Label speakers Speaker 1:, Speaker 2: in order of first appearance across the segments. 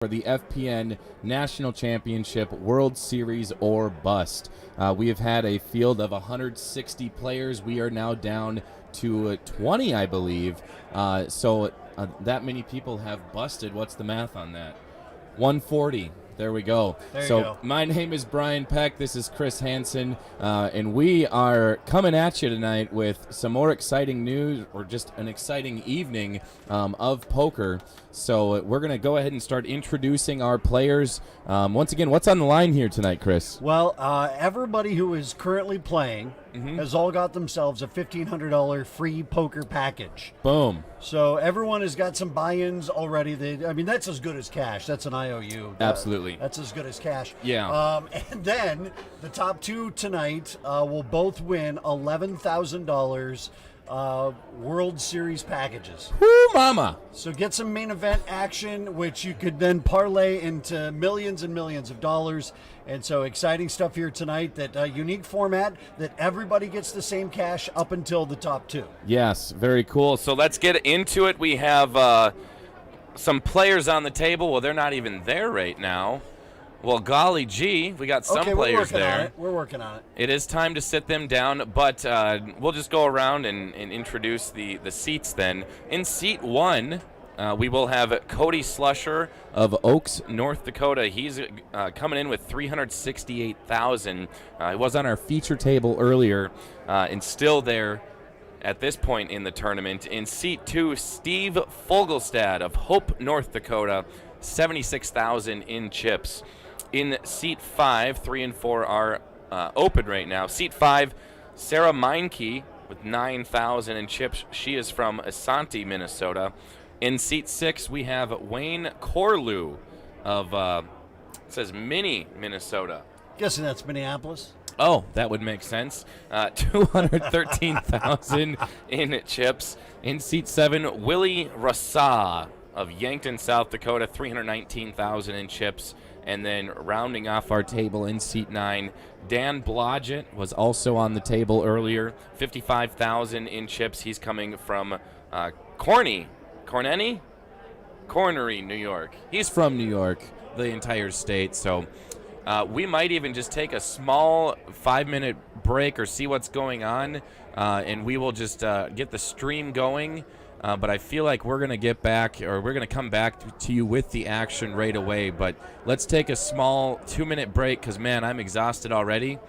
Speaker 1: for the FPN National Championship World Series or Bust. We have had a field of 160 players. We are now down to 20, I believe. So that many people have busted. What's the math on that? 140. There we go.
Speaker 2: There you go.
Speaker 1: My name is Brian Peck. This is Chris Hansen, and we are coming at you tonight with some more exciting news, or just an exciting evening of poker. So we're going to go ahead and start introducing our players. Once again, what's on the line here tonight, Chris?
Speaker 2: Well, everybody who is currently playing has all got themselves a $1,500 free poker package.
Speaker 1: Boom.
Speaker 2: So everyone has got some buy-ins already. That's as good as cash. That's an IOU.
Speaker 1: Absolutely.
Speaker 2: That's as good as cash.
Speaker 1: Yeah.
Speaker 2: And then the top two tonight will both win $11,000 World Series packages.
Speaker 1: Woo, mama.
Speaker 2: So get some main event action, which you could then parlay into millions and millions of dollars. And so exciting stuff here tonight, that unique format that everybody gets the same cash up until the top two.
Speaker 1: Yes, very cool.
Speaker 3: So let's get into it. We have some players on the table. Well, they're not even there right now. Well, golly gee, we got some players there.
Speaker 2: We're working on it.
Speaker 3: It is time to sit them down, but we'll just go around and introduce the seats then. In seat one, we will have Cody Slusher
Speaker 1: Of Oaks.
Speaker 3: North Dakota. He's coming in with $368,000.
Speaker 1: He was on our feature table earlier.
Speaker 3: And still there at this point in the tournament. In seat two, Steve Fogelstad of Hope, North Dakota, $76,000 in chips. In seat 5, 3 and 4 are open right now. Seat 5, Sarah Meinke with $9,000 in chips. She is from Asante, Minnesota. In seat 6, we have Wayne Corlew of, it says Minnie, Minnesota.
Speaker 2: Guessing that's Minneapolis.
Speaker 3: Oh, that would make sense. 213,000 in chips.
Speaker 1: In seat 7,
Speaker 3: Willie Rassa of Yankton, South Dakota, 319,000 in chips. And then rounding off our table in seat 9, Dan Blodgett was also on the table earlier, 55,000 in chips. He's coming from Cornery, New York.
Speaker 1: he's from New York, the entire state. So
Speaker 3: We might even just take a small 5-minute break or see what's going on, and we will just get the stream going. But I feel like we're going to get back, or we're going to come back to you with the action right away. But let's take a small 2-minute break because, man, I'm exhausted already.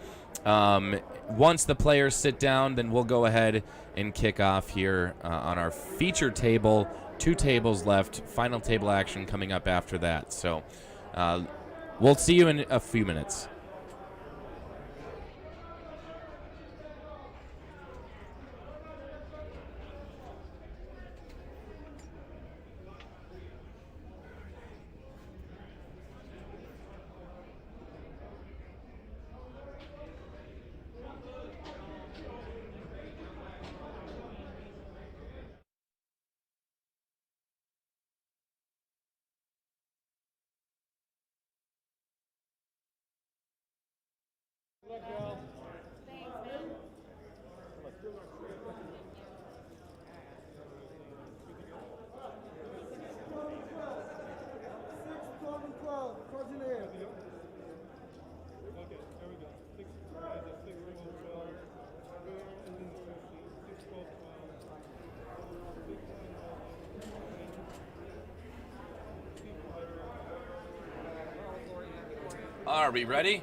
Speaker 3: Once the players sit down, then we'll go ahead and kick off here on our feature table. 2 tables left. Final table action coming up after that. So we'll see you in a few minutes. Are we ready?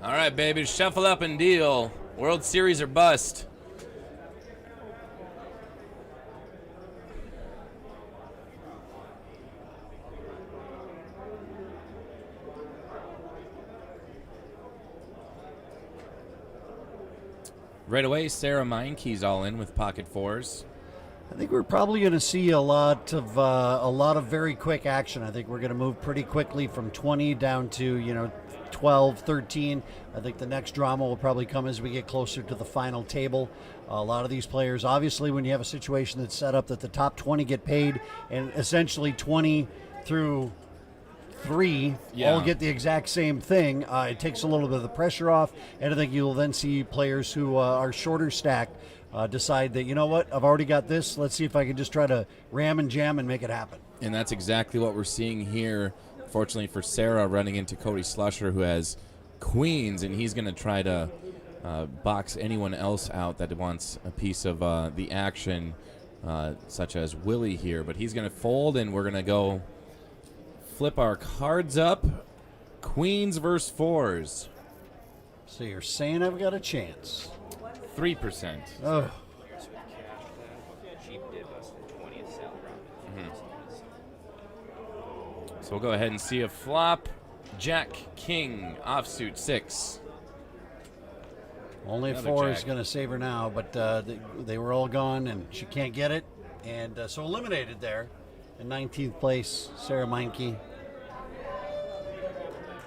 Speaker 3: All right, baby, shuffle up and deal. World Series or bust. Right away, Sarah Meinke's all in with pocket 4s.
Speaker 2: I think we're probably going to see a lot of very quick action. I think we're going to move pretty quickly from 20 down to 12, 13. I think the next drama will probably come as we get closer to the final table. A lot of these players, obviously, when you have a situation that's set up that the top 20 get paid, and essentially 20 through 3 all get the exact same thing, it takes a little bit of the pressure off, and I think you'll then see players who are shorter stacked decide that, you know what, I've already got this. Let's see if I can just try to ram and jam and make it happen.
Speaker 1: And that's exactly what we're seeing here. Fortunately for Sarah, running into Cody Slusher, who has queens, and he's going to try to box anyone else out that wants a piece of the action, such as Willie here. But he's going to fold, and we're going to go flip our cards up. Queens versus fours.
Speaker 2: So you're saying I've got a chance?
Speaker 1: 3%.
Speaker 2: Oh.
Speaker 1: So we'll go ahead and see a flop. Jack, King, offsuit 6.
Speaker 2: Only
Speaker 1: Another
Speaker 2: 4 is
Speaker 1: jack.
Speaker 2: going to save her now, but they were all gone, and she can't get it. And so eliminated there. In 19th place, Sarah Meinke.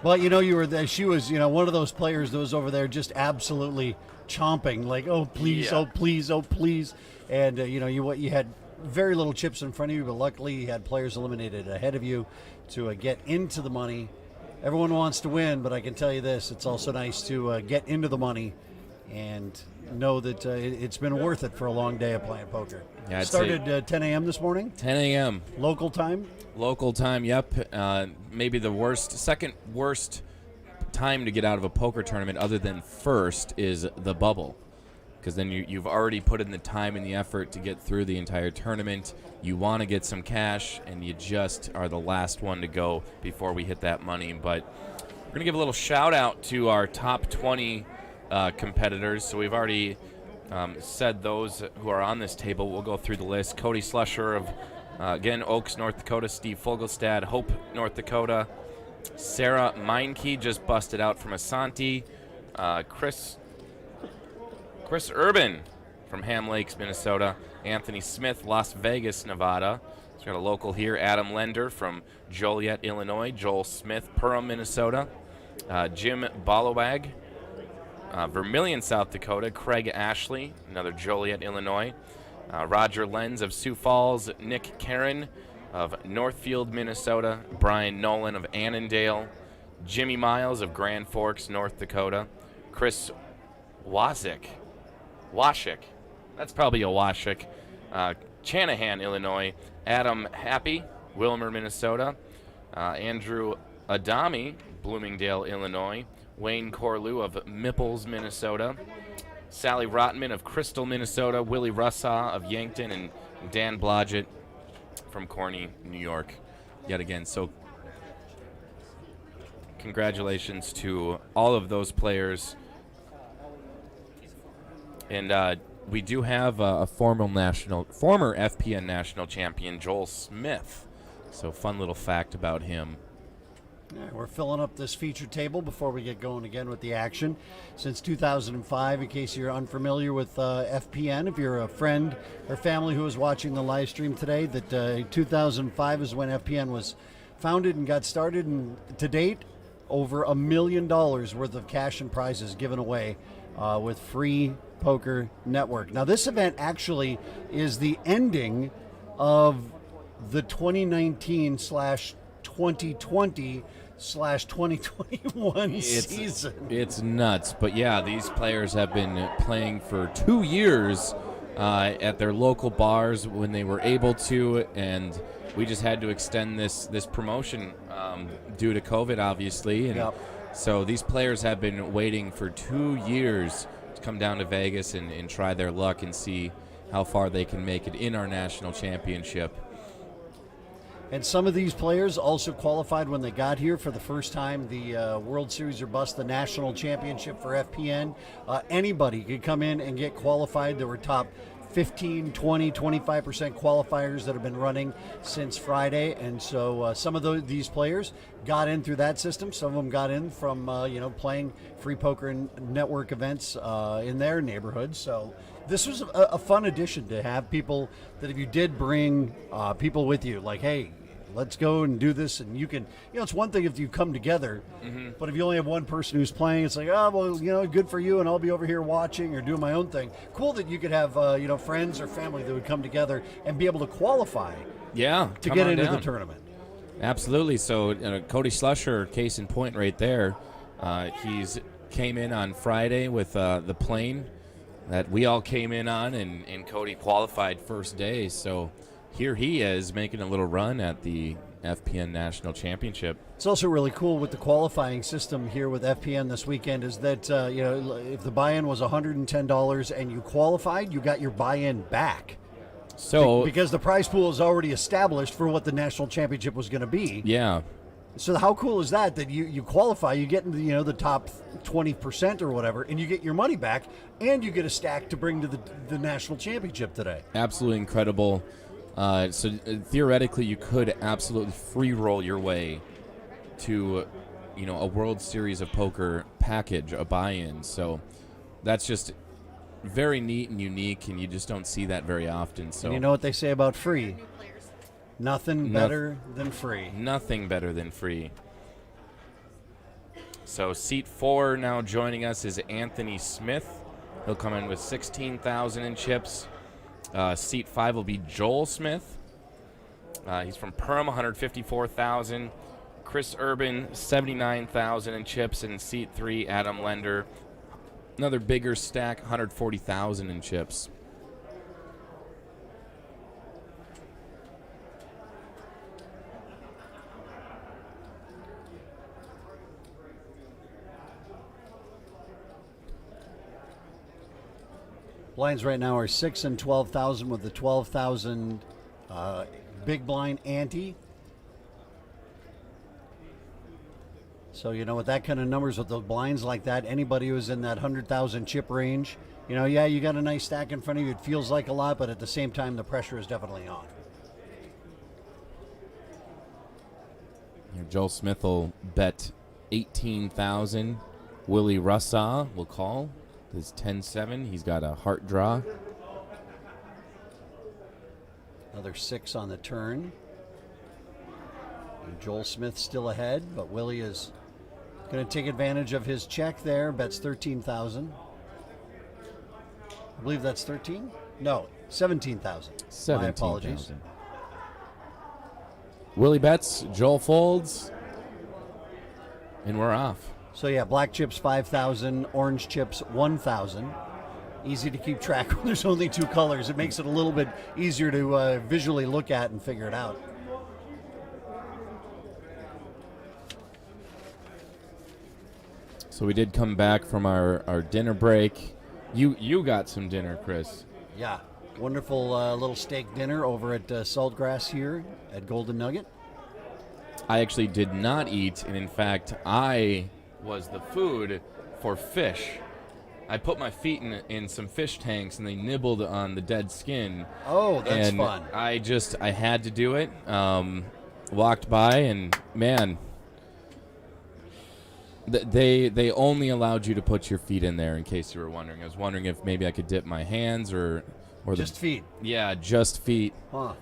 Speaker 2: Well, you know, you were there. She was, you know, one of those players that was over there just absolutely chomping, like, oh, please,
Speaker 3: Yeah.
Speaker 2: oh, please, oh, please. And, you know, you had very little chips in front of you, but luckily you had players eliminated ahead of you to get into the money. Everyone wants to win, but I can tell you this, it's also nice to get into the money and know that it's been worth it for a long day of playing poker.
Speaker 1: Yeah, I'd
Speaker 2: Started 10 a.m. this morning,
Speaker 1: 10 a.m.
Speaker 2: local time.
Speaker 1: Local time, yep. Maybe the second worst time to get out of a poker tournament other than first is the bubble. Because then you've already put in the time and the effort to get through the entire tournament. You want to get some cash, and you just are the last one to go before we hit that money. But we're going to give a little shout-out to our top 20 competitors. So we've already said those who are on this table. We'll go through the list. Cody Slusher of, again, Oaks, North Dakota. Steve Fogelstad, Hope, North Dakota. Sarah Meinke just busted out from Asante. Chris Urban from Ham Lakes, Minnesota. Anthony Smith, Las Vegas, Nevada. He's got a local here. Adam Lender from Joliet, Illinois. Joel Smith, Perham, Minnesota. Jim Balowag, Vermilion, South Dakota. Craig Ashley, another Joliet, Illinois. Roger Lenz of Sioux Falls. Nick Karen of Northfield, Minnesota. Brian Nolan of Annandale. Jimmy Miles of Grand Forks, North Dakota. Chris Wasick. That's probably a Washik. Chanahan, Illinois. Adam Happy, Wilmer, Minnesota. Andrew Adami, Bloomingdale, Illinois. Wayne Corlew of Mipples, Minnesota. Sally Rotman of Crystal, Minnesota. Willie Russaw of Yankton, and Dan Blodgett from Corny, New York. Yet again, so congratulations to all of those players. And we do have a former FPN national champion, Joel Smith. So fun little fact about him.
Speaker 2: Yeah, we're filling up this feature table before we get going again with the action. Since 2005, in case you're unfamiliar with FPN, if you're a friend or family who is watching the live stream today, that 2005 is when FPN was founded and got started. And to date, over $1 million worth of cash and prizes given away with Free Poker Network. Now, this event actually is the ending of the 2019/2020/2021 season.
Speaker 1: It's nuts. But yeah, these players have been playing for 2 years at their local bars when they were able to, and we just had to extend this promotion due to COVID, obviously. And
Speaker 2: Yep.
Speaker 1: so these players have been waiting for 2 years to come down to Vegas and try their luck and see how far they can make it in our national championship.
Speaker 2: And some of these players also qualified when they got here for the first time, the World Series or Bust, the national championship for FPN. Anybody could come in and get qualified. There were top 15, 20, 25% qualifiers that have been running since Friday. And so some of these players got in through that system. Some of them got in from, playing Free Poker Network events in their neighborhoods. So this was a fun addition to have people that if you did bring people with you, like, hey, let's go and do this, and you can, it's one thing if you come together, but if you only have one person who's playing, it's like, oh, well, good for you, and I'll be over here watching or doing my own thing. Cool that you could have, friends or family that would come together and be able to qualify
Speaker 1: Yeah,
Speaker 2: to
Speaker 1: come
Speaker 2: get
Speaker 1: on
Speaker 2: into
Speaker 1: down.
Speaker 2: the tournament.
Speaker 1: Absolutely. So Cody Slusher, case in point right there. He's came in on Friday with the plane
Speaker 3: that we all came in on, and Cody qualified first day. So here he is making a little run at the FPN National Championship.
Speaker 2: It's also really cool with the qualifying system here with FPN this weekend is that, if the buy-in was $110 and you qualified, you got your buy-in back.
Speaker 3: So
Speaker 2: Because the prize pool is already established for what the national championship was going to be.
Speaker 3: yeah.
Speaker 2: So how cool is that? That you qualify, you get into the top 20% or whatever, and you get your money back, and you get a stack to bring to the national championship today.
Speaker 1: Absolutely incredible. Theoretically, you could absolutely free roll your way to, a World Series of Poker package, a buy-in. So that's just very neat and unique, and you just don't see that very often. So
Speaker 2: And you know what they say about free? Nothing better than free.
Speaker 3: Nothing better than free. So seat 4 now joining us is Anthony Smith. He'll come in with 16,000 in chips. Seat 5 will be Joel Smith. He's from Perm, 154,000. Chris Urban, 79,000 in chips. And seat 3, Adam Lender, another bigger stack, 140,000 in chips.
Speaker 2: Blinds right now are 6 and 12,000 with the 12,000 big blind ante. So, with that kind of numbers, with those blinds like that, anybody who's in that 100,000 chip range, you got a nice stack in front of you. It feels like a lot, but at the same time, the pressure is definitely on.
Speaker 1: Joel Smith will bet 18,000. Willie Russa will call. His 10-7. He's got a heart draw.
Speaker 2: Another 6 on the turn. And Joel Smith still ahead, but Willie is going to take advantage of his check there. Bets 13,000. I believe that's 13? No, 17,000. My apologies.
Speaker 1: Willie bets, Joel folds, and we're off.
Speaker 2: So yeah, black chips 5,000, orange chips 1,000. Easy to keep track when there's only 2 colors. It makes it a little bit easier to visually look at and figure it out.
Speaker 1: So we did come back from our dinner break. You got some dinner, Chris.
Speaker 2: Yeah, wonderful little steak dinner over at Saltgrass here at Golden Nugget.
Speaker 1: I actually did not eat, and in fact, I was the food for fish. I put my feet in some fish tanks, and they nibbled on the dead skin.
Speaker 2: Oh, that's
Speaker 1: and
Speaker 2: fun.
Speaker 1: I had to do it. Walked by, and man, they only allowed you to put your feet in there, in case you were wondering. I was wondering if maybe I could dip my hands or
Speaker 2: just feet.
Speaker 1: Yeah, just feet.
Speaker 2: Huh.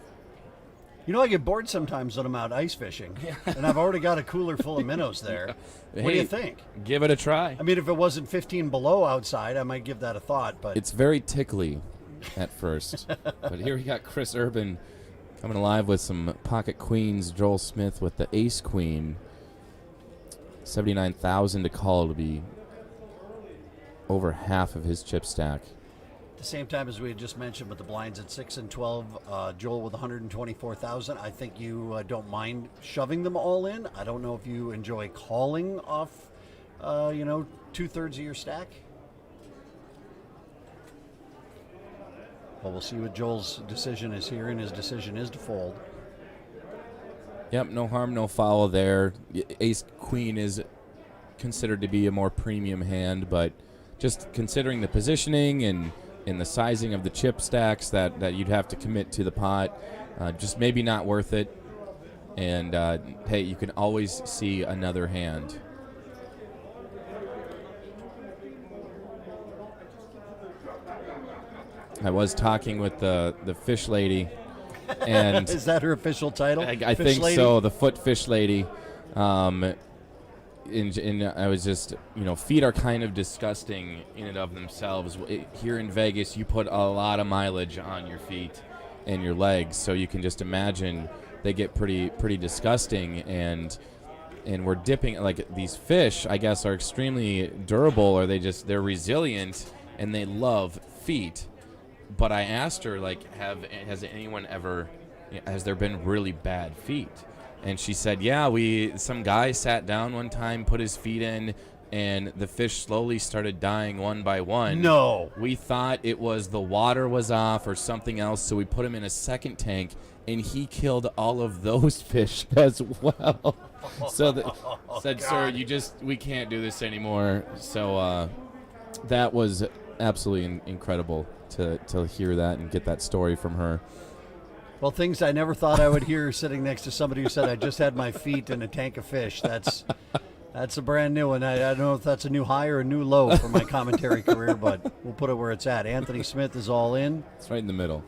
Speaker 2: I get bored sometimes when I'm out ice fishing, and I've already got a cooler full of minnows there.
Speaker 1: Hey,
Speaker 2: what do you think?
Speaker 1: Give it a try.
Speaker 2: I mean, if it wasn't 15 below outside, I might give that a thought. But
Speaker 1: it's very tickly at first. But here we got Chris Urban coming alive with some pocket queens. Joel Smith with the ace queen. 79,000 to call to be over half of his chip stack.
Speaker 2: At the same time as we had just mentioned with the blinds at 6 and 12, Joel with 124,000. I think you don't mind shoving them all in. I don't know if you enjoy calling off, 2/3 of your stack. Well, we'll see what Joel's decision is here, and his decision is to fold.
Speaker 1: Yep, no harm, no foul there. Ace queen is considered to be a more premium hand, but just considering the positioning and the sizing of the chip stacks that you'd have to commit to the pot, just maybe not worth it. And hey, you can always see another hand. I was talking with the fish lady, and
Speaker 2: is that her official title?
Speaker 1: I think lady? So. The foot fish lady. And I was just, feet are kind of disgusting in and of themselves. Here in Vegas, you put a lot of mileage on your feet and your legs, so you can just imagine they get pretty disgusting. And we're dipping, like, these fish, I guess, are extremely durable, or they're resilient. and they love feet. But I asked her, like, has there been really bad feet? And she said, yeah, some guy sat down one time, put his feet in, and the fish slowly started dying one by one.
Speaker 2: No.
Speaker 1: We thought it was the water was off or something else, so we put him in a second tank, and he killed all of those fish as well. So said, sir, we can't do this anymore. So that was absolutely incredible to hear that and get that story from her.
Speaker 2: Well, things I never thought I would hear sitting next to somebody who said, I just had my feet in a tank of fish. That's a brand new one. I don't know if that's a new high or a new low for my commentary career, but we'll put it where it's at. Anthony Smith is all in.
Speaker 1: It's right in the middle.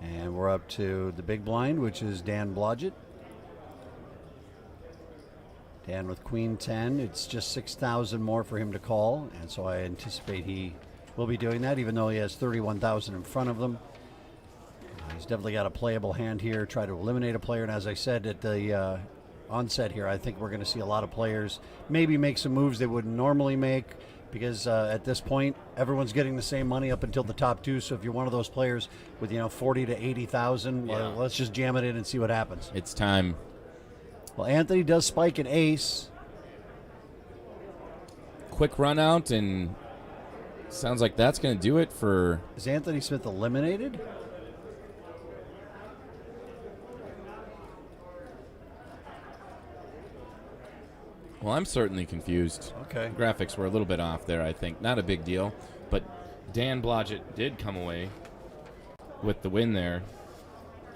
Speaker 2: And we're up to the big blind, which is Dan Blodgett. Dan with Queen 10. It's just 6,000 more for him to call, and so I anticipate he will be doing that, even though he has 31,000 in front of them. He's definitely got a playable hand here, try to eliminate a player, and as I said at the onset here, I think we're going to see a lot of players maybe make some moves they wouldn't normally make, because at this point, everyone's getting the same money up until the top two, so if you're one of those players with 40 to 80,000, well, let's just jam it in and see what happens.
Speaker 1: It's time.
Speaker 2: Well, Anthony does spike an ace.
Speaker 1: Quick run out, and sounds like that's going to do it for...
Speaker 2: Is Anthony Smith eliminated?
Speaker 1: Well, I'm certainly confused.
Speaker 2: Okay.
Speaker 1: Graphics were a little bit off there, I think. Not a big deal, but Dan Blodgett did come away with the win there.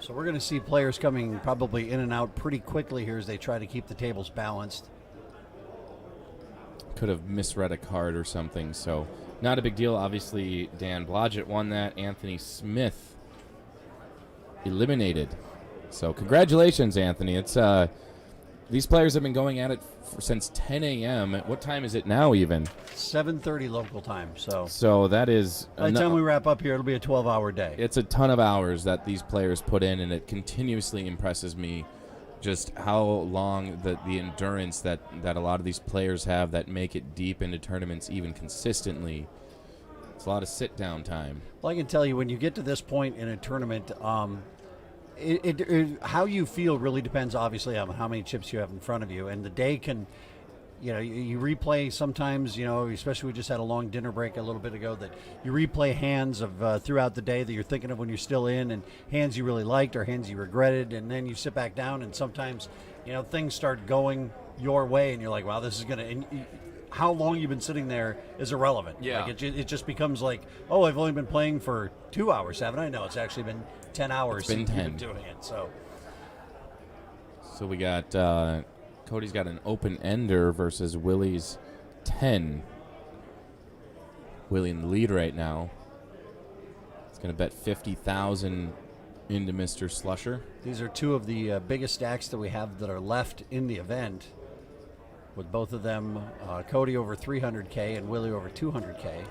Speaker 2: So we're going to see players coming probably in and out pretty quickly here as they try to keep the tables balanced.
Speaker 1: Could have misread a card or something, so not a big deal. Obviously, Dan Blodgett won that. Anthony Smith eliminated. So congratulations, Anthony. It's these players have been going at it since 10 a.m. What time is it now even?
Speaker 2: 7:30 local time.
Speaker 1: So that is...
Speaker 2: By the time we wrap up here, it'll be a 12-hour day.
Speaker 1: It's a ton of hours that these players put in, and it continuously impresses me just how long the endurance that a lot of these players have that make it deep into tournaments even consistently. It's a lot of sit-down time.
Speaker 2: Well, I can tell you, when you get to this point in a tournament, how you feel really depends, obviously, on how many chips you have in front of you. And the day can, you replay sometimes, especially we just had a long dinner break a little bit ago, that you replay hands of throughout the day that you're thinking of when you're still in, and hands you really liked or hands you regretted. And then you sit back down, and sometimes, things start going your way, and you're like, wow, this is going to... How long you've been sitting there is irrelevant.
Speaker 1: Yeah.
Speaker 2: Like it just becomes like, oh, I've only been playing for 2 hours, haven't I? No, it's actually been 10 hours.
Speaker 1: It's been 10.
Speaker 2: You've been doing it.
Speaker 1: So we got Cody's got an open ender versus Willie's 10. Willie in the lead right now. He's going to bet 50,000 into Mr. Slusher.
Speaker 2: These are two of the biggest stacks that we have that are left in the event, with both of them, Cody over 300K and Willie over 200K.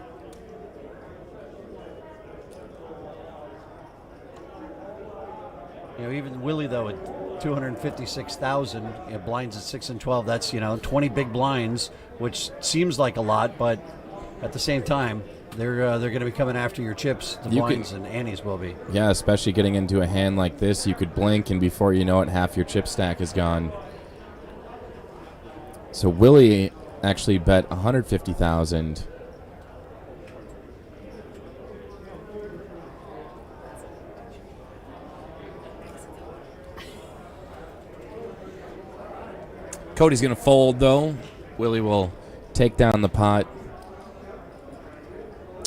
Speaker 2: Even Willie, though, at 256,000, blinds at 6 and 12. That's 20 big blinds, which seems like a lot, but at the same time, they're going to be coming after your chips. The blinds and antes will be.
Speaker 1: Yeah, especially getting into a hand like this, you could blink, and before you know it, half your chip stack is gone. So Willie actually bet 150,000. Cody's going to fold, though. Willie will take down the pot.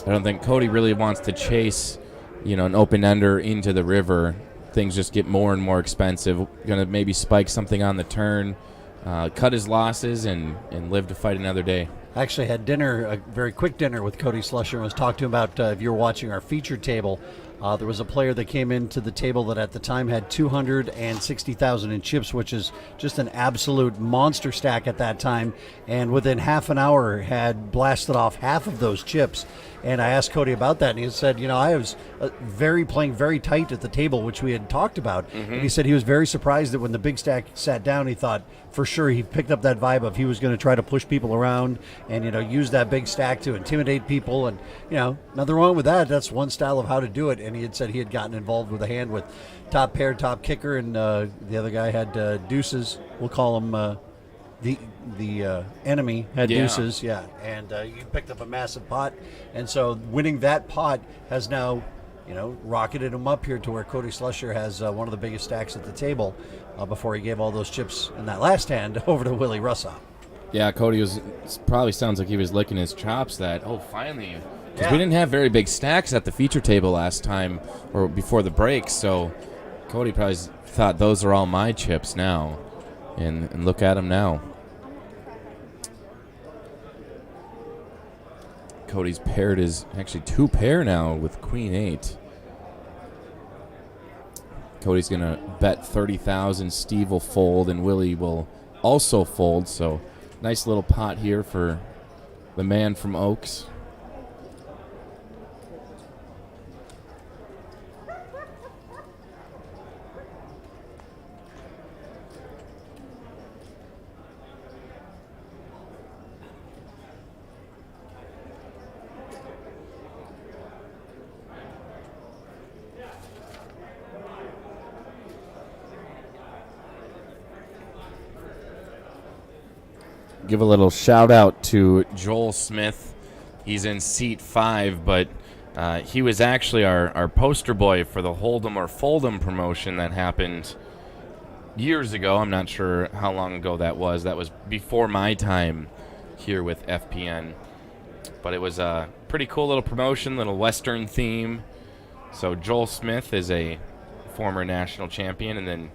Speaker 1: I don't think Cody really wants to chase, an open ender into the river. Things just get more and more expensive. Going to maybe spike something on the turn. Cut his losses and live to fight another day.
Speaker 2: I actually had dinner, a very quick dinner with Cody Slusher, and was talking to him about, if you're watching our featured table, there was a player that came into the table that at the time had 260,000 in chips, which is just an absolute monster stack at that time, and within half an hour had blasted off half of those chips. And I asked Cody about that, and he said, I was playing very tight at the table, which we had talked about. And he said he was very surprised that when the big stack sat down, he thought for sure he picked up that vibe of he was going to try to push people around and use that big stack to intimidate people. And nothing wrong with that. That's one style of how to do it. And he had said he had gotten involved with a hand with top pair, top kicker, and the other guy had deuces. We'll call him. The enemy had deuces, and you picked up a massive pot, and so winning that pot has now, rocketed him up here to where Cody Slusher has one of the biggest stacks at the table before he gave all those chips in that last hand over to Willie Russa.
Speaker 1: Yeah, Cody probably sounds like he was licking his chops finally. Because we didn't have very big stacks at the feature table last time or before the break, so Cody probably thought those are all my chips now, and look at him now. Cody's paired is actually 2 pair now with Queen 8. Cody's going to bet 30,000. Steve will fold, and Willie will also fold. So nice little pot here for the man from Oaks. Give a little shout out to Joel Smith. He's in seat 5, but he was actually our poster boy for the Hold'em or Fold'em promotion that happened years ago. I'm not sure how long ago that was. That was before my time here with FPN. But it was a pretty cool little promotion, little Western theme. So Joel Smith is a former national champion, and then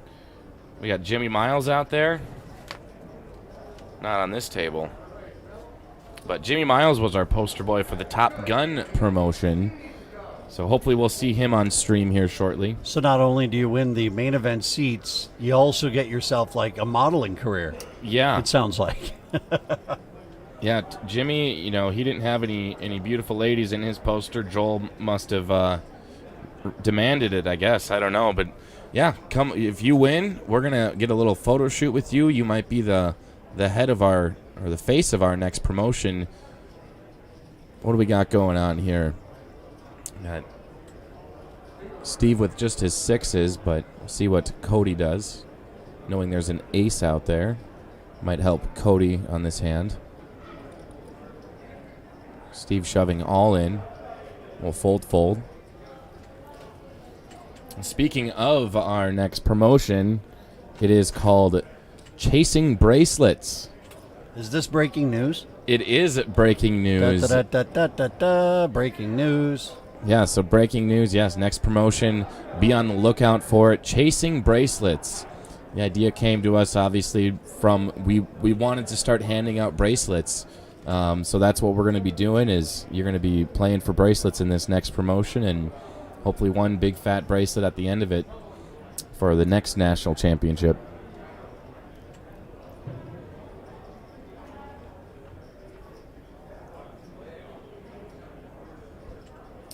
Speaker 1: we got Jimmy Miles out there. Not on this table. But Jimmy Miles was our poster boy for the Top Gun promotion. So hopefully we'll see him on stream here shortly.
Speaker 2: So not only do you win the main event seats, you also get yourself like a modeling career.
Speaker 1: Yeah.
Speaker 2: It sounds like.
Speaker 1: Yeah, Jimmy, he didn't have any beautiful ladies in his poster. Joel must have demanded it, I guess. I don't know. But yeah, come if you win, we're going to get a little photo shoot with you. You might be the head of the face of our next promotion. What do we got going on here? Got Steve with just his 6s, but see what Cody does. Knowing there's an ace out there might help Cody on this hand. Steve shoving all in. We'll fold. Speaking of our next promotion, it is called Chasing Bracelets.
Speaker 2: Is this breaking news?
Speaker 1: It is breaking news.
Speaker 2: Breaking news.
Speaker 1: Yeah, so breaking news, yes. Next promotion, be on the lookout for it. Chasing Bracelets. The idea came to us, obviously, from we wanted to start handing out bracelets. So that's what we're going to be doing is you're going to be playing for bracelets in this next promotion, and hopefully one big fat bracelet at the end of it for the next national championship.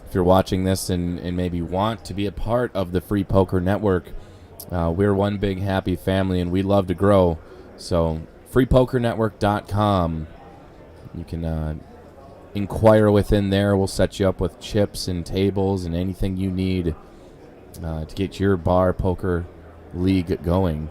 Speaker 1: If you're watching this and maybe want to be a part of the Free Poker Network, we're one big happy family and we love to grow. So freepokernetwork.com. You can inquire within there. We'll set you up with chips and tables and anything you need to get your bar poker league going.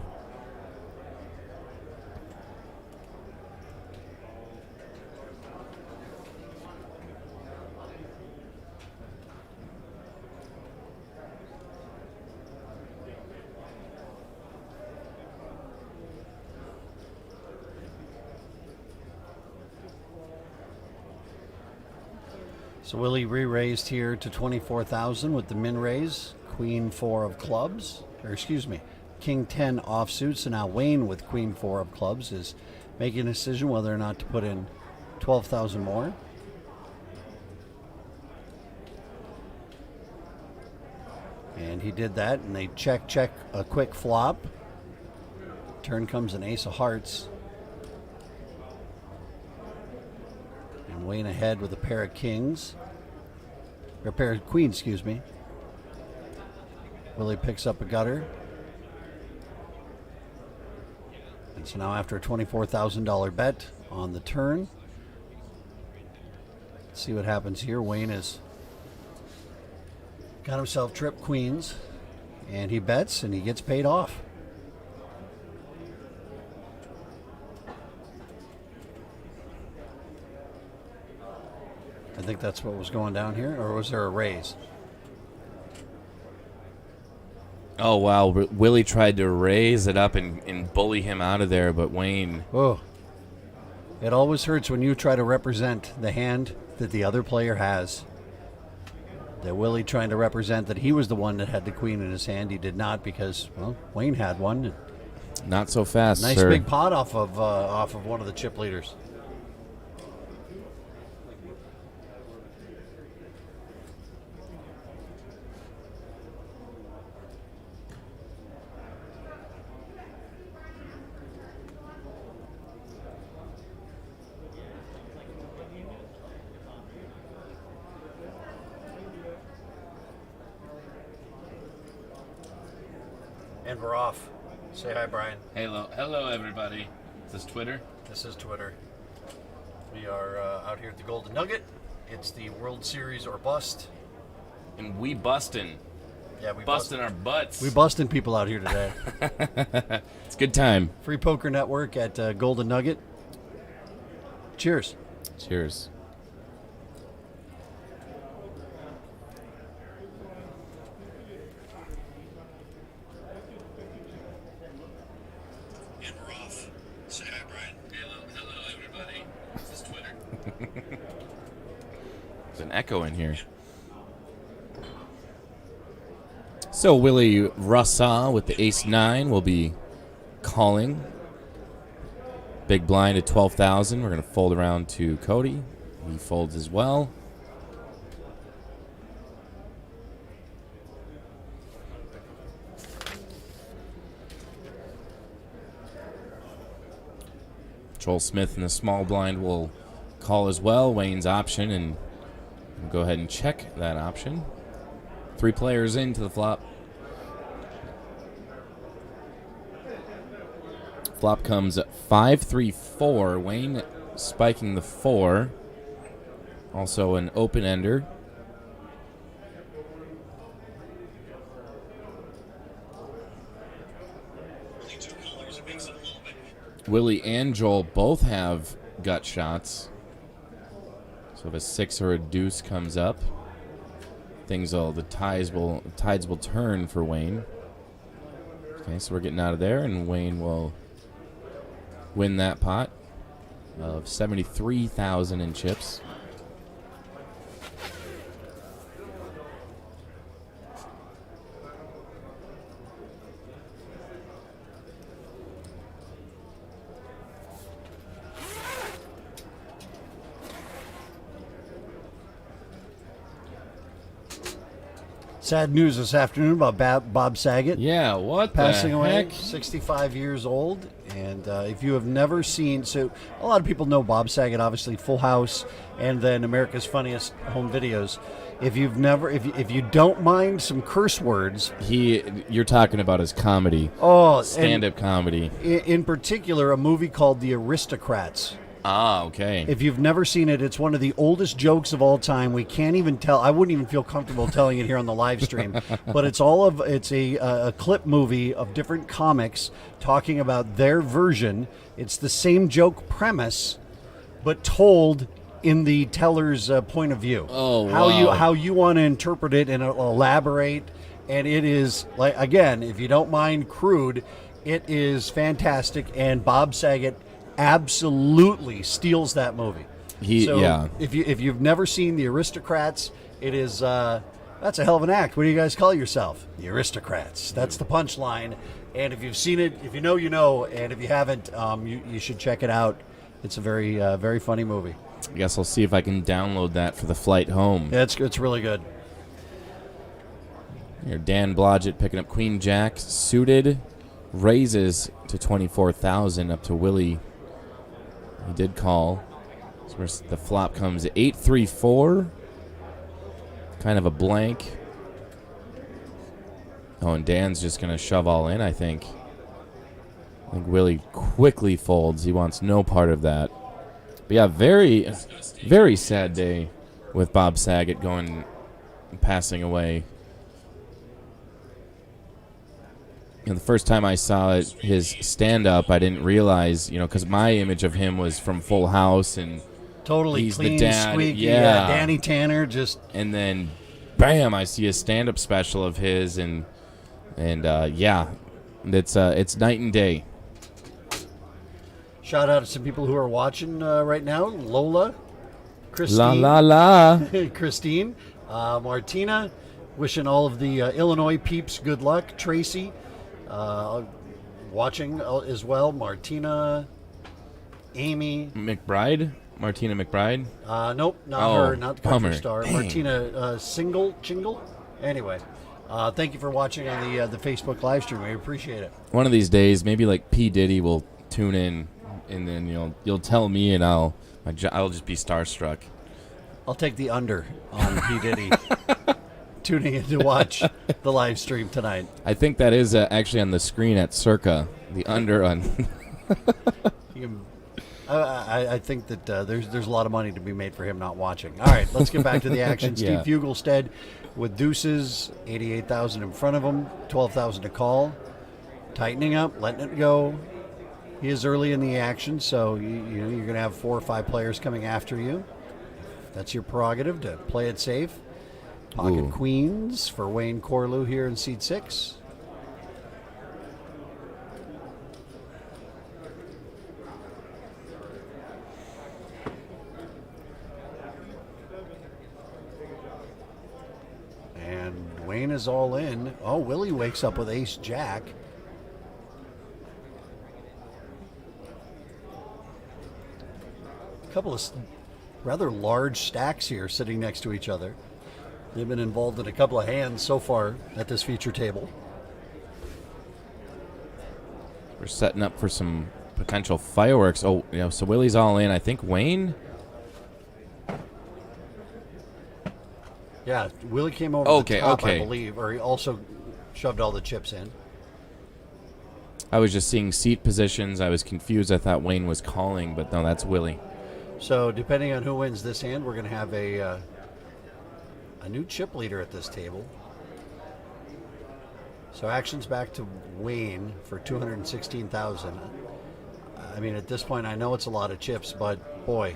Speaker 2: So Willie re-raised here to 24,000 with the min raise, Queen 4 of clubs, King 10 offsuit. So now Wayne with Queen 4 of clubs is making a decision whether or not to put in 12,000 more. And he did that, and they check a quick flop. Turn comes an ace of hearts. And Wayne ahead with a pair of kings. Or pair of queen, excuse me. Willie picks up a gutter. And so now after a $24,000 bet on the turn, let's see what happens here. Wayne has got himself trip queens, and he bets, and he gets paid off. I think that's what was going down here, or was there a raise?
Speaker 3: Oh, wow. Willie tried to raise it up and bully him out of there, but Wayne...
Speaker 2: Oh. It always hurts when you try to represent the hand that the other player has. That Willie trying to represent that he was the one that had the queen in his hand. He did not because, well, Wayne had one.
Speaker 3: Not so fast,
Speaker 2: Nice
Speaker 3: sir.
Speaker 2: big pot off of one of the chip leaders. And we're off. Say hi, Brian.
Speaker 3: Hello, everybody. Is this Twitter?
Speaker 2: This is Twitter. We are out here at the Golden Nugget. It's the World Series or bust.
Speaker 3: And we bustin'.
Speaker 2: Yeah, we
Speaker 3: busting our butts.
Speaker 2: We busting people out here today.
Speaker 3: It's a good time.
Speaker 2: Free Poker Network at Golden Nugget. Cheers.
Speaker 1: Cheers.
Speaker 2: And we're off. Say hi, Brian.
Speaker 3: Hello, everybody. This is Twitter. There's an echo in here.
Speaker 1: So Willie Russa with the ace-9 will be calling. Big blind at 12,000. We're going to fold around to Cody. He folds as well. Joel Smith in the small blind will call as well. Wayne's option, and we'll go ahead and check that option. 3 players into the flop. Flop comes 5-3-4. Wayne spiking the 4. Also an open ender. Willie and Joel both have gut shots. So if a 6 or a deuce comes up, the tides will turn for Wayne. Okay, so we're getting out of there, and Wayne will win that pot of 73,000 in chips.
Speaker 2: Sad news this afternoon about Bob Saget.
Speaker 1: Yeah, what
Speaker 2: passing
Speaker 1: the
Speaker 2: away,
Speaker 1: heck?
Speaker 2: 65 years old. And if you have never seen, so a lot of people know Bob Saget, obviously Full House, and then America's Funniest Home Videos. If you've never, if you don't mind some curse words,
Speaker 1: You're talking about his comedy.
Speaker 2: oh,
Speaker 1: Stand-up comedy.
Speaker 2: in particular, a movie called The Aristocrats.
Speaker 1: Ah, okay.
Speaker 2: If you've never seen it, it's one of the oldest jokes of all time. We can't even tell. I wouldn't even feel comfortable telling it here on the live stream. But it's a clip movie of different comics talking about their version. It's the same joke premise, but told in the teller's point of view.
Speaker 1: Oh,
Speaker 2: how you want to interpret it and elaborate. And it is, like, again, if you don't mind crude, it is fantastic. And Bob Saget absolutely steals that movie.
Speaker 1: Yeah.
Speaker 2: If you've never seen The Aristocrats, it is that's a hell of an act. What do you guys call yourself? The Aristocrats. That's the punchline. And if you've seen it, if you know, you know. And if you haven't, you should check it out. It's a very very funny movie.
Speaker 1: I guess I'll see if I can download that for the flight home.
Speaker 2: Yeah, it's really good.
Speaker 1: Here, Dan Blodgett picking up Queen Jack suited, raises to 24,000 up to Willie. He did call. So the flop comes 8-3-4. kind of a blank. Oh, and Dan's just going to shove all in, I think. I think Willie quickly folds. He wants no part of that. But yeah, very, very sad day with Bob Saget passing away. The first time I saw his stand-up, I didn't realize, because my image of him was from Full House, and
Speaker 2: Totally
Speaker 1: he's
Speaker 2: clean,
Speaker 1: the dad.
Speaker 2: squeaky.
Speaker 1: Yeah.
Speaker 2: Danny Tanner just.
Speaker 1: And then, bam! I see a stand-up special of his, and yeah, it's night and day.
Speaker 2: Shout out to some people who are watching right now. Lola, Christine,
Speaker 1: La.
Speaker 2: Christine, Martina. Wishing all of the Illinois peeps good luck. Tracy, watching as well. Martina, Amy.
Speaker 1: Martina McBride?
Speaker 2: Nope, not her, not the country
Speaker 1: bummer.
Speaker 2: star.
Speaker 1: Dang.
Speaker 2: Martina Chingle. Anyway, thank you for watching on the Facebook live stream. We appreciate it.
Speaker 1: One of these days, maybe like P. Diddy will tune in, and then you'll tell me, and I'll just be starstruck.
Speaker 2: I'll take the under on P. Diddy tuning in to watch the live stream tonight.
Speaker 1: I think that is actually on the screen at Circa. The under on.
Speaker 2: I think that there's a lot of money to be made for him not watching. All right, let's get back to the action.
Speaker 1: Yeah.
Speaker 2: Steve Fugelstead with deuces, 88,000 in front of him, 12,000 to call, tightening up, letting it go. He is early in the action, so you're going to have 4 or 5 players coming after you. That's your prerogative to play it safe. Pocket queens for Wayne Corlew here in seat 6. And Wayne is all in. Oh, Willie wakes up with ace jack. A couple of rather large stacks here sitting next to each other. They've been involved in a couple of hands so far at this feature table.
Speaker 1: We're setting up for some potential fireworks. Oh, so Willie's all in. I think Wayne.
Speaker 2: Yeah, Willie came over the top, I believe, or he also shoved all the chips in.
Speaker 1: I was just seeing seat positions. I was confused. I thought Wayne was calling, but no, that's Willie.
Speaker 2: So depending on who wins this hand, we're going to have a new chip leader at this table. So action's back to Wayne for 216,000. I mean, at this point, I know it's a lot of chips, but boy,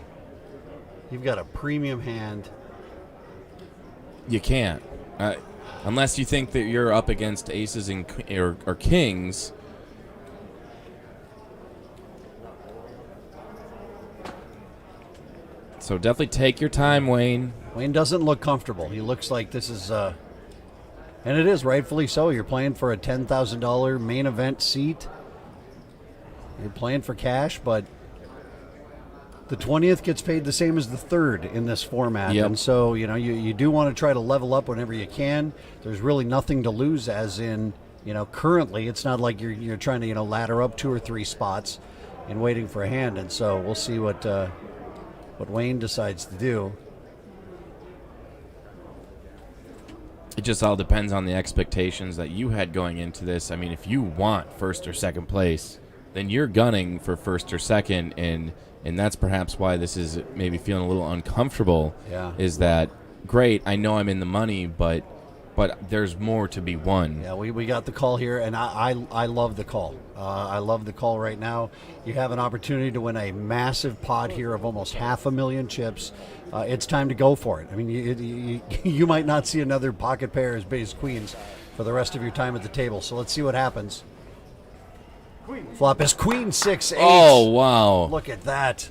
Speaker 2: you've got a premium hand.
Speaker 1: You can't, unless you think that you're up against aces and or kings. So definitely take your time, Wayne.
Speaker 2: Wayne doesn't look comfortable. He looks like this is, and it is rightfully so. You're playing for a $10,000 main event seat. You're playing for cash, but the 20th gets paid the same as the 3rd in this format.
Speaker 1: Yep.
Speaker 2: And so, you do want to try to level up whenever you can. There's really nothing to lose, as in, currently it's not like you're trying to, ladder up 2 or 3 spots and waiting for a hand. And so we'll see what Wayne decides to do.
Speaker 1: It just all depends on the expectations that you had going into this. I mean, if you want first or second place, then you're gunning for first or second, and that's perhaps why this is maybe feeling a little uncomfortable.
Speaker 2: Yeah.
Speaker 1: Is that great? I know I'm in the money, but there's more to be won.
Speaker 2: Yeah, we got the call here, and I love the call. I love the call right now. You have an opportunity to win a massive pot here of almost 500,000 chips. It's time to go for it. I mean, you might not see another pocket pair as big as queens for the rest of your time at the table. So let's see what happens. Flop is queen 6-8.
Speaker 1: Oh, wow.
Speaker 2: Look at that.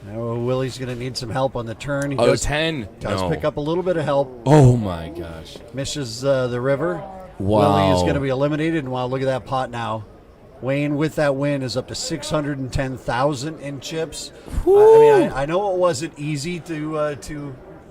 Speaker 2: Now Willie's going to need some help on the turn. He
Speaker 1: 10.
Speaker 2: Does
Speaker 1: No.
Speaker 2: pick up a little bit of help.
Speaker 1: Oh, my gosh.
Speaker 2: Misses the river.
Speaker 1: Wow.
Speaker 2: Willie is going to be eliminated. And wow, look at that pot now. Wayne, with that win, is up to 610,000 in chips. I know it wasn't easy to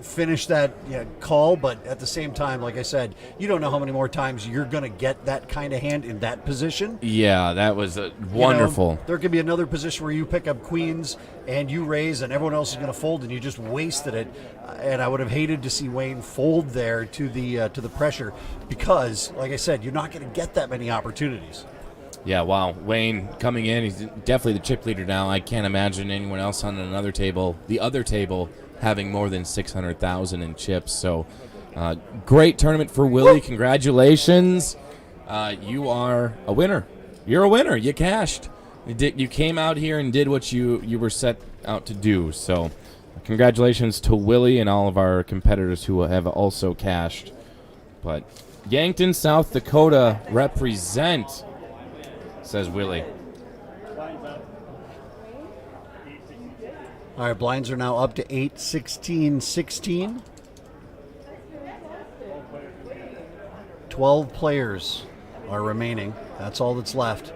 Speaker 2: finish that call, but at the same time, like I said, you don't know how many more times you're going to get that kind of hand in that position.
Speaker 3: Yeah, that was wonderful.
Speaker 2: There could be another position where you pick up queens and you raise and everyone else is going to fold and you just wasted it. And I would have hated to see Wayne fold there to the pressure because, like I said, you're not going to get that many opportunities.
Speaker 3: Yeah, wow. Wayne coming in, he's definitely the chip leader now. I can't imagine anyone else on another table, the other table, having more than 600,000 in chips. So great tournament for Willie. Congratulations. You are a winner. You're a winner. You cashed. You came out here and did what you were set out to do. So congratulations to Willie and all of our competitors who have also cashed. But Yankton, South Dakota represent, says Willie.
Speaker 2: All right, blinds are now up to 8, 16, 16. 12 players are remaining. That's all that's left.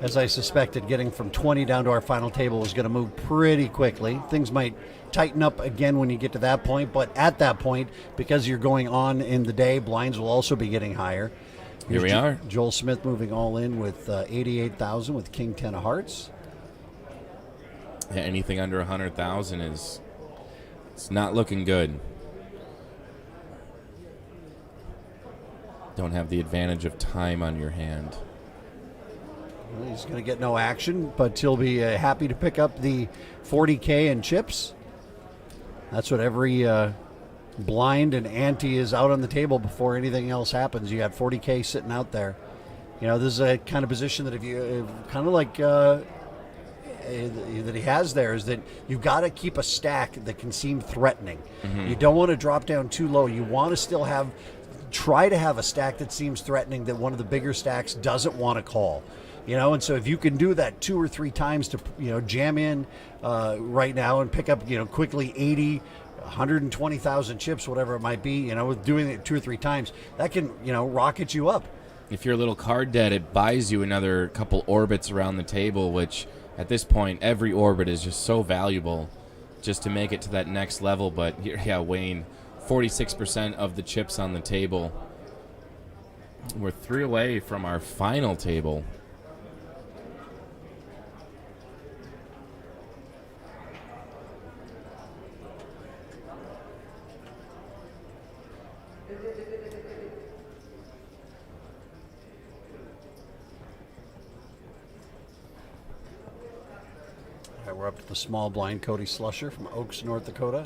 Speaker 2: As I suspected, getting from 20 down to our final table is going to move pretty quickly. Things might tighten up again when you get to that point, but at that point, because you're going on in the day, blinds will also be getting higher.
Speaker 3: Here we are.
Speaker 2: Joel Smith moving all in with 88,000 with King 10 of Hearts.
Speaker 3: Yeah, anything under 100,000 it's not looking good. Don't have the advantage of time on your hand.
Speaker 2: Well, he's going to get no action, but he'll be happy to pick up the 40K in chips. That's what every blind and ante is out on the table before anything else happens. You got 40K sitting out there. This is a kind of position that if you kind of like that he has there is that you've got to keep a stack that can seem threatening. Mm-hmm. You don't want to drop down too low. You want to still try to have a stack that seems threatening that one of the bigger stacks doesn't want to call. And so if you can do that 2 or 3 times to jam in right now and pick up quickly 80, 120,000 chips, whatever it might be, with doing it 2 or 3 times, that can rocket you up.
Speaker 3: If you're a little card dead, it buys you another couple orbits around the table, which at this point every orbit is just so valuable just to make it to that next level. But yeah, Wayne, 46% of the chips on the table. We're 3 away from our final table.
Speaker 2: We're up to the small blind, Cody Slusher from Oaks, North Dakota.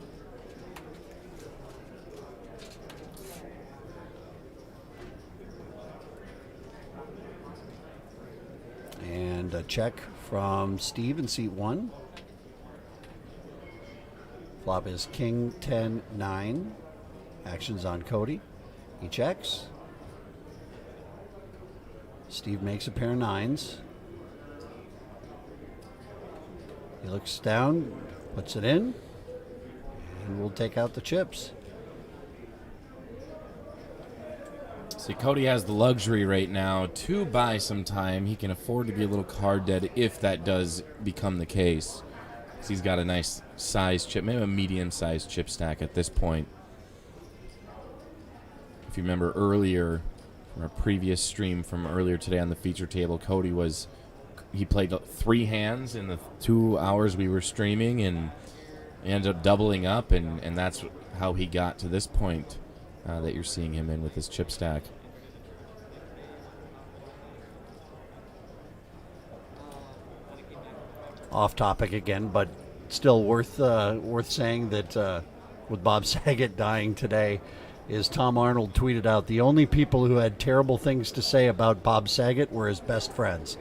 Speaker 2: And a check from Steve in seat 1. Flop is King 10 9. Actions on Cody. He checks. Steve makes a pair of 9s. He looks down, puts it in, and we'll take out the chips.
Speaker 1: See, Cody has the luxury right now to buy some time. He can afford to be a little card dead if that does become the case. So he's got a nice size chip, maybe a medium-sized chip stack at this point. If you remember earlier, from our previous stream from earlier today on the feature table, he played 3 hands in the 2 hours we were streaming and ended up doubling up, and that's how he got to this point that you're seeing him in with his chip stack.
Speaker 2: Off topic again, but still worth saying that with Bob Saget dying today, is Tom Arnold tweeted out, the only people who had terrible things to say about Bob Saget were his best friends.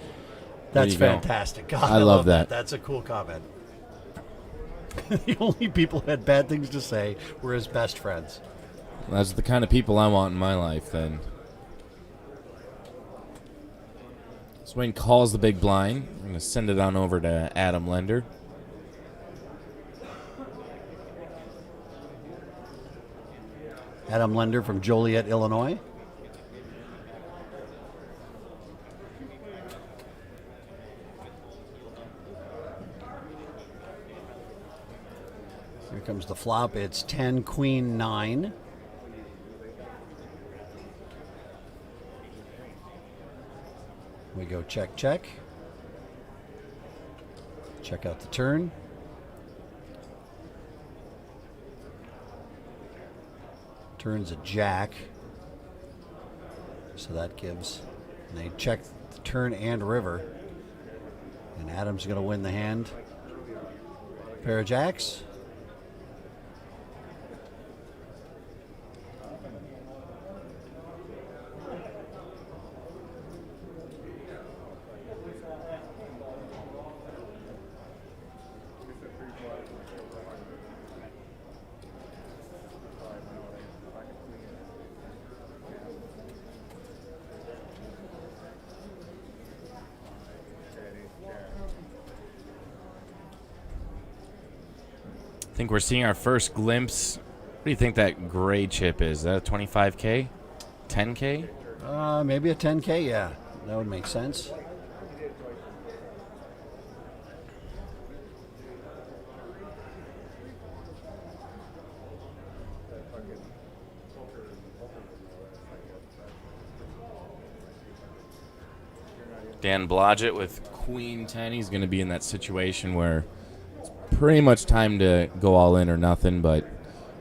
Speaker 2: That's fantastic. God,
Speaker 1: I love that.
Speaker 2: That's a cool comment. The only people who had bad things to say were his best friends.
Speaker 1: That's the kind of people I want in my life, then. Swain calls the big blind. I'm going to send it on over to Adam Lender.
Speaker 2: Adam Lender from Joliet, Illinois. Here comes comes the flop. It's 10, queen, 9. We go check, check. Check out the turn. Turn's a jack. So that gives, and they check the turn and river. And Adam's going to win the hand. Pair of jacks.
Speaker 3: I think we're seeing our first glimpse. What do you think that gray chip is? Is that a 25K? 10K?
Speaker 2: Maybe a 10K, yeah. That would make sense.
Speaker 3: Dan Blodgett with Queen 10. He's going to be in that situation where it's pretty much time to go all in or nothing, but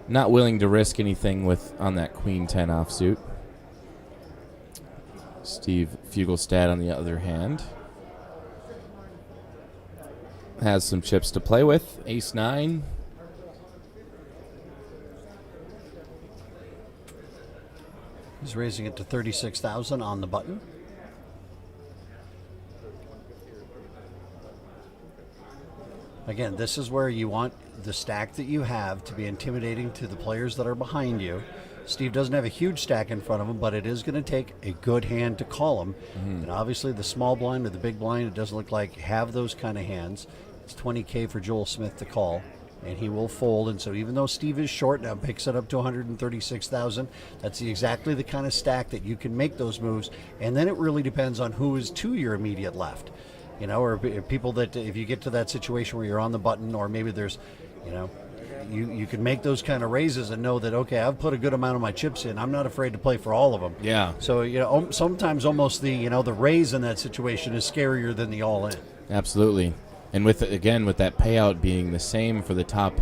Speaker 3: not willing to risk anything with on that Queen 10 offsuit. Steve Fugelstad, on the other hand, has some chips to play with. Ace 9.
Speaker 2: He's raising it to 36,000 on the button. Again, this is where you want the stack that you have to be intimidating to the players that are behind you. Steve doesn't have a huge stack in front of him, but it is going to take a good hand to call him. And obviously the small blind or the big blind, it doesn't look like have those kind of hands. It's 20K for Joel Smith to call, and he will fold. And so even though Steve is short, now picks it up to 136,000. That's exactly the kind of stack that you can make those moves. And then it really depends on who is to your immediate left. You know, or people that if you get to that situation where you're on the button, or maybe there's, you know, you can make those kind of raises and know that, okay, I've put a good amount of my chips in. I'm not afraid to play for all of them.
Speaker 3: Yeah.
Speaker 2: So, you know, sometimes almost the, you know, the raise in that situation is scarier than the all in.
Speaker 3: Absolutely. And with that payout being the same for the top,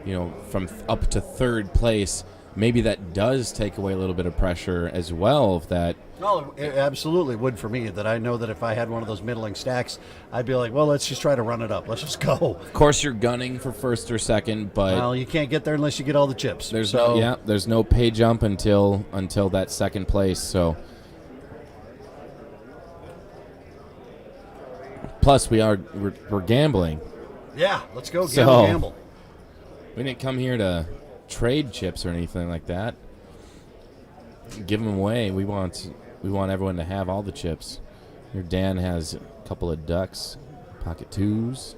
Speaker 3: you know, from up to third place, maybe that does take away a little bit of pressure as well. If that.
Speaker 2: No, it absolutely would for me. That I know that if I had one of those middling stacks, I'd be like, well, let's just try to run it up. Let's just go.
Speaker 3: Of course, you're gunning for first or second, but
Speaker 2: well, you can't get there unless you get all the chips.
Speaker 3: There's no pay jump until that second place. So. Plus, we're gambling.
Speaker 2: Yeah, let's go gamble.
Speaker 3: We didn't come here to trade chips or anything like that. Give them away. We want everyone to have all the chips. Here, Dan has a couple of ducks, pocket twos.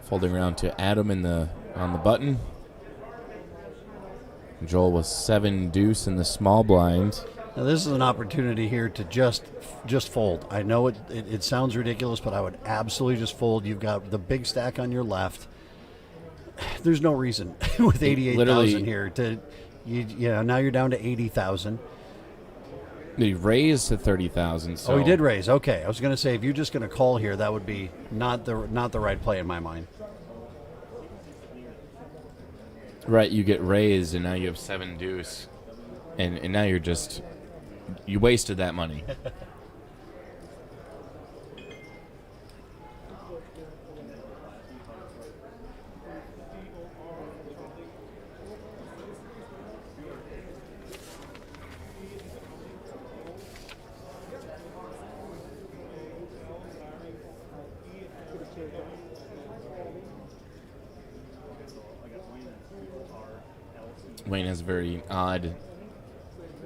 Speaker 3: Folding around to Adam on the button. Joel was 7 deuce in the small blind.
Speaker 2: Now this is an opportunity here to just fold. I know it sounds ridiculous, but I would absolutely just fold. You've got the big stack on your left. There's no reason with 88,000 here to now you're down to 80,000.
Speaker 3: He raised to 30,000. So.
Speaker 2: Oh, he did raise. Okay, I was going to say if you're just going to call here, that would be not the right play in my mind.
Speaker 3: Right, you get raised, and now you have 7 deuce, and now you wasted that money. Wayne has a very odd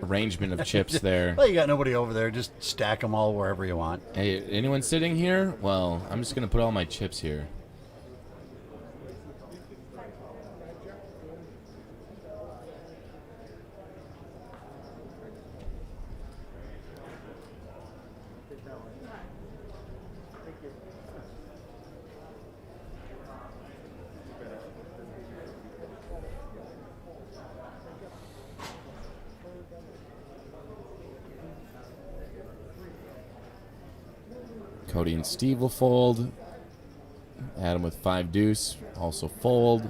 Speaker 3: arrangement of chips there.
Speaker 2: Well, you got nobody over there. Just stack them all wherever you want.
Speaker 3: Hey, anyone sitting here? Well, I'm just going to put all my chips here.
Speaker 1: Cody and Steve will fold. Adam with 5 deuce also fold.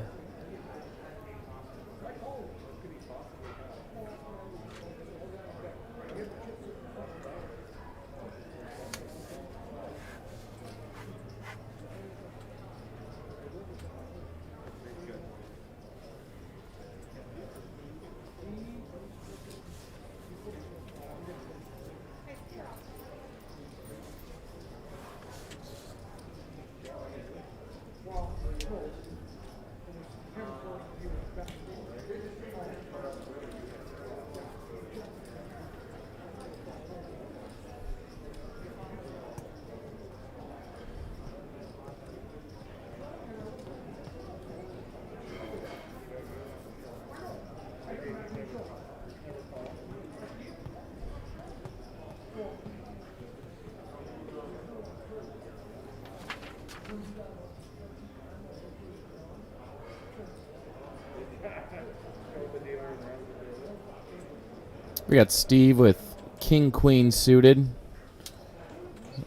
Speaker 1: We got Steve with king queen suited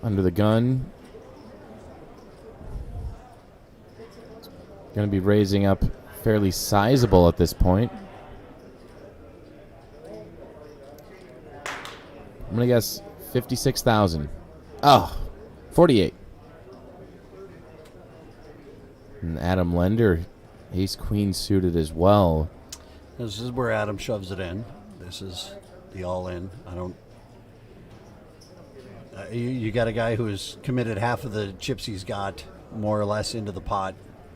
Speaker 1: under the gun. Going to be raising up fairly sizable at this point. I'm going to guess 56,000. Oh, 48. And Adam Lender, ace queen suited as well.
Speaker 2: This is where Adam shoves it in. This is the all-in. I don't. You got a guy who's committed half of the chips he's got more or less into the pot,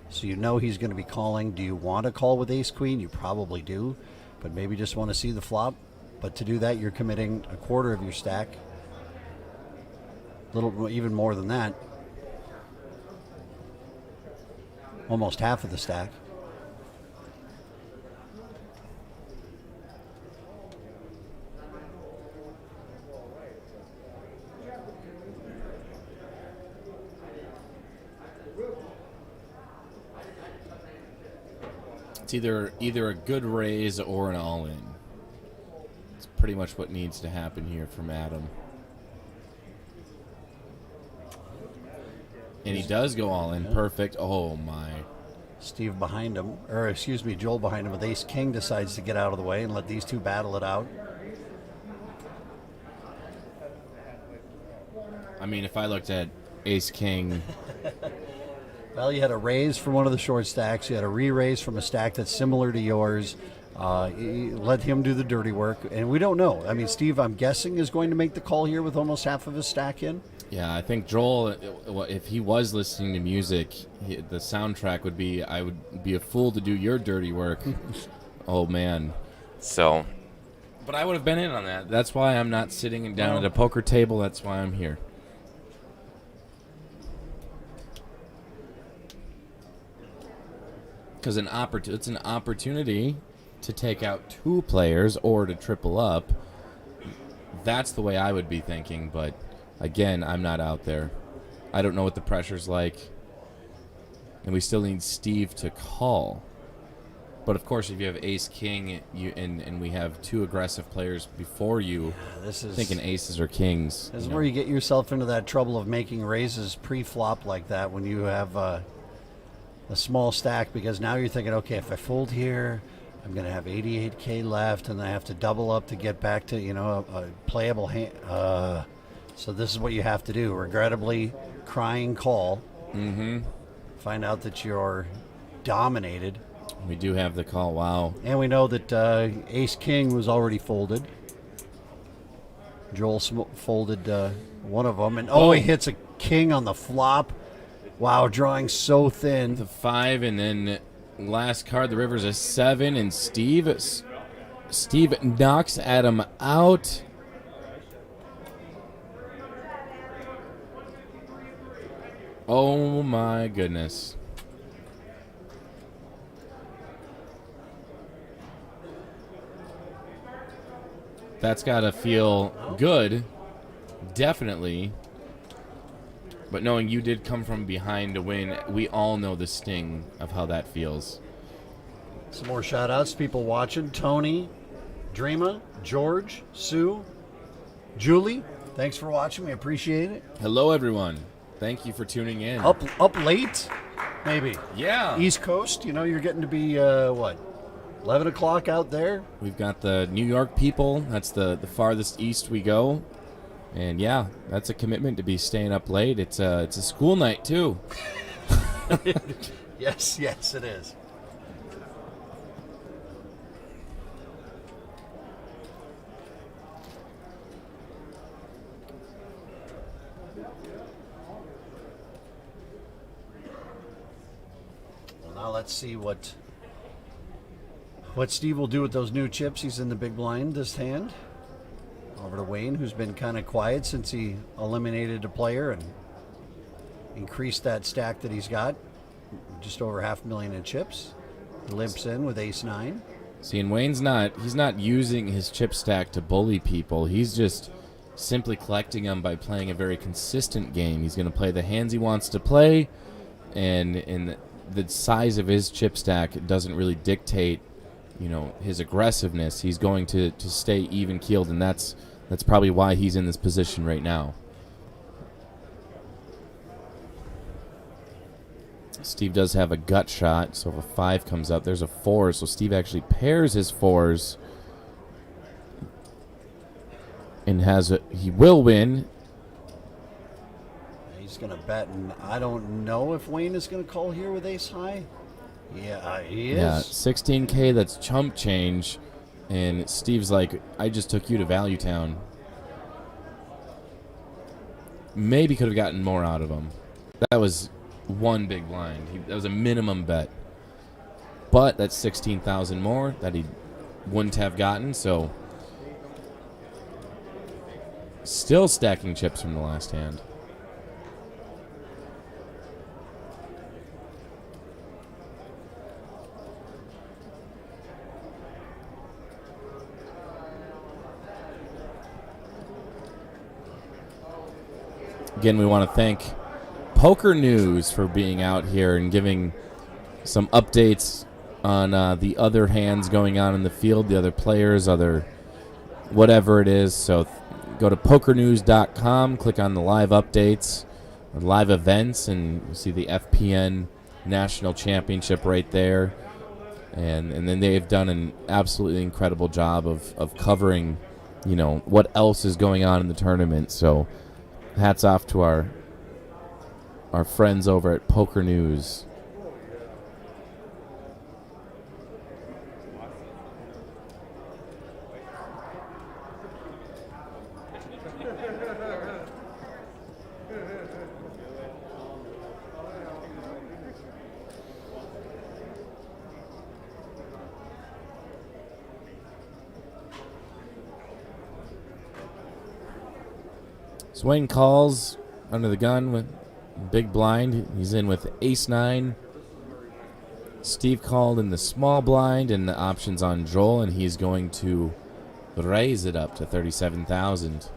Speaker 2: so you know he's going to be calling. Do you want to call with ace queen? You probably do, but maybe just want to see the flop. But to do that, you're committing a quarter of your stack, even more than that, almost half of the stack.
Speaker 1: It's either a good raise or an all-in. It's pretty much what needs to happen here from Adam. And he does go all-in. Perfect. Oh, my.
Speaker 2: Steve behind him, or excuse me, Joel behind him with ace king decides to get out of the way and let these two battle it out.
Speaker 1: I mean, if I looked at ace king...
Speaker 2: Well, you had a raise from one of the short stacks. You had a re-raise from a stack that's similar to yours. Let him do the dirty work. And we don't know. I mean, Steve, I'm guessing, is going to make the call here with almost half of his stack in.
Speaker 1: Yeah, I think Joel, if he was listening to music, the soundtrack would be, I would be a fool to do your dirty work. Oh, man.
Speaker 3: So.
Speaker 1: But I would have been in on that. That's why I'm not sitting down at a poker table. That's why I'm here. Because it's an opportunity to take out 2 players or to triple up. That's the way I would be thinking, but again, I'm not out there. I don't know what the pressure's like. And we still need Steve to call. But of course, if you have ace-king and we have 2 aggressive players before you, thinking aces or kings.
Speaker 2: This is where you get yourself into that trouble of making raises pre-flop like that when you have a small stack, because now you're thinking, okay, if I fold here, I'm going to have 88K left, and I have to double up to get back to, a playable hand. So this is what you have to do. Regrettably, crying call.
Speaker 1: Mm-hmm.
Speaker 2: Find out that you're dominated.
Speaker 1: We do have the call, wow.
Speaker 2: And we know that ace-king was already folded. Joel folded one of them, and he hits a king on the flop. Wow, drawing so thin.
Speaker 1: The 5, and then last card, the river's a 7, and Steve knocks Adam out. Oh my goodness. That's got to feel good, definitely. But knowing you did come from behind to win, we all know the sting of how that feels.
Speaker 2: Some more shout-outs to people watching. Tony, Dreama, George, Sue, Julie, thanks for watching. We appreciate it.
Speaker 1: Hello, everyone. Thank you for tuning in.
Speaker 2: Up late, maybe.
Speaker 1: Yeah.
Speaker 2: East Coast, you're getting to be, 11 o'clock out there?
Speaker 1: We've got the New York people. That's the farthest east we go. And, yeah, that's a commitment to be staying up late. It's a school night, too.
Speaker 2: Yes, it is. Now let's see what Steve will do with those new chips. He's in the big blind this hand. Over to Wayne, who's been kind of quiet since he eliminated a player and increased that stack that he's got. Just over 500,000 in chips. He limps in with ace-9.
Speaker 1: See, and Wayne's he's not using his chip stack to bully people. He's just simply collecting them by playing a very consistent game. He's going to play the hands he wants to play, and the size of his chip stack doesn't really dictate, his aggressiveness. He's going to stay even-keeled, and that's probably why he's in this position right now. Steve does have a gut shot, so if a 5 comes up, there's a 4, so Steve actually pairs his 4s and he will win.
Speaker 2: He's going to bet, and I don't know if Wayne is going to call here with ace high. Yeah, he is.
Speaker 1: Yeah, 16K, that's chump change, and Steve's like, I just took you to Value Town. Maybe could have gotten more out of him. That was one big blind. That was a minimum bet. But that's 16,000 more that he wouldn't have gotten, so still stacking chips from the last hand. Again, we want to thank Poker News for being out here and giving some updates on the other hands going on in the field, the other players, other whatever it is. So go to pokernews.com, click on the live updates, or live events, and you'll see the FPN National Championship right there. And then they've done an absolutely incredible job of covering, what else is going on in the tournament. So hats off to our friends over at Poker News. Swain calls under the gun with big blind. He's in with ace-9. Steve called in the small blind and the options on Joel, and he's going to raise it up to 37,000.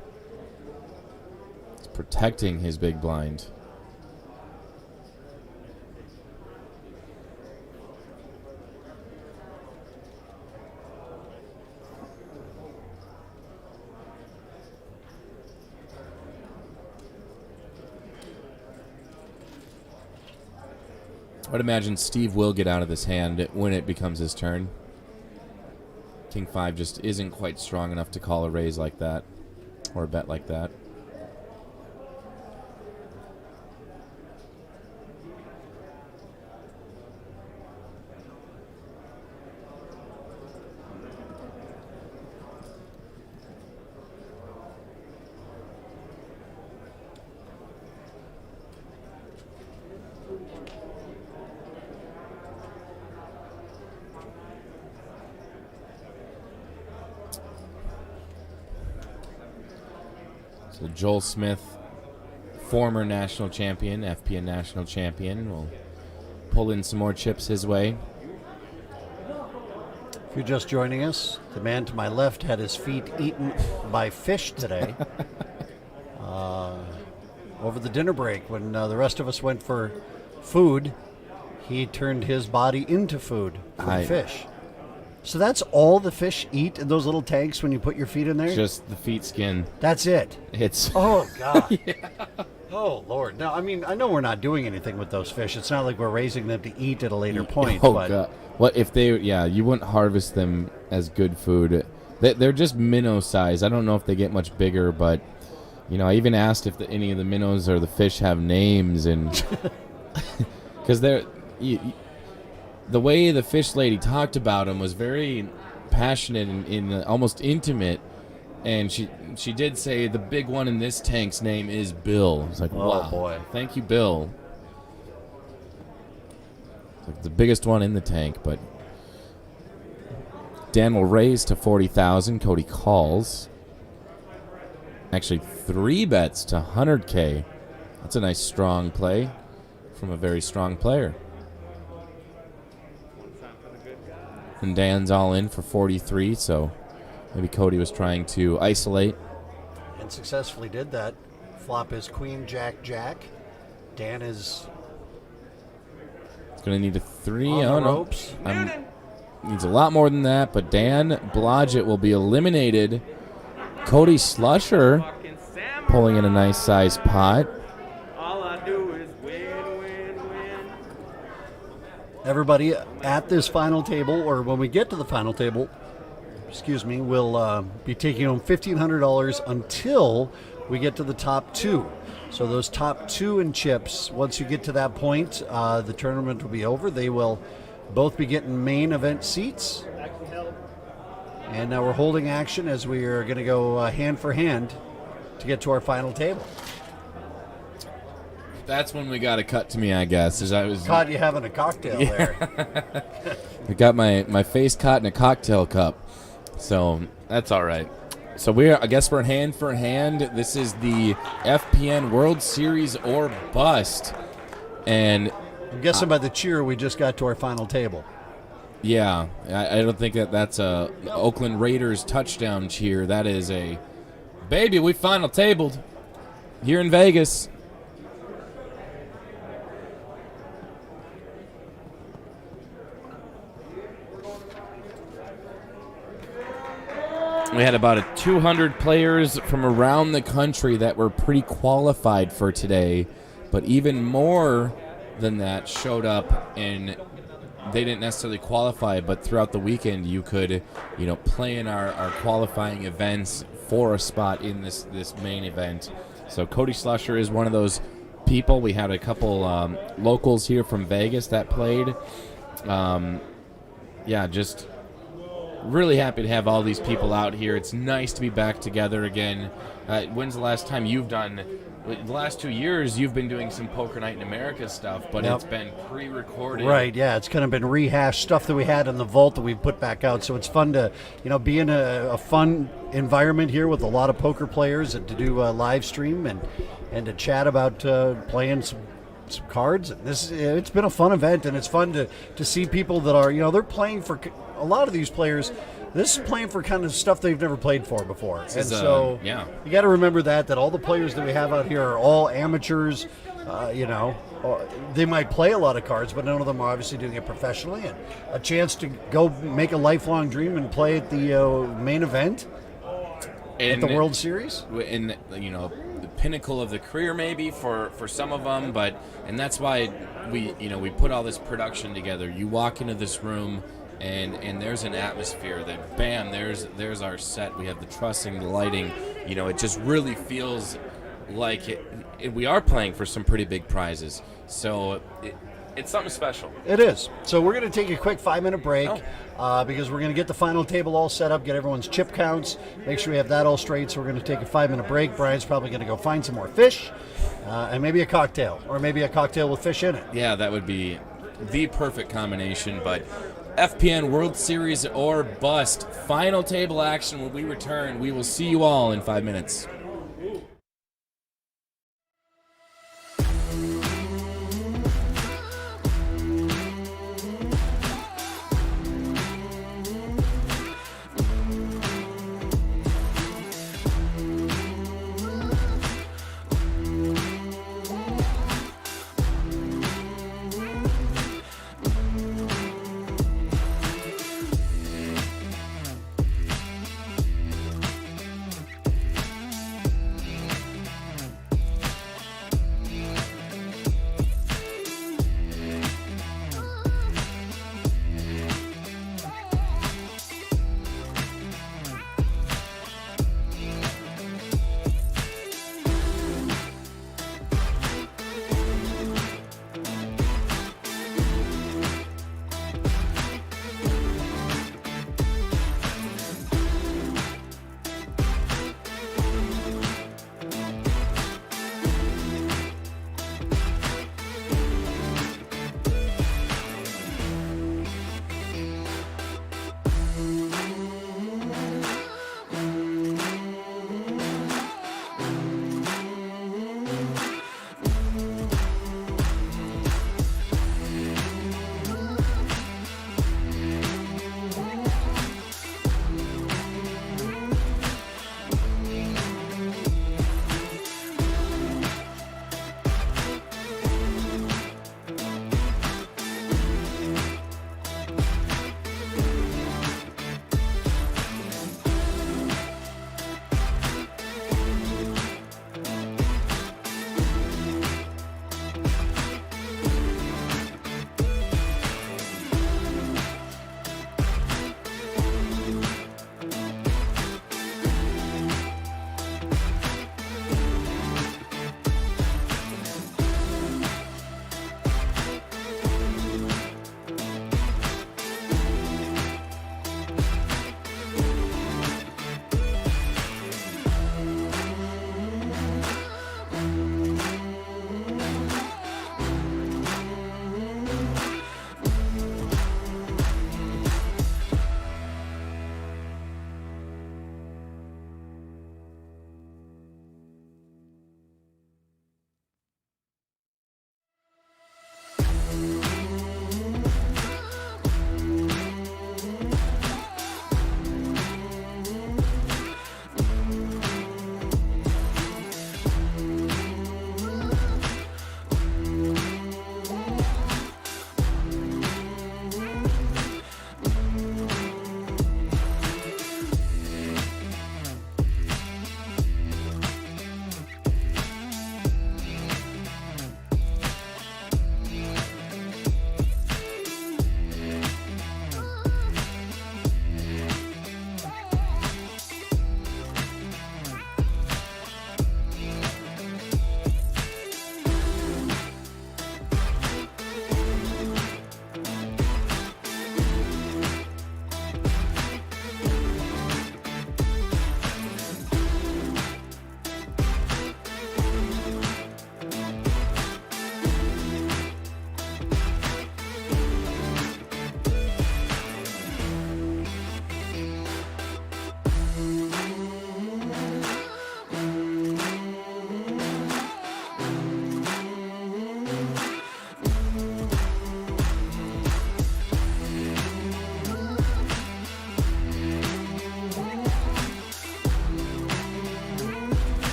Speaker 1: He's protecting his big blind. I would imagine Steve will get out of this hand when it becomes his turn. King 5 just isn't quite strong enough to call a raise like that, or a bet like that. So Joel Smith, former national champion, FPN national champion, will pull in some more chips his way.
Speaker 2: If you're just joining us, the man to my left had his feet eaten by fish today. over the dinner break when the rest of us went for food. He turned his body into food for the fish. So that's all the fish eat in those little tanks when you put your feet in there?
Speaker 1: Just the feet skin.
Speaker 2: That's it.
Speaker 1: It's
Speaker 2: Oh, God. Oh, Lord. Now, I mean, I know we're not doing anything with those fish. It's not like we're raising them to eat at a later point.
Speaker 1: Oh,
Speaker 2: but
Speaker 1: God. What if they? Yeah, you wouldn't harvest them as good food. They're just minnow size. I don't know if they get much bigger, but I even asked if any of the minnows or the fish have names, and because they're. The way the fish lady talked about him was very passionate and almost intimate, and she did say the big one in this tank's name is Bill. It's like, wow,
Speaker 2: boy,
Speaker 1: thank you, Bill. It's like the biggest one in the tank, but Dan will raise to 40,000. Cody calls. Actually, 3 bets to 100K. That's a nice strong play from a very strong player. And Dan's all in for 43, so maybe Cody was trying to isolate.
Speaker 2: And successfully did that. Flop is queen, jack, jack. Dan is
Speaker 1: going to need a 3.
Speaker 2: on the ropes.
Speaker 1: Needs a lot more than that, but Dan Blodgett will be eliminated. Cody Slusher pulling in a nice size pot.
Speaker 2: Everybody at this final table, or when we get to the final table, will be taking home $1,500 until we get to the top 2. So those top 2 in chips, once you get to that point, the tournament will be over. They will both be getting main event seats. And now we're holding action as we are going to go hand for hand to get to our final table.
Speaker 1: That's when we got to cut to me, I guess. As I was
Speaker 2: caught you having a cocktail there.
Speaker 1: I got my face caught in a cocktail cup, so that's all right. So I guess we're hand for hand. This is the FPN World Series or bust, and
Speaker 2: I'm guessing by the cheer we just got to our final table.
Speaker 1: Yeah, I don't think that's a Oakland Raiders touchdown cheer. That is a baby. We final tabled here in Vegas. We had about 200 players from around the country that were pre-qualified for today, but even more than that showed up, and they didn't necessarily qualify, but throughout the weekend you could, play in our qualifying events for a spot in this main event. So Cody Slusher is one of those people. We had a couple locals here from Vegas that played. Just really happy to have all these people out here. It's nice to be back together again. When's the last time you've done? The last 2 years you've been doing some Poker Night in America stuff, but It's been pre-recorded.
Speaker 2: Right, yeah. It's kind of been rehashed stuff that we had in the vault that we've put back out. So it's fun to, be in a fun environment here with a lot of poker players and to do a live stream and to chat about playing some cards. It's been a fun event, and it's fun to see people that are, they're playing for a lot of these players. This is playing for kind of stuff they've never played for before. You got to remember that all the players that we have out here are all amateurs. They might play a lot of cards, but none of them are obviously doing it professionally. And a chance to go make a lifelong dream and play at the main event at the World Series.
Speaker 1: And the pinnacle of the career maybe for some of them, and that's why we put all this production together. You walk into this room and there's an atmosphere that bam, there's our set. We have the trussing, the lighting. It just really feels like we are playing for some pretty big prizes. So it's something special.
Speaker 2: It is. So we're going to take a quick 5-minute break because we're going to get the final table all set up, get everyone's chip counts, make sure we have that all straight. So we're going to take a 5-minute break. Brian's probably going to go find some more fish and maybe a cocktail, or maybe a cocktail with fish in it.
Speaker 1: Yeah, that would be the perfect combination. But FPN World Series or bust. Final table action when we return. We will see you all in 5 minutes.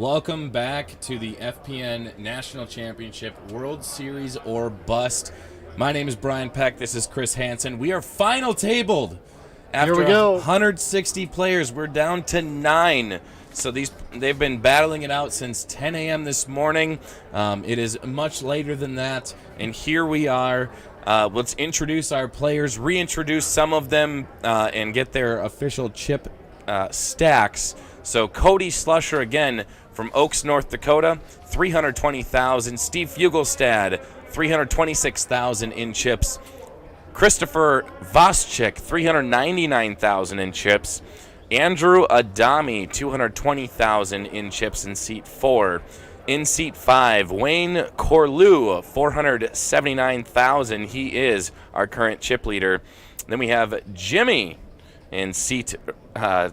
Speaker 1: Welcome back to the FPN National Championship World Series or Bust. My name is Brian Peck. This is Chris Hansen. We are final tabled. After
Speaker 2: Here we go.
Speaker 1: 160 players, we're down to 9. So they've been battling it out since 10 a.m. this morning. It is much later than that, and here we are. Let's introduce our players, reintroduce some of them, and get their official chip stacks. So Cody Slusher again from Oaks, North Dakota, 320,000. Steve Fugelstad, 326,000 in chips. Christopher Voschik, 399,000 in chips. Andrew Adami, 220,000 in chips in seat 4. In seat 5, Wayne Corlew, 479,000. He is our current chip leader. Then we have Jimmy in seat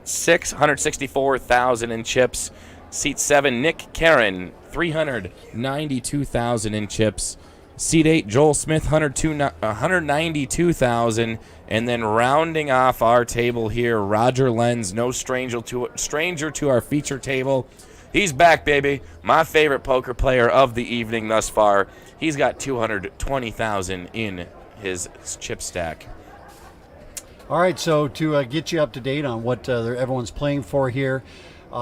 Speaker 1: 6, 164,000 in chips. Seat 7, Nick Karen, 392,000 in chips. Seat 8, Joel Smith, 192,000. And then rounding off our table here, Roger Lenz, no stranger to our feature table. He's back, baby. My favorite poker player of the evening thus far. He's got 220,000 in his chip stack.
Speaker 2: All right, so to get you up to date on what everyone's playing for here,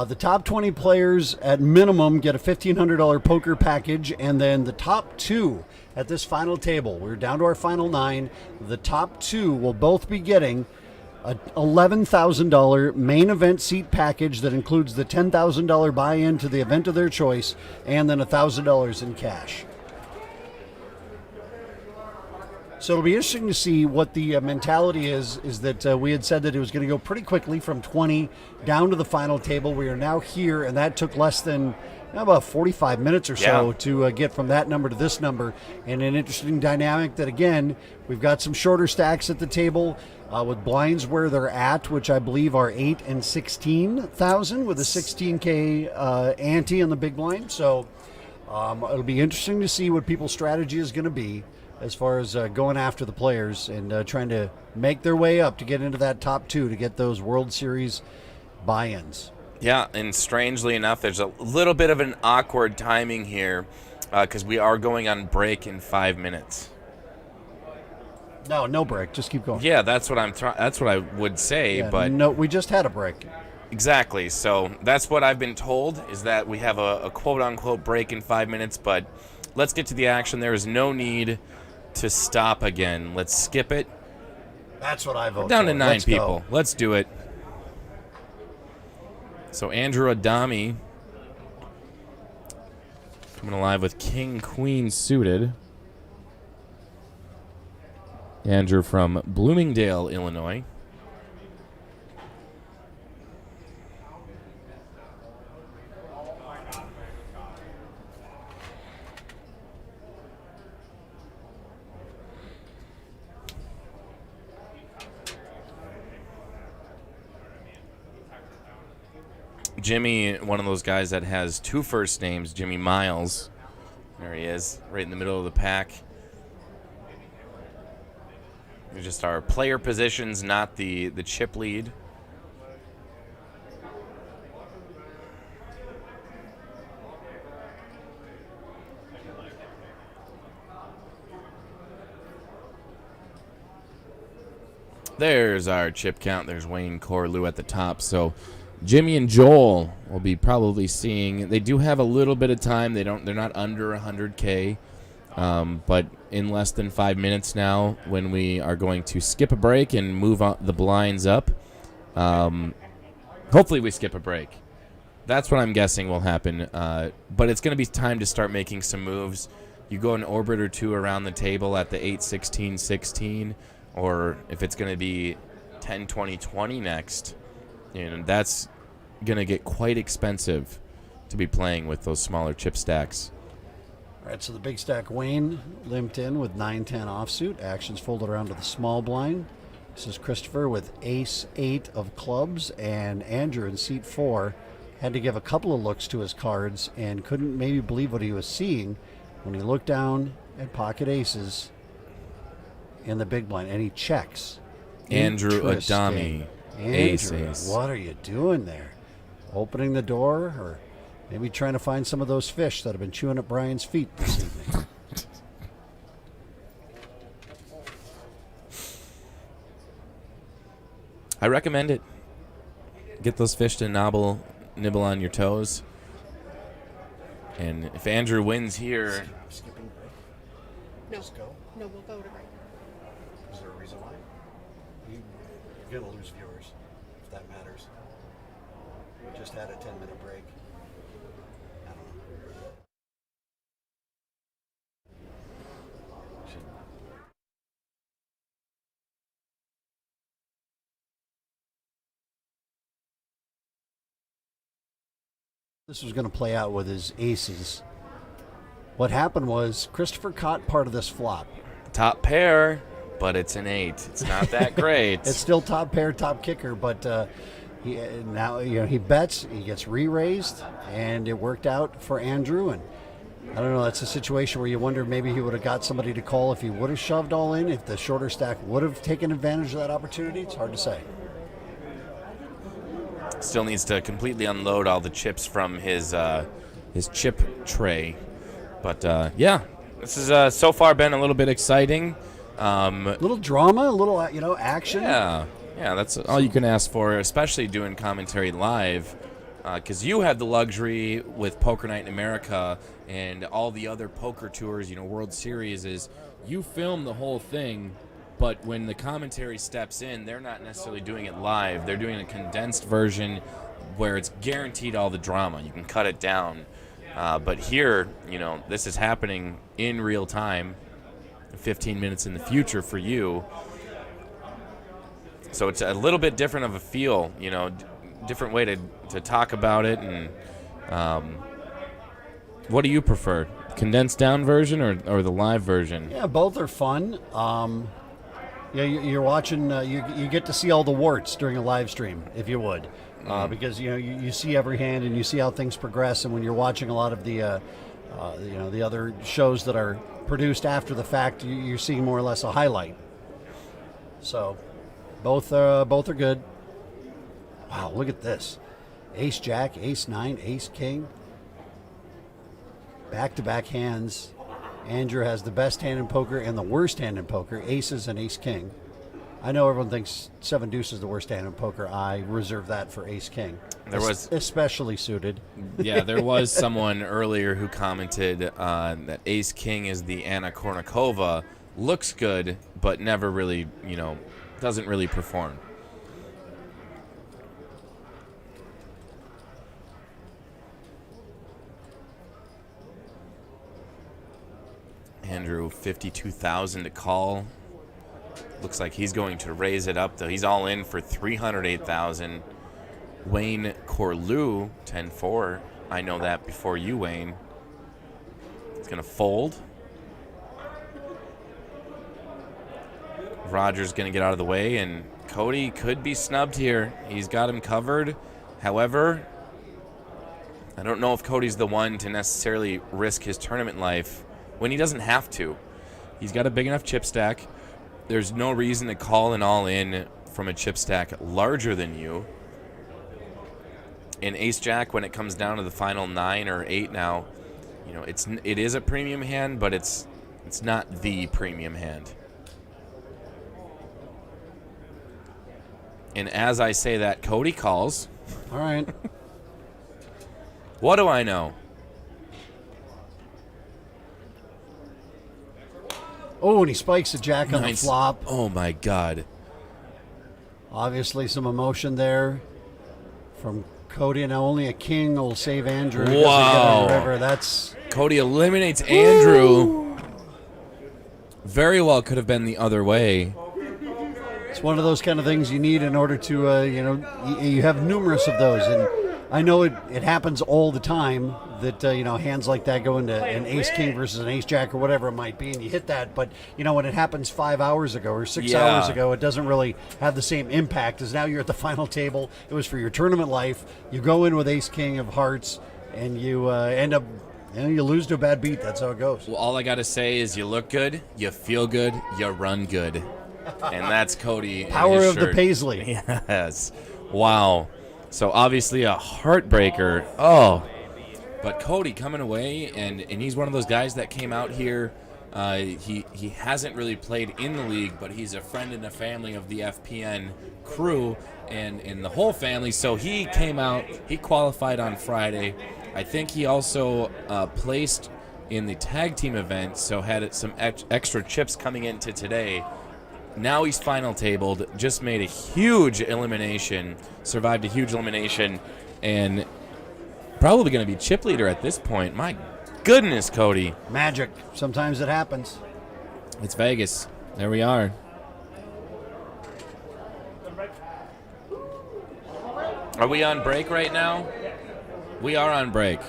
Speaker 2: the top 20 players at minimum get a $1,500 poker package, and then the top 2 at this final table, we're down to our final 9, the top 2 will both be getting a $11,000 main event seat package that includes the $10,000 buy-in to the event of their choice, and then $1,000 in cash. So it'll be interesting to see what the mentality is that we had said that it was going to go pretty quickly from 20 down to the final table. We are now here, and that took less than about 45 minutes or so to get from that number to this number. And an interesting dynamic that, again, we've got some shorter stacks at the table with blinds where they're at, which I believe are 8 and 16,000 with a 16K ante on the big blind. So it'll be interesting to see what people's strategy is going to be as far as going after the players and trying to make their way up to get into that top 2 to get those World Series buy-ins.
Speaker 3: Yeah, and strangely enough, there's a little bit of an awkward timing here because we are going on break in 5 minutes.
Speaker 2: No break. Just keep going.
Speaker 3: Yeah, that's what that's what I would say, but
Speaker 2: no, we just had a break.
Speaker 3: Exactly. So that's what I've been told, is that we have a quote-unquote break in 5 minutes, but let's get to the action. There is no need to stop again. Let's skip it.
Speaker 2: That's what I vote.
Speaker 3: Down to
Speaker 2: for.
Speaker 3: 9
Speaker 2: Let's
Speaker 3: people.
Speaker 2: Go.
Speaker 3: Let's do it. So Andrew Adami coming alive with King Queen suited. Andrew from Bloomingdale, Illinois. Jimmy, one of those guys that has 2 first names, Jimmy Miles. There he is, right in the middle of the pack. They're just our player positions, not the chip lead. There's our chip count. There's Wayne Corlew at the top. So Jimmy and Joel will be probably seeing. They do have a little bit of time. They're not under 100K, but in less than 5 minutes now, when we are going to skip a break and move on the blinds up. Hopefully we skip a break. That's what I'm guessing will happen. But it's going to be time to start making some moves. You go an orbit or 2 around the table at the 8, 16, 16, or if it's going to be 10, 20, 20 next. And that's going to get quite expensive to be playing with those smaller chip stacks.
Speaker 2: All right, so the big stack Wayne limped in with 9-10 offsuit. Actions folded around to the small blind. This is Christopher with ace-8 of clubs, and Andrew in seat 4 had to give a couple of looks to his cards and couldn't maybe believe what he was seeing when he looked down at pocket aces in the big blind, and he checks.
Speaker 3: Andrew Adami.
Speaker 2: Andrew, what are you doing there? Opening the door or Maybe trying to find some of those fish that have been chewing at Brian's feet this evening.
Speaker 3: I recommend it. Get those fish to nibble on your toes. And if Andrew wins here,
Speaker 2: Skipping break.
Speaker 4: No,
Speaker 2: Let's go.
Speaker 4: no, we'll go to break.
Speaker 2: Is there a reason why? You're going to lose viewers, if that matters. We just had a 10-minute break. I don't know. This was going to play out with his aces. What happened was Christopher caught part of this flop.
Speaker 3: top pair, but it's an 8. It's not that great.
Speaker 2: It's still top pair, top kicker, but he bets, he gets re-raised, and it worked out for Andrew. And I don't know, that's a situation where you wonder maybe he would have got somebody to call if he would have shoved all in, if the shorter stack would have taken advantage of that opportunity. It's hard to say.
Speaker 3: Still needs to completely unload all the chips from his chip tray. But yeah, this has so far been a little bit exciting.
Speaker 2: A little drama, a little action.
Speaker 3: Yeah, that's all you can ask for, especially doing commentary live, because you have the luxury with Poker Night in America and all the other poker tours, World Series, is you film the whole thing, but when the commentary steps in, they're not necessarily doing it live. They're doing a condensed version where it's guaranteed all the drama. You can cut it down. But here, this is happening in real time, 15 minutes in the future for you. So it's a little bit different of a feel, different way to talk about it. And what do you prefer, condensed down version or the live version?
Speaker 2: Yeah, both are fun. You're watching. You get to see all the warts during a live stream, if you would, because you see every hand and you see how things progress. And when you're watching a lot of the the other shows that are produced after the fact, you're seeing more or less a highlight. So both are good. Wow, look at this: Ace Jack, Ace 9, Ace King, back-to-back hands. Andrew has the best hand in poker and the worst hand in poker, aces and ace king. I know everyone thinks 7 deuce is the worst hand in poker. I reserve that for ace king.
Speaker 3: There was
Speaker 2: especially suited.
Speaker 3: Yeah, there was someone earlier who commented that ace king is the Anna Kournikova, looks good, but never really, doesn't really perform. Andrew, 52,000 to call. Looks like he's going to raise it up, though. He's all in for 308,000. Wayne Corlew, 10-4. I know that before you, Wayne. It's going to fold. Roger's going to get out of the way, and Cody could be snubbed here. He's got him covered. However, I don't know if Cody's the one to necessarily risk his tournament life when he doesn't have to. He's got a big enough chip stack. There's no reason to call an all-in from a chip stack larger than you. In ace-jack, when it comes down to the final 9 or 8 now, it is a premium hand, but it's not the premium hand. And as I say that, Cody calls.
Speaker 2: All right.
Speaker 3: What do I know?
Speaker 2: Oh, and he spikes a jack on the
Speaker 3: Nice.
Speaker 2: flop.
Speaker 3: Oh, my God.
Speaker 2: Obviously some emotion there from Cody. Now only a king will save Andrew. He doesn't get
Speaker 3: Wow.
Speaker 2: on the river. That's
Speaker 3: Cody eliminates Andrew. Very well could have been the other way.
Speaker 2: it's one of those kind of things you need in order to, you have numerous of those. And I know it happens all the time that, hands like that go into an ace-king versus an ace-jack or whatever it might be, and you hit that. But, when it happens 5 hours ago or 6
Speaker 3: Yeah.
Speaker 2: hours ago, it doesn't really have the same impact as now you're at the final table. It was for your tournament life. You go in with ace-king of hearts, and you end up, you lose to a bad beat. That's how it goes.
Speaker 3: Well, all I got to say is you look good, you feel good, you run good. And that's Cody. in
Speaker 2: Power
Speaker 3: his
Speaker 2: of the
Speaker 3: shirt.
Speaker 2: Paisley.
Speaker 3: Yes. Wow. So obviously a heartbreaker. Oh. But Cody coming away, and he's one of those guys that came out here. He hasn't really played in the league, but he's a friend and a family of the FPN crew and the whole family. So he came out. He qualified on Friday. I think he also placed in the tag team event, so had some extra chips coming into today. Now he's final tabled, just made a huge elimination, survived a huge elimination, and probably going to be chip leader at this point. My goodness, Cody.
Speaker 2: Magic. Sometimes it happens.
Speaker 1: It's Vegas. There we are.
Speaker 3: Are we on break right now?
Speaker 1: We are on break.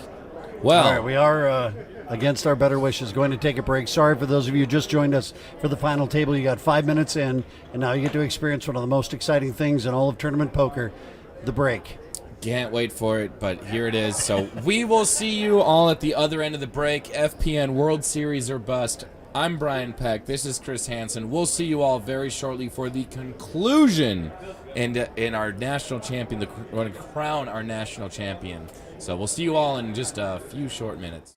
Speaker 1: Well,
Speaker 2: All right, we are against our better wishes going to take a break. Sorry for those of you who just joined us for the final table. You got 5 minutes in, and now you get to experience one of the most exciting things in all of tournament poker, the break.
Speaker 1: can't wait for it, but here it is. So we will see you all at the other end of the break. FPN World Series or Bust. I'm Brian Peck. This is Chris Hansen. We'll see you all very shortly for the conclusion in our national champion. We're going to crown our national champion. So we'll see you all in just a few short minutes.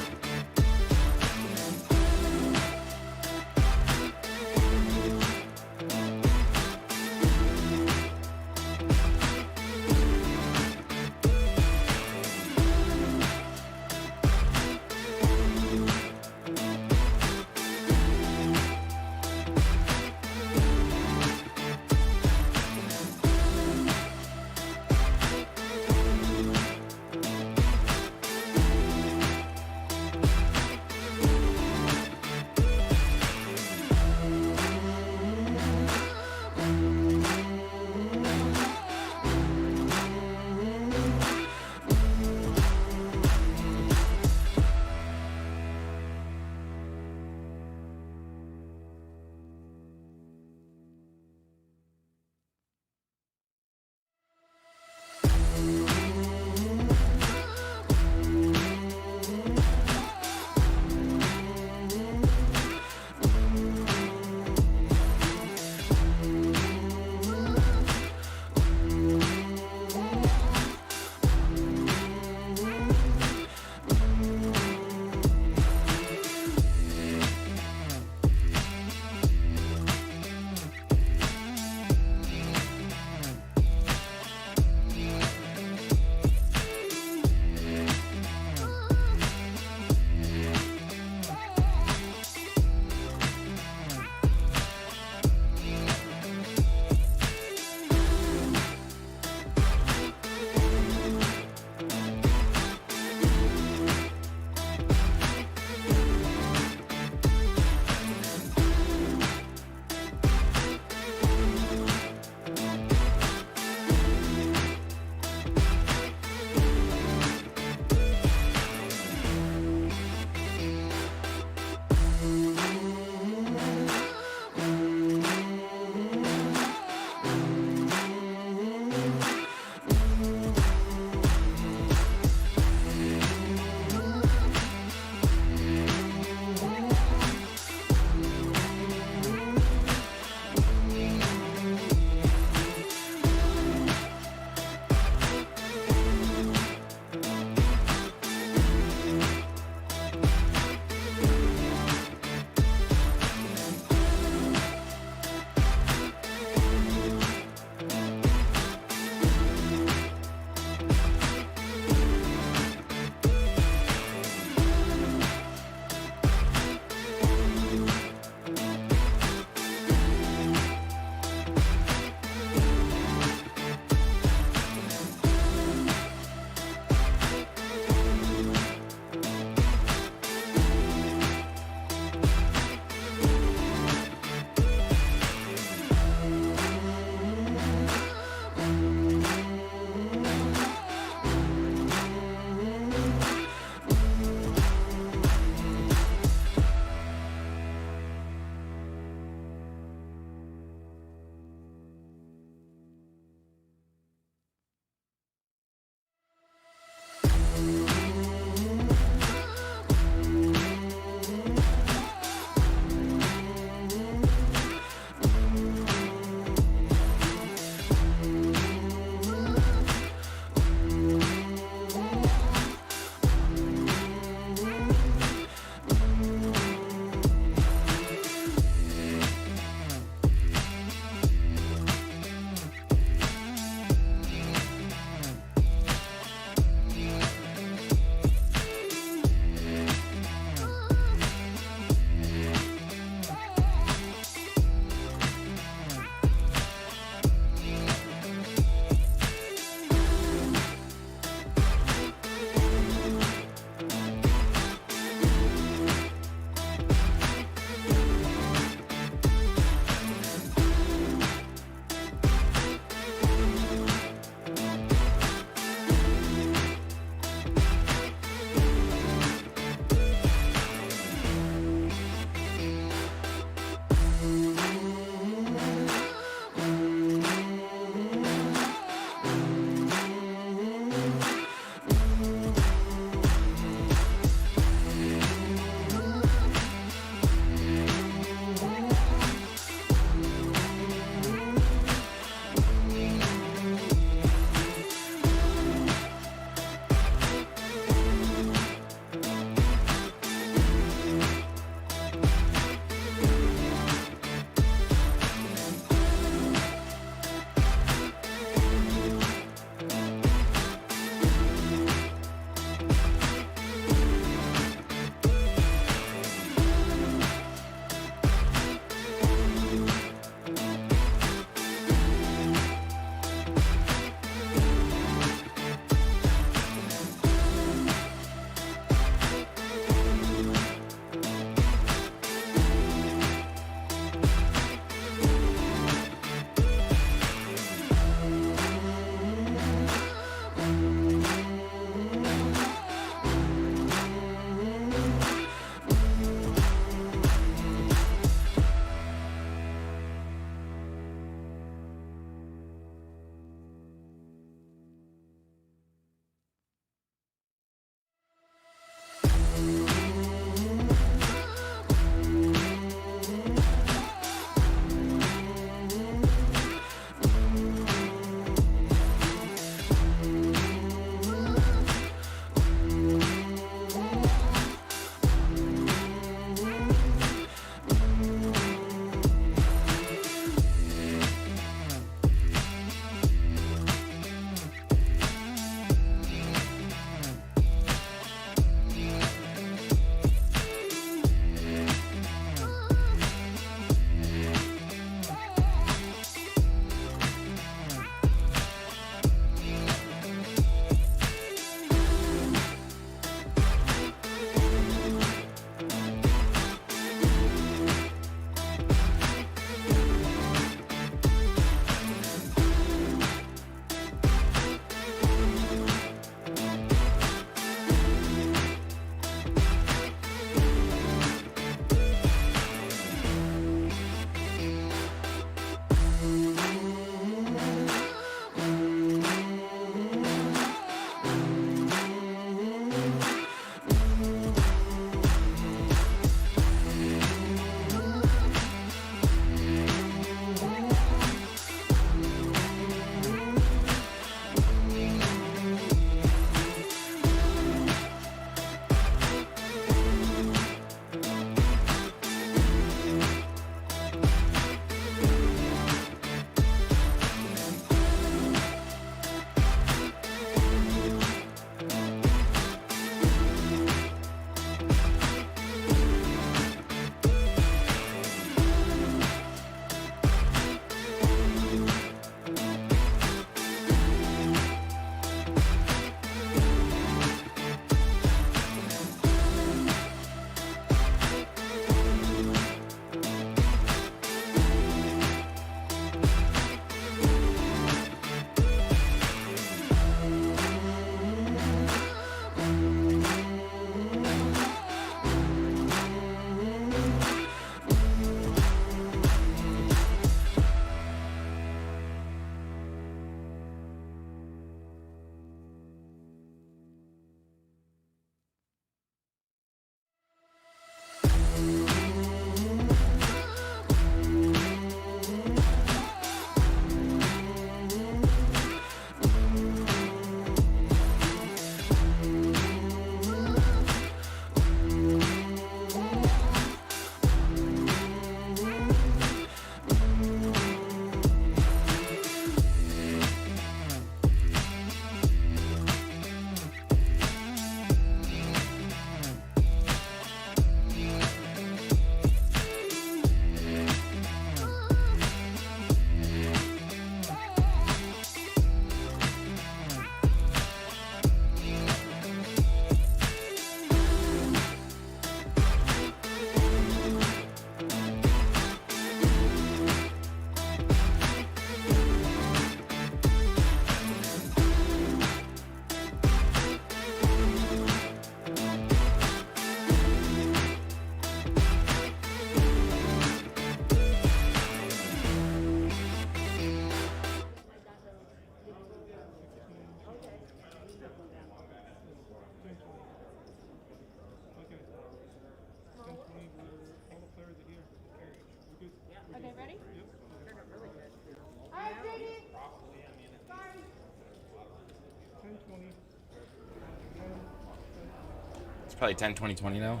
Speaker 3: It's probably 10, 20, 20 now.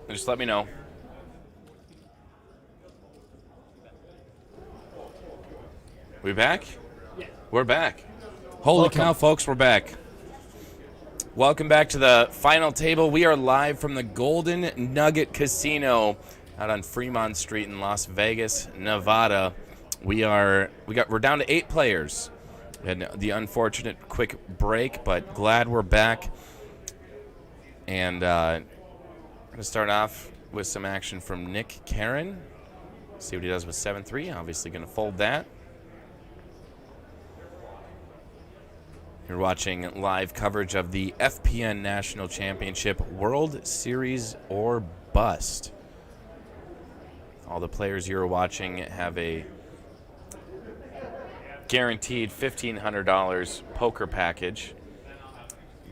Speaker 3: Just let me know. We back? Yeah. We're back. Holy cow, folks, we're back. Welcome back to the final table. We are live from the Golden Nugget Casino out on Fremont Street in Las Vegas, Nevada. We're down to 8 players. And the unfortunate quick break, but glad we're back. And I'm going to start off with some action from Nick Karen. See what he does with 7-3. Obviously going to fold that. You're watching live coverage of the FPN National Championship World Series or Bust. All the players you're watching have a guaranteed $1,500 poker package,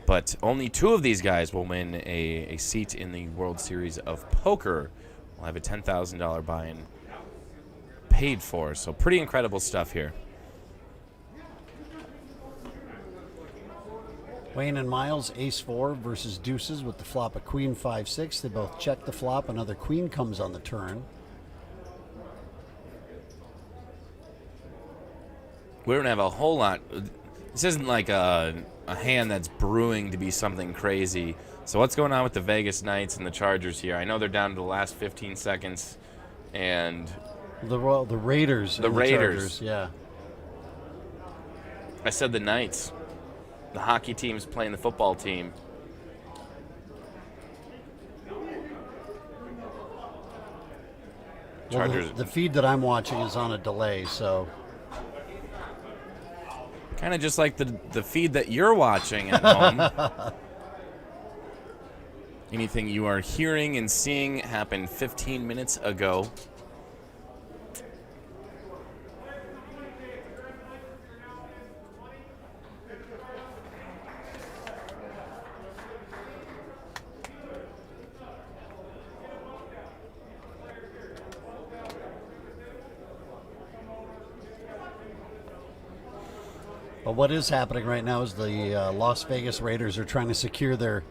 Speaker 3: but only 2 of these guys will win a seat in the World Series of Poker. We'll have a $10,000 buy-in paid for, so pretty incredible stuff here.
Speaker 2: Wayne and Miles, ace-4 versus deuces with the flop of queen 5-6. They both check the flop. Another queen comes on the turn.
Speaker 3: We don't have a whole lot. This isn't like a hand that's brewing to be something crazy. So what's going on with the Vegas Knights and the Chargers here? I know they're down to the last 15 seconds. And
Speaker 2: the Raiders.
Speaker 3: The Raiders.
Speaker 2: Chargers, yeah.
Speaker 3: I said the Knights. The hockey team's playing the football team. Chargers.
Speaker 2: Well, the feed that I'm watching is on a delay, so.
Speaker 3: Kind of just like the feed that you're watching at home. Anything you are hearing and seeing happened 15 minutes ago.
Speaker 2: But what is happening right now is the Las Vegas Raiders are trying to secure their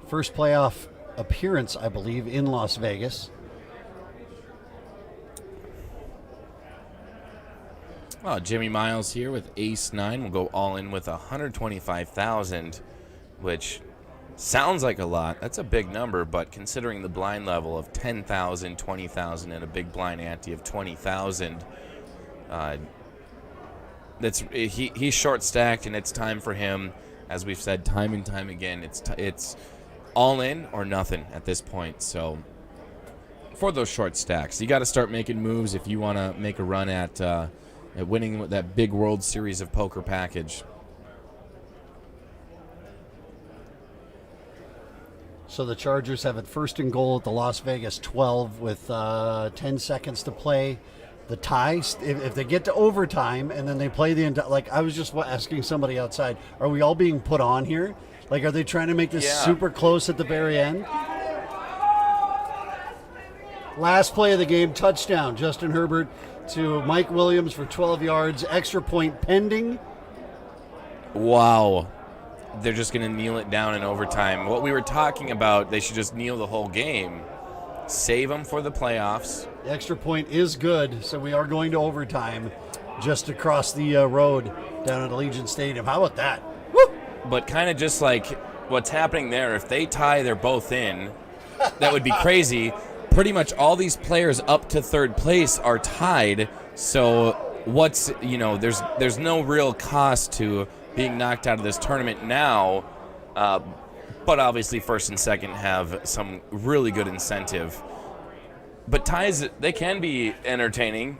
Speaker 2: first playoff appearance, I believe, in Las Vegas.
Speaker 3: Well, Jimmy Miles here with ace-9 will go all in with $125,000, which sounds like a lot. That's a big number, but considering the blind level of $10,000, $20,000, and a big blind ante of $20,000, he's short stacked, and it's time for him. As we've said time and time again, it's all in or nothing at this point. So for those short stacks, you got to start making moves if you want to make a run at winning that big World Series of Poker package.
Speaker 2: So the Chargers have it first and goal at the Las Vegas 12 with 10 seconds to play. The tie, if they get to overtime and then they play the entire, like I was just asking somebody outside, are we all being put on here? Like, are they trying to make this super close at the very end? Last play of the game, touchdown. Justin Herbert to Mike Williams for 12 yards. Extra point pending.
Speaker 3: Wow. They're just going to kneel it down in overtime. What we were talking about, they should just kneel the whole game. Save them for the playoffs.
Speaker 2: The extra point is good, so we are going to overtime just across the road down at Allegiant Stadium. How about that? Woo!
Speaker 3: But kind of just like what's happening there, if they tie, they're both in. That would be crazy. Pretty much all these players up to third place are tied. So there's no real cost to being knocked out of this tournament now. But obviously first and second have some really good incentive. But ties, they can be entertaining.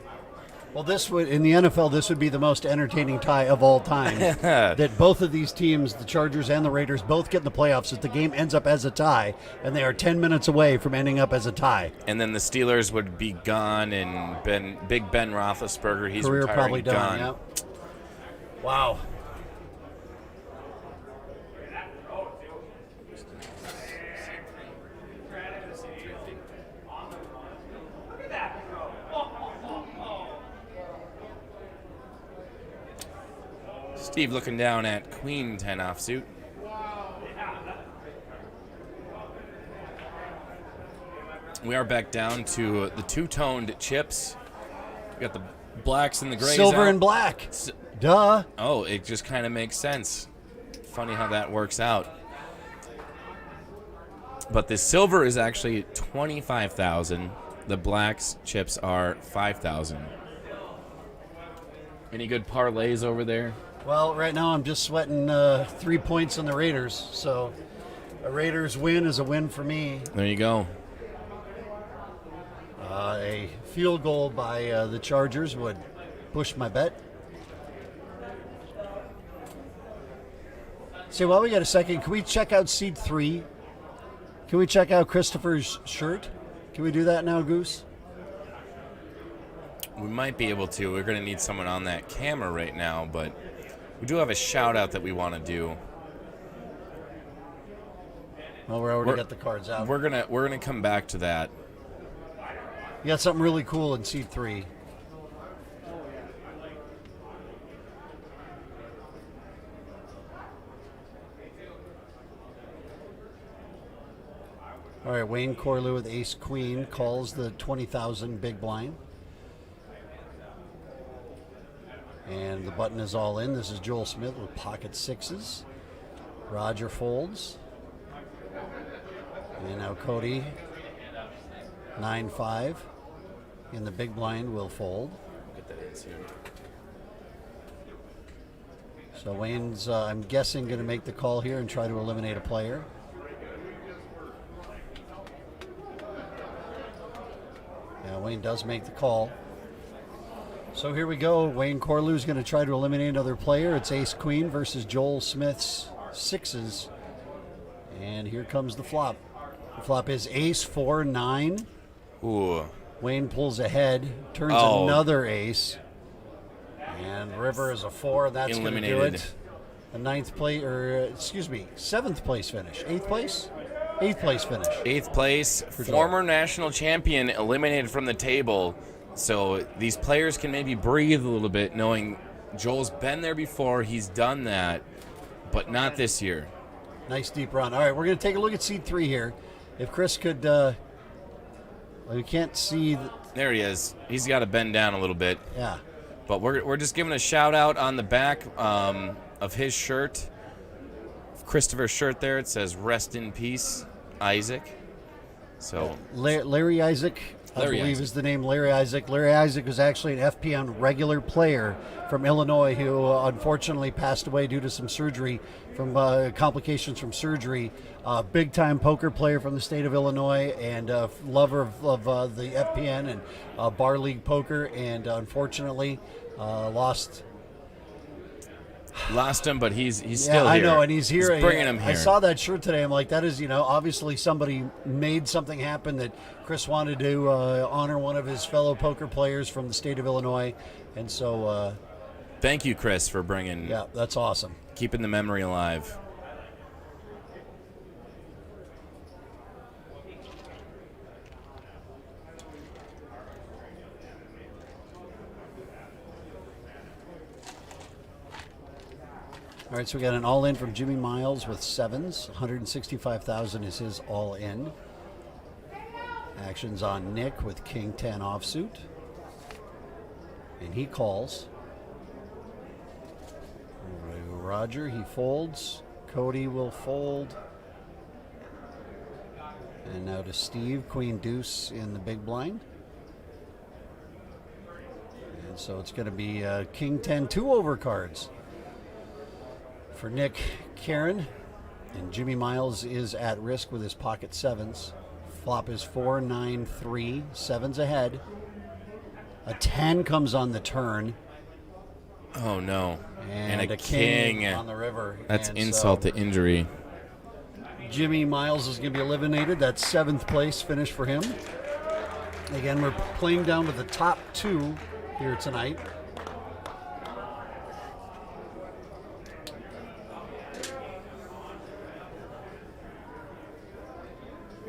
Speaker 2: Well, in the NFL, this would be the most entertaining tie of all time. That both of these teams, the Chargers and the Raiders, both get in the playoffs if the game ends up as a tie, and they are 10 minutes away from ending up as a tie.
Speaker 3: And then the Steelers would be gone, and Big Ben Roethlisberger, he's
Speaker 2: career
Speaker 3: retiring,
Speaker 2: probably done.
Speaker 3: gone.
Speaker 2: Yep. Wow.
Speaker 3: Steve looking down at Queen 10 offsuit. We are back down to the two-toned chips. We got the blacks and the grays
Speaker 2: Silver
Speaker 3: out.
Speaker 2: and black. Duh.
Speaker 3: Oh, it just kind of makes sense. Funny how that works out. But the silver is actually 25,000. The blacks chips are 5,000. Any good parlays over there?
Speaker 2: Well, right now I'm just sweating 3 points on the Raiders. So a Raiders win is a win for me.
Speaker 3: There you go.
Speaker 2: A field goal by the Chargers would push my bet. See, while we got a second, can we check out seat 3? Can we check out Christopher's shirt? Can we do that now, Goose?
Speaker 3: We might be able to. We're going to need someone on that camera right now, but we do have a shout out that we want to do.
Speaker 2: Well, we already got the cards out.
Speaker 3: We're gonna come back to that.
Speaker 2: You got something really cool in seat 3. All right, Wayne Corlew with ace queen calls the 20,000 big blind. And the button is all in. This is Joel Smith with pocket sixes. Roger folds. And now Cody, 9-5. In the big blind will fold.
Speaker 3: Get that in soon.
Speaker 2: So Wayne's, I'm guessing, going to make the call here and try to eliminate a player. Yeah, Wayne does make the call. So here we go. Wayne Corlew's going to try to eliminate another player. It's ace queen versus Joel Smith's sixes. And here comes the flop. The flop is ace 4-9.
Speaker 3: Ooh.
Speaker 2: Wayne pulls ahead, turns another ace, and river is a 4. That's going to do it. The seventh place finish. Eighth place finish.
Speaker 3: Eighth place, former national champion eliminated from the table. So these players can maybe breathe a little bit, knowing Joel's been there before. He's done that, but not this year.
Speaker 2: Nice deep run. All right, we're going to take a look at seat 3 here. If Chris could. Well, you can't see.
Speaker 3: There he is. He's got to bend down a little bit.
Speaker 2: Yeah.
Speaker 3: But we're just giving a shout out on the back of his shirt, Christopher's shirt. There it says "Rest in peace, Isaac." So
Speaker 2: Larry Isaac, I believe is the name. Larry Isaac. Larry Isaac was actually an FPN regular player from Illinois who unfortunately passed away due to some surgery, from complications from surgery. Big time poker player from the state of Illinois and lover of the FPN and bar league poker, and unfortunately lost him, but he's still here. I know, and he's here.
Speaker 3: He's bringing him here.
Speaker 2: I saw that shirt today. I'm like, that is, obviously somebody made something happen that Chris wanted to honor one of his fellow poker players from the state of Illinois, and so.
Speaker 3: Thank you, Chris, for bringing.
Speaker 2: Yeah, that's awesome.
Speaker 3: Keeping the memory alive.
Speaker 2: All right, so we got an all-in from Jimmy Miles with sevens. 165,000 is his all-in. Actions on Nick with King 10 offsuit. And he calls. Roger, he folds. Cody will fold. And now to Steve, Queen Deuce in the big blind. And so it's going to be King 10 2-over cards for Nick Karen. And Jimmy Miles is at risk with his pocket sevens. Flop is 4-9-3, sevens ahead. A 10 comes on the turn.
Speaker 3: Oh no.
Speaker 2: And a king on the river.
Speaker 3: That's
Speaker 2: and
Speaker 3: insult to injury.
Speaker 2: Jimmy Miles is going to be eliminated. That's 7th place finish for him. Again, we're playing down to the top 2 here tonight.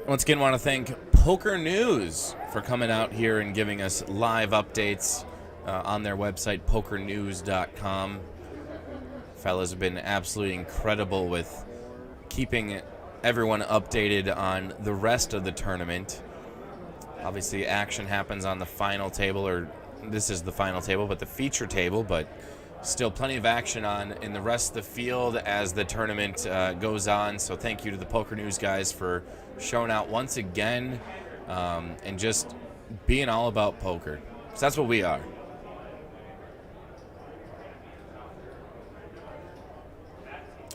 Speaker 3: Once again, want to thank Poker News for coming out here and giving us live updates on their website, pokernews.com. fellas have been absolutely incredible with keeping everyone updated on the rest of the tournament. Obviously, action happens on the final table, or this is the final table, but the feature table, but still plenty of action on in the rest of the field as the tournament goes on. So thank you to the Poker News guys for showing out once again and just being all about poker. So that's what we are.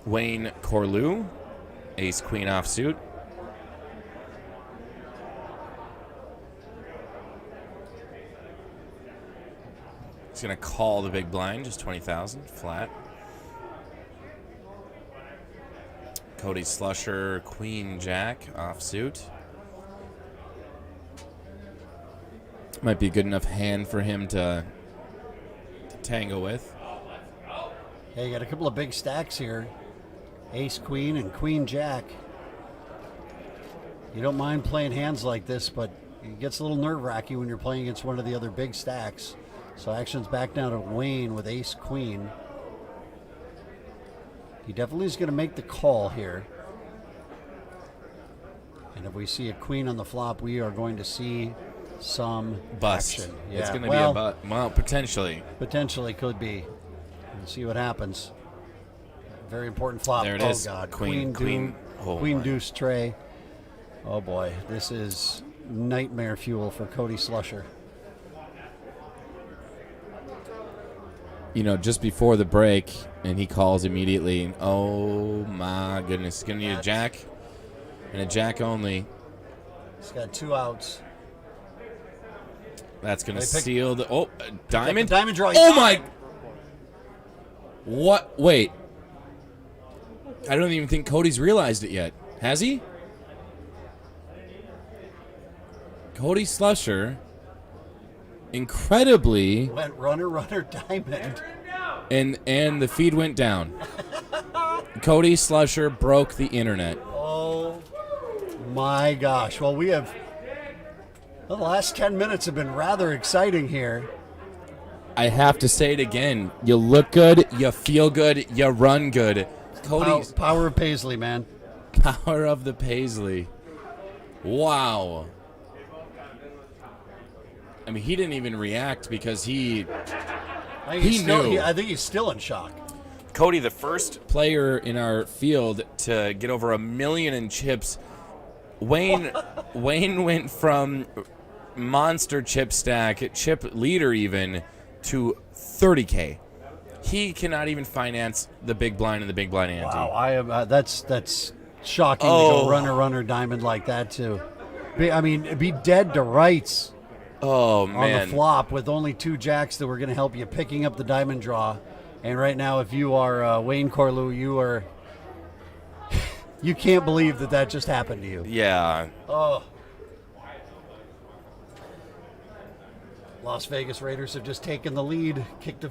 Speaker 3: Wayne Corlew, ace queen offsuit. He's going to call the big blind, just 20,000 flat. Cody Slusher, queen jack offsuit. Might be a good enough hand for him to tangle with.
Speaker 2: Hey, you got a couple of big stacks here. Ace queen and queen jack. You don't mind playing hands like this, but it gets a little nerve-wracking when you're playing against one of the other big stacks. So action's back down to Wayne with ace queen. He definitely is going to make the call here. And if we see a queen on the flop, we are going to see some
Speaker 3: bust.
Speaker 2: action.
Speaker 3: It's going to be a bust. Well, potentially.
Speaker 2: Potentially could be. We'll see what happens. Very important flop.
Speaker 3: There it is.
Speaker 2: Oh, God.
Speaker 3: Queen.
Speaker 2: Queen deuce tray. Oh, boy. This is nightmare fuel for Cody Slusher.
Speaker 1: You know, just before the break, and he calls immediately. And oh, my goodness. He's going to need a jack, and a jack only.
Speaker 2: He's got 2 outs.
Speaker 1: That's going to seal the... Oh, diamond?
Speaker 2: The diamond draw.
Speaker 1: Oh, my... What? Wait. I don't even think Cody's realized it yet. Has he? Cody Slusher, incredibly...
Speaker 2: Went runner, diamond.
Speaker 1: And the feed went down. Cody Slusher broke the internet.
Speaker 2: Oh, my gosh. Well, the last 10 minutes have been rather exciting here.
Speaker 1: I have to say it again. You look good, you feel good, you run good. Cody's
Speaker 2: Power of Paisley, man.
Speaker 1: power of the Paisley. Wow. I mean, he didn't even react because he knew.
Speaker 2: I think he's still in shock.
Speaker 3: Cody, the first
Speaker 1: Player in our field
Speaker 3: to get over 1 million in chips. Wayne went from monster chip stack, chip leader even, to 30K. He cannot even finance the big blind and the big blind ante.
Speaker 2: Wow, I am. That's shocking to go runner diamond like that too. Be dead to rights
Speaker 3: Oh,
Speaker 2: on
Speaker 3: man.
Speaker 2: the flop with only 2 jacks that were going to help you picking up the diamond draw. And right now, if you are Wayne Corlew, you can't believe that just happened to you.
Speaker 3: Yeah.
Speaker 2: Oh. Las Vegas Raiders have just taken the lead, kicked a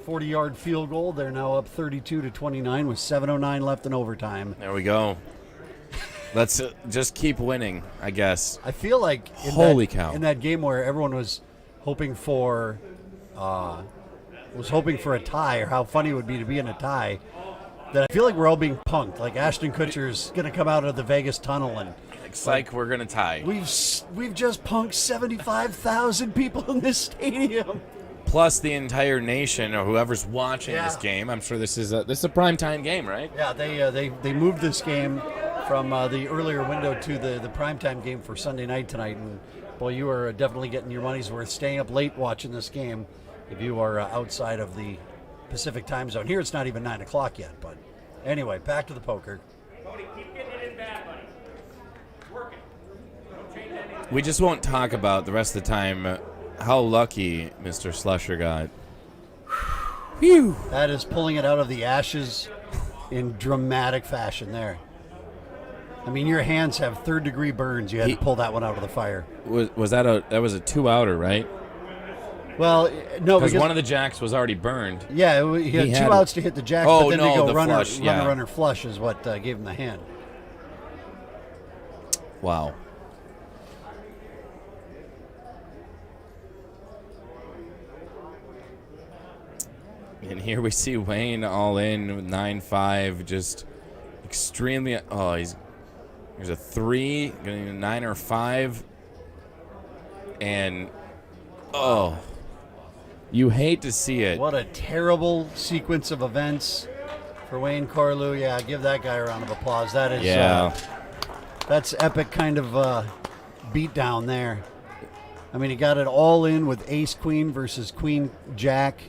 Speaker 2: 40-yard field goal. They're now up 32-29 with 7:09 left in overtime.
Speaker 3: There we go. Let's just keep winning, I guess.
Speaker 2: I feel like
Speaker 1: cow.
Speaker 2: In that game where everyone was hoping for a tie, or how funny it would be to be in a tie, that I feel like we're all being punked. Like Ashton Kutcher's going to come out of the Vegas tunnel and
Speaker 3: It's like we're going to tie.
Speaker 2: we've just punked 75,000 people in this stadium.
Speaker 3: Plus the entire nation or whoever's watching
Speaker 2: Yeah.
Speaker 3: this game.
Speaker 1: I'm sure this is a primetime game, right?
Speaker 2: Yeah, they moved this game from the earlier window to the primetime game for Sunday night tonight. And, boy, you are definitely getting your money's worth staying up late watching this game if you are outside of the Pacific time zone. Here it's not even 9 o'clock yet. But anyway, back to the poker.
Speaker 3: We just won't talk about the rest of the time how lucky Mr. Slusher got.
Speaker 1: Phew.
Speaker 2: That is pulling it out of the ashes in dramatic fashion there. I mean, your hands have third-degree burns. You had to pull that one out of the fire.
Speaker 1: Was that a 2-outer, right?
Speaker 2: Well, no,
Speaker 1: Because one of the jacks was already burned.
Speaker 2: Yeah, he had 2 outs to hit the jack,
Speaker 3: Oh,
Speaker 2: but then
Speaker 3: no,
Speaker 2: to go
Speaker 3: the
Speaker 2: runner
Speaker 3: flush, yeah.
Speaker 2: runner flush is what gave him the hand.
Speaker 1: Wow.
Speaker 3: And here we see Wayne all in with 9-5, just extremely. Oh, there's a 3, getting a 9 or 5, and you hate to see it.
Speaker 2: What a terrible sequence of events for Wayne Corlew. Yeah, give that guy a round of applause. That is, that's epic kind of beat down there. I mean, he got it all in with ace queen versus queen jack.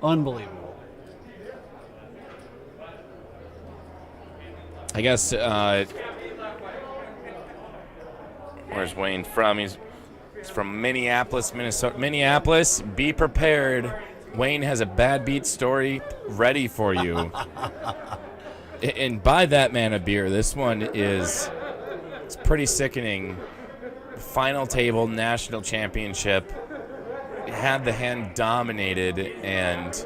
Speaker 2: Unbelievable.
Speaker 3: I guess, where's Wayne from? He's from Minneapolis, Minnesota. Minneapolis, be prepared. Wayne has a bad beat story ready for you. And buy that man a beer. This one it's pretty sickening. Final table, national championship. Had the hand dominated, and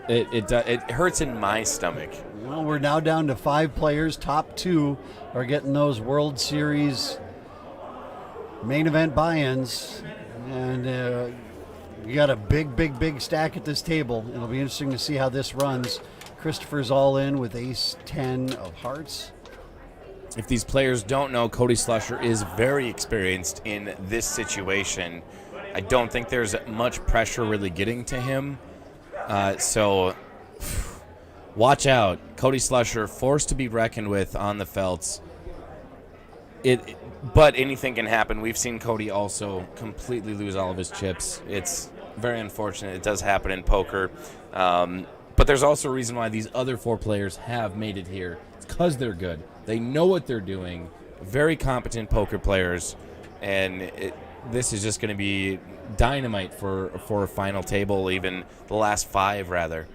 Speaker 3: it hurts in my stomach.
Speaker 2: Well, we're now down to 5 players. Top 2 are getting those World Series main event buy-ins, and we got a big stack at this table. It'll be interesting to see how this runs. Christopher's all in with ace 10 of hearts.
Speaker 3: If these players don't know, Cody Slusher is very experienced in this situation. I don't think there's much pressure really getting to him. So watch out. Cody Slusher, forced to be reckoned with on the felts. But anything can happen. We've seen Cody also completely lose all of his chips. It's very unfortunate. It does happen in poker. But there's also a reason why these other 4 players have made it here. It's because they're good. They know what they're doing. Very competent poker players. And this is just going to be dynamite for a final table, even the last 5, rather.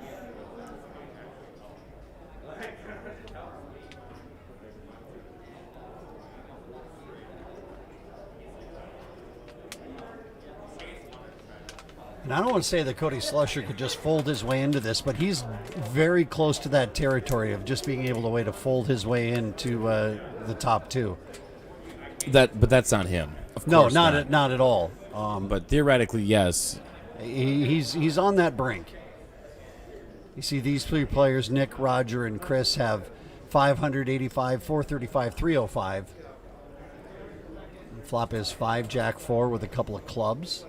Speaker 2: And I don't want to say that Cody Slusher could just fold his way into this, but he's very close to that territory of just being able to fold his way into the top 2.
Speaker 3: But that's not him. Of
Speaker 2: No,
Speaker 3: course
Speaker 2: not at all.
Speaker 3: But theoretically, yes.
Speaker 2: He's on that brink. You see these 3 players, Nick, Roger, and Chris, have 585, 435, 305. Flop is 5, Jack 4 with a couple of clubs.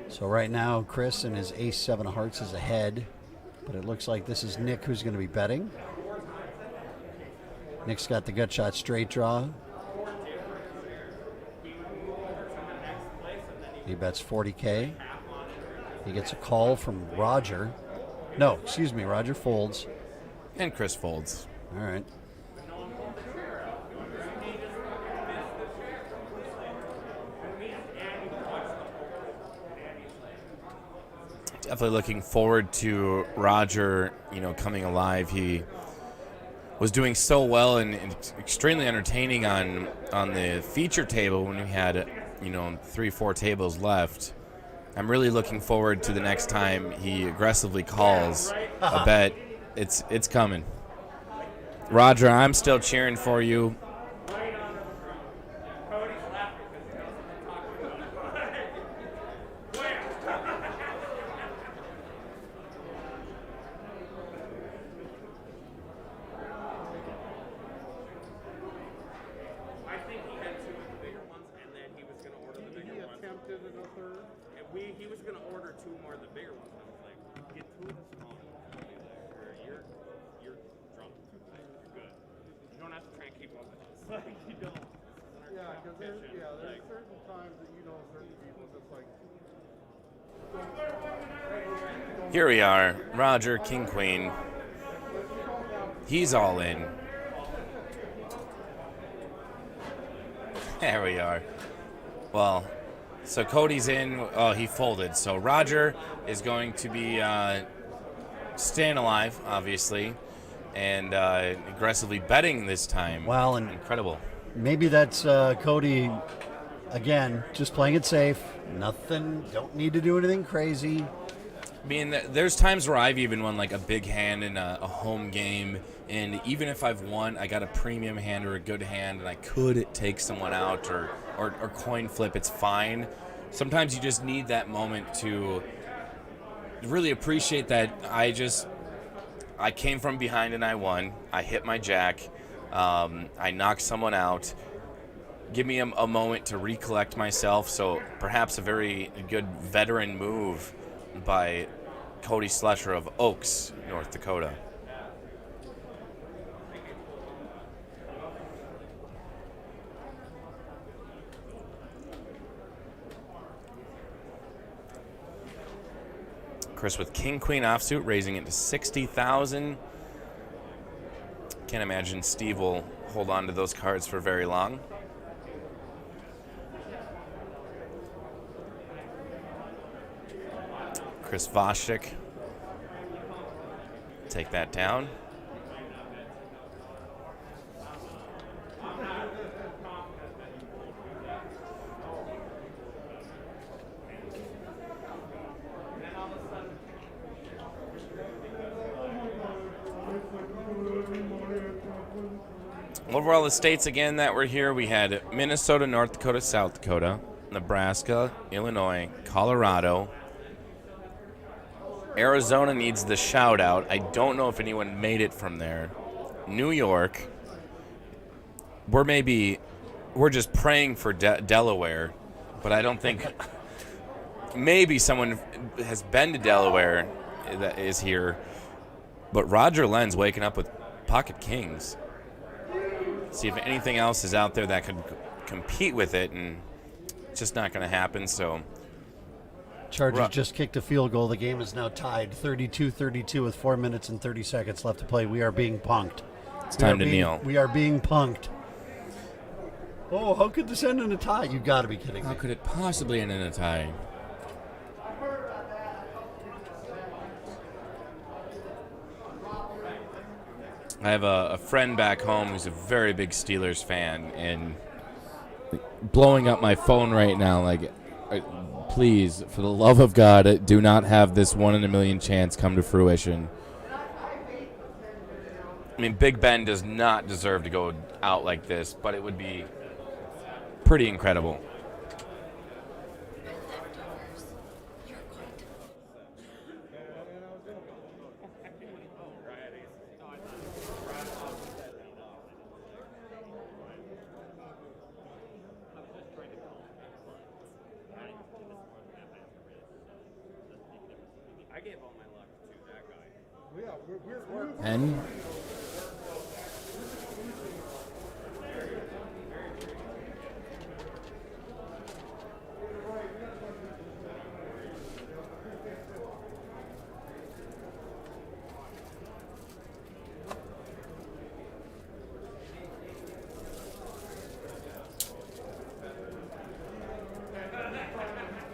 Speaker 2: So right now, Chris and his ace 7 of hearts is ahead. But it looks like this is Nick who's going to be betting. Nick's got the gut shot straight draw. He bets 40K. He gets a call from Roger. No, excuse me, Roger folds.
Speaker 3: And Chris folds.
Speaker 2: All right.
Speaker 3: Definitely looking forward to Roger, coming alive. He was doing so well and extremely entertaining on the feature table when we had 3-4 tables left. I'm really looking forward to the next time he aggressively calls a bet. It's coming. Roger, I'm still cheering for you.
Speaker 5: He was going to order 2 more of the bigger ones. I was like, get 2 of the small ones. You're drunk. You're good. You don't have to try and keep up with us. Like, you don't.
Speaker 6: Yeah, because there's certain times that certain people just like.
Speaker 3: Here we are, Roger, King Queen. He's all in. There we are. Well, so Cody's in. Oh, he folded. So Roger is going to be staying alive, obviously, and aggressively betting this time.
Speaker 2: Well, and
Speaker 3: incredible.
Speaker 2: Maybe that's Cody, again, just playing it safe. Nothing, don't need to do anything crazy.
Speaker 3: I mean, there's times where I've even won like a big hand in a home game, and even if I've won, I got a premium hand or a good hand, and I could take someone out or coin flip, it's fine. sometimes you just need that moment to really appreciate that I came from behind and I won. I hit my jack. I knocked someone out. Give me a moment to recollect myself. So perhaps a very good veteran move by Cody Slusher of Oaks, North Dakota. Chris with King Queen offsuit, raising it to 60,000. Can't imagine Steve will hold on to those cards for very long. Chris Voshik, take that down. Overall, the states again that were here, we had Minnesota, North Dakota, South Dakota, Nebraska, Illinois, Colorado. Arizona needs the shout out. I don't know if anyone made it from there. New York. We're just praying for Delaware, but I don't think maybe someone has been to Delaware that is here. But Roger Lenz waking up with pocket kings. See if anything else is out there that could compete with it, and it's just not going to happen. So
Speaker 2: Chargers just kicked a field goal. The game is now tied 32-32 with 4 minutes and 30 seconds left to play. We are being punked.
Speaker 3: It's time to kneel.
Speaker 2: We are being punked. Oh, how could this end in a tie? You got to be kidding me.
Speaker 3: How could it possibly end in a tie? I have a friend back home who's a very big Steelers fan, and
Speaker 1: Blowing up my phone right now, like, please, for the love of God, do not have this 1 in a million chance come to fruition.
Speaker 3: I mean, Big Ben does not deserve to go out like this, but it would be pretty incredible.
Speaker 5: I gave all my luck to that guy.
Speaker 6: Yeah, we're
Speaker 1: And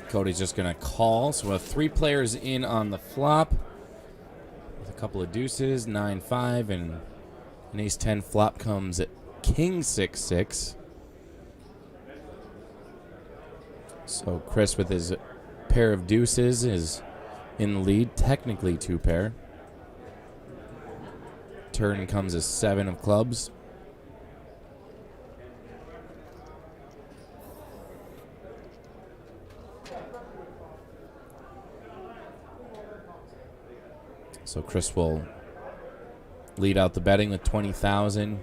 Speaker 1: Cody's just going to call. So we have 3 players in on the flop. With a couple of deuces, 9-5, and an ace-10 flop comes at king 6-6. So Chris with his pair of deuces is in the lead, technically 2 pair. Turn comes as 7 of clubs. So Chris will lead out the betting with 20,000.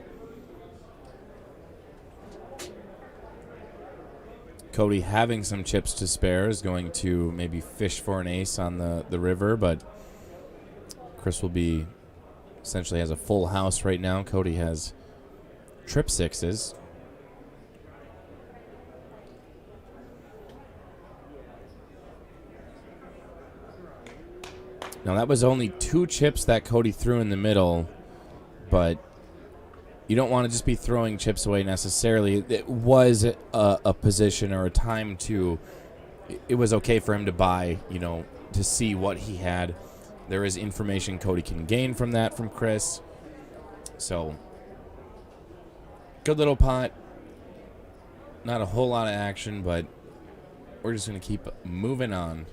Speaker 1: Cody, having some chips to spare, is going to maybe fish for an ace on the river, but Chris will be essentially has a full house right now. Cody has trip sixes. Now, that was only 2 chips that Cody threw in the middle, but you don't want to just be throwing chips away necessarily. It was a position or a time to, it was okay for him to buy, to see what he had. There is information Cody can gain from that from Chris. So, good little pot. Not a whole lot of action, but we're just going to keep moving on.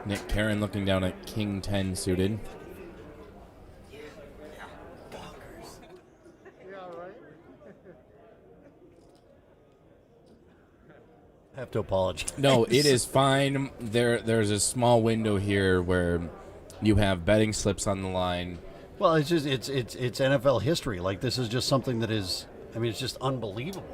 Speaker 1: Nick Karen looking down at King 10 suited.
Speaker 6: Yeah, right?
Speaker 2: I have to apologize.
Speaker 1: No, it is fine. There's a small window here where you have betting slips on the line.
Speaker 2: Well, it's just it's NFL history. Like, this is just something that is. I mean, it's just unbelievable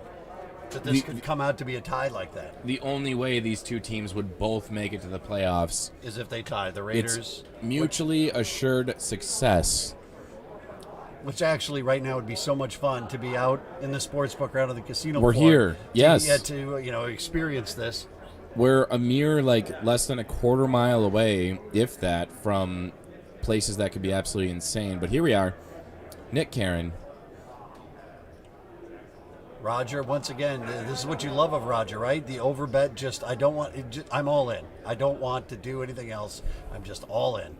Speaker 2: that this could come out to be a tie like that.
Speaker 1: The only way these two teams would both make it to the playoffs
Speaker 2: Is if they tie the Raiders,
Speaker 1: it's mutually assured success.
Speaker 2: which actually right now would be so much fun to be out in the sports book around of the casino.
Speaker 1: We're
Speaker 2: floor
Speaker 1: here, yes.
Speaker 2: to experience this.
Speaker 1: We're a mere less than a quarter mile away, if that, from places that could be absolutely insane. But here we are, Nick Karen.
Speaker 2: Roger, once again, this is what you love of Roger, right? The overbet. I'm all in. I don't want to do anything else. I'm just all in.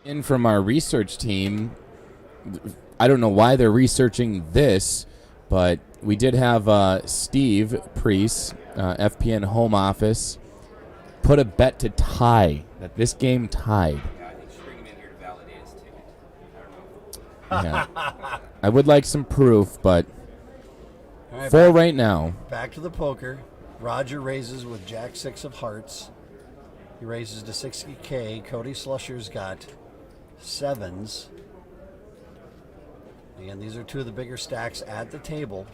Speaker 1: In from our research team, I don't know why they're researching this, but we did have Steve Priest, FPN home office, put a bet to tie, that this game tied.
Speaker 7: Yeah, I think you should bring him in here to validate his ticket. I don't know.
Speaker 1: Yeah. I would like some proof, but
Speaker 2: All right,
Speaker 1: for right now,
Speaker 2: back to the poker. Roger raises with Jack 6 of hearts. He raises to 60K. Cody Slusher's got 7s. Again, these are two of the bigger stacks at the table.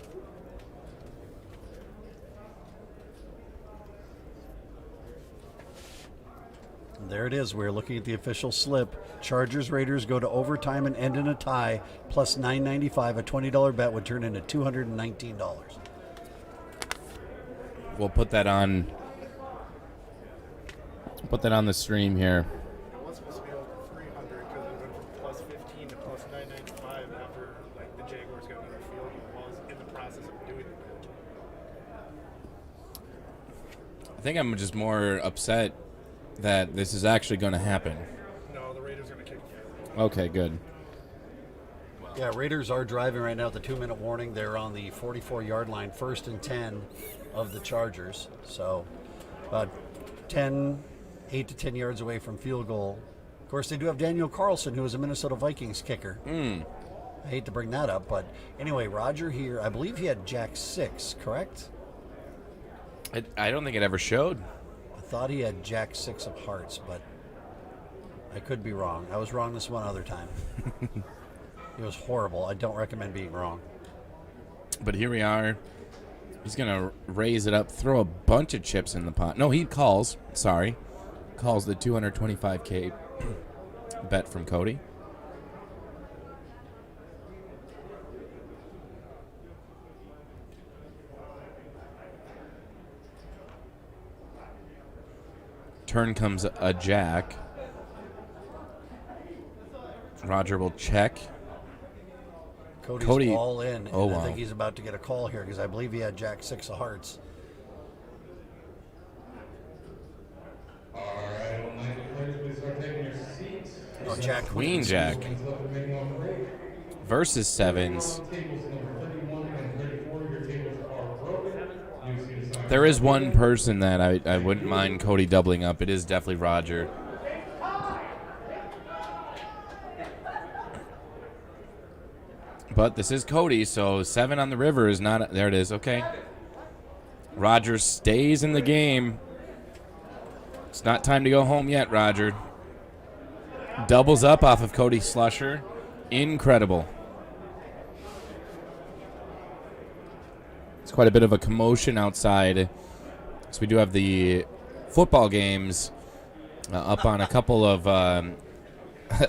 Speaker 2: And there it is. We're looking at the official slip. Chargers Raiders go to overtime and end in a tie. Plus $9.95. A $20 bet would turn into $219.
Speaker 1: we'll put that on. Put that on the stream here.
Speaker 6: It was supposed to be over 300 because it went from plus 15 to plus 995 after like the Jaguars got another field goal while I was in the process of doing it.
Speaker 1: I think I'm just more upset that this is actually going to happen.
Speaker 6: No, the Raiders are going to kick the field.
Speaker 1: Okay, good.
Speaker 2: Yeah, Raiders are driving right now at the 2-minute warning. They're on the 44-yard line, 1st and 10 of the Chargers. So about 8 to 10 yards away from field goal. Of course, they do have Daniel Carlson, who is a Minnesota Vikings kicker. I hate to bring that up, but anyway, Roger here, I believe he had Jack 6, correct?
Speaker 1: I don't think it ever showed.
Speaker 2: I thought he had Jack 6 of hearts, but I could be wrong. I was wrong this one other time. It was horrible. I don't recommend being wrong.
Speaker 1: But here we are. He's going to raise it up, throw a bunch of chips in the pot. No, he calls. Sorry. Calls the $225K bet from Cody. Turn comes a jack. Roger will check.
Speaker 2: Cody's all in, and
Speaker 1: Oh,
Speaker 2: I
Speaker 1: wow.
Speaker 2: think he's about to get a call here because I believe he had Jack 6 of hearts. Oh, Jack
Speaker 1: Queen Jack versus sevens. There is one person that I wouldn't mind Cody doubling up. It is definitely Roger. But this is Cody, so 7 on the river is not. There it is. Okay. Roger stays in the game. It's not time to go home yet, Roger. Doubles up off of Cody Slusher. Incredible. It's quite a bit of a commotion outside. So we do have the football games up on a couple of.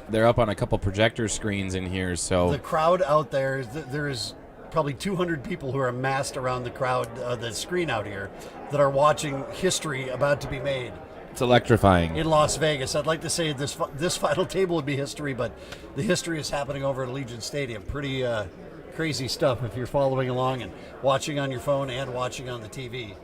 Speaker 1: They're up on a couple projector screens in here. So
Speaker 2: The crowd out there, there's probably 200 people who are amassed around the crowd, the screen out here, that are watching history about to be made
Speaker 1: It's electrifying.
Speaker 2: in Las Vegas. I'd like to say this final table would be history, but the history is happening over at Allegiant Stadium. Pretty crazy stuff if you're following along and watching on your phone and watching on the TV.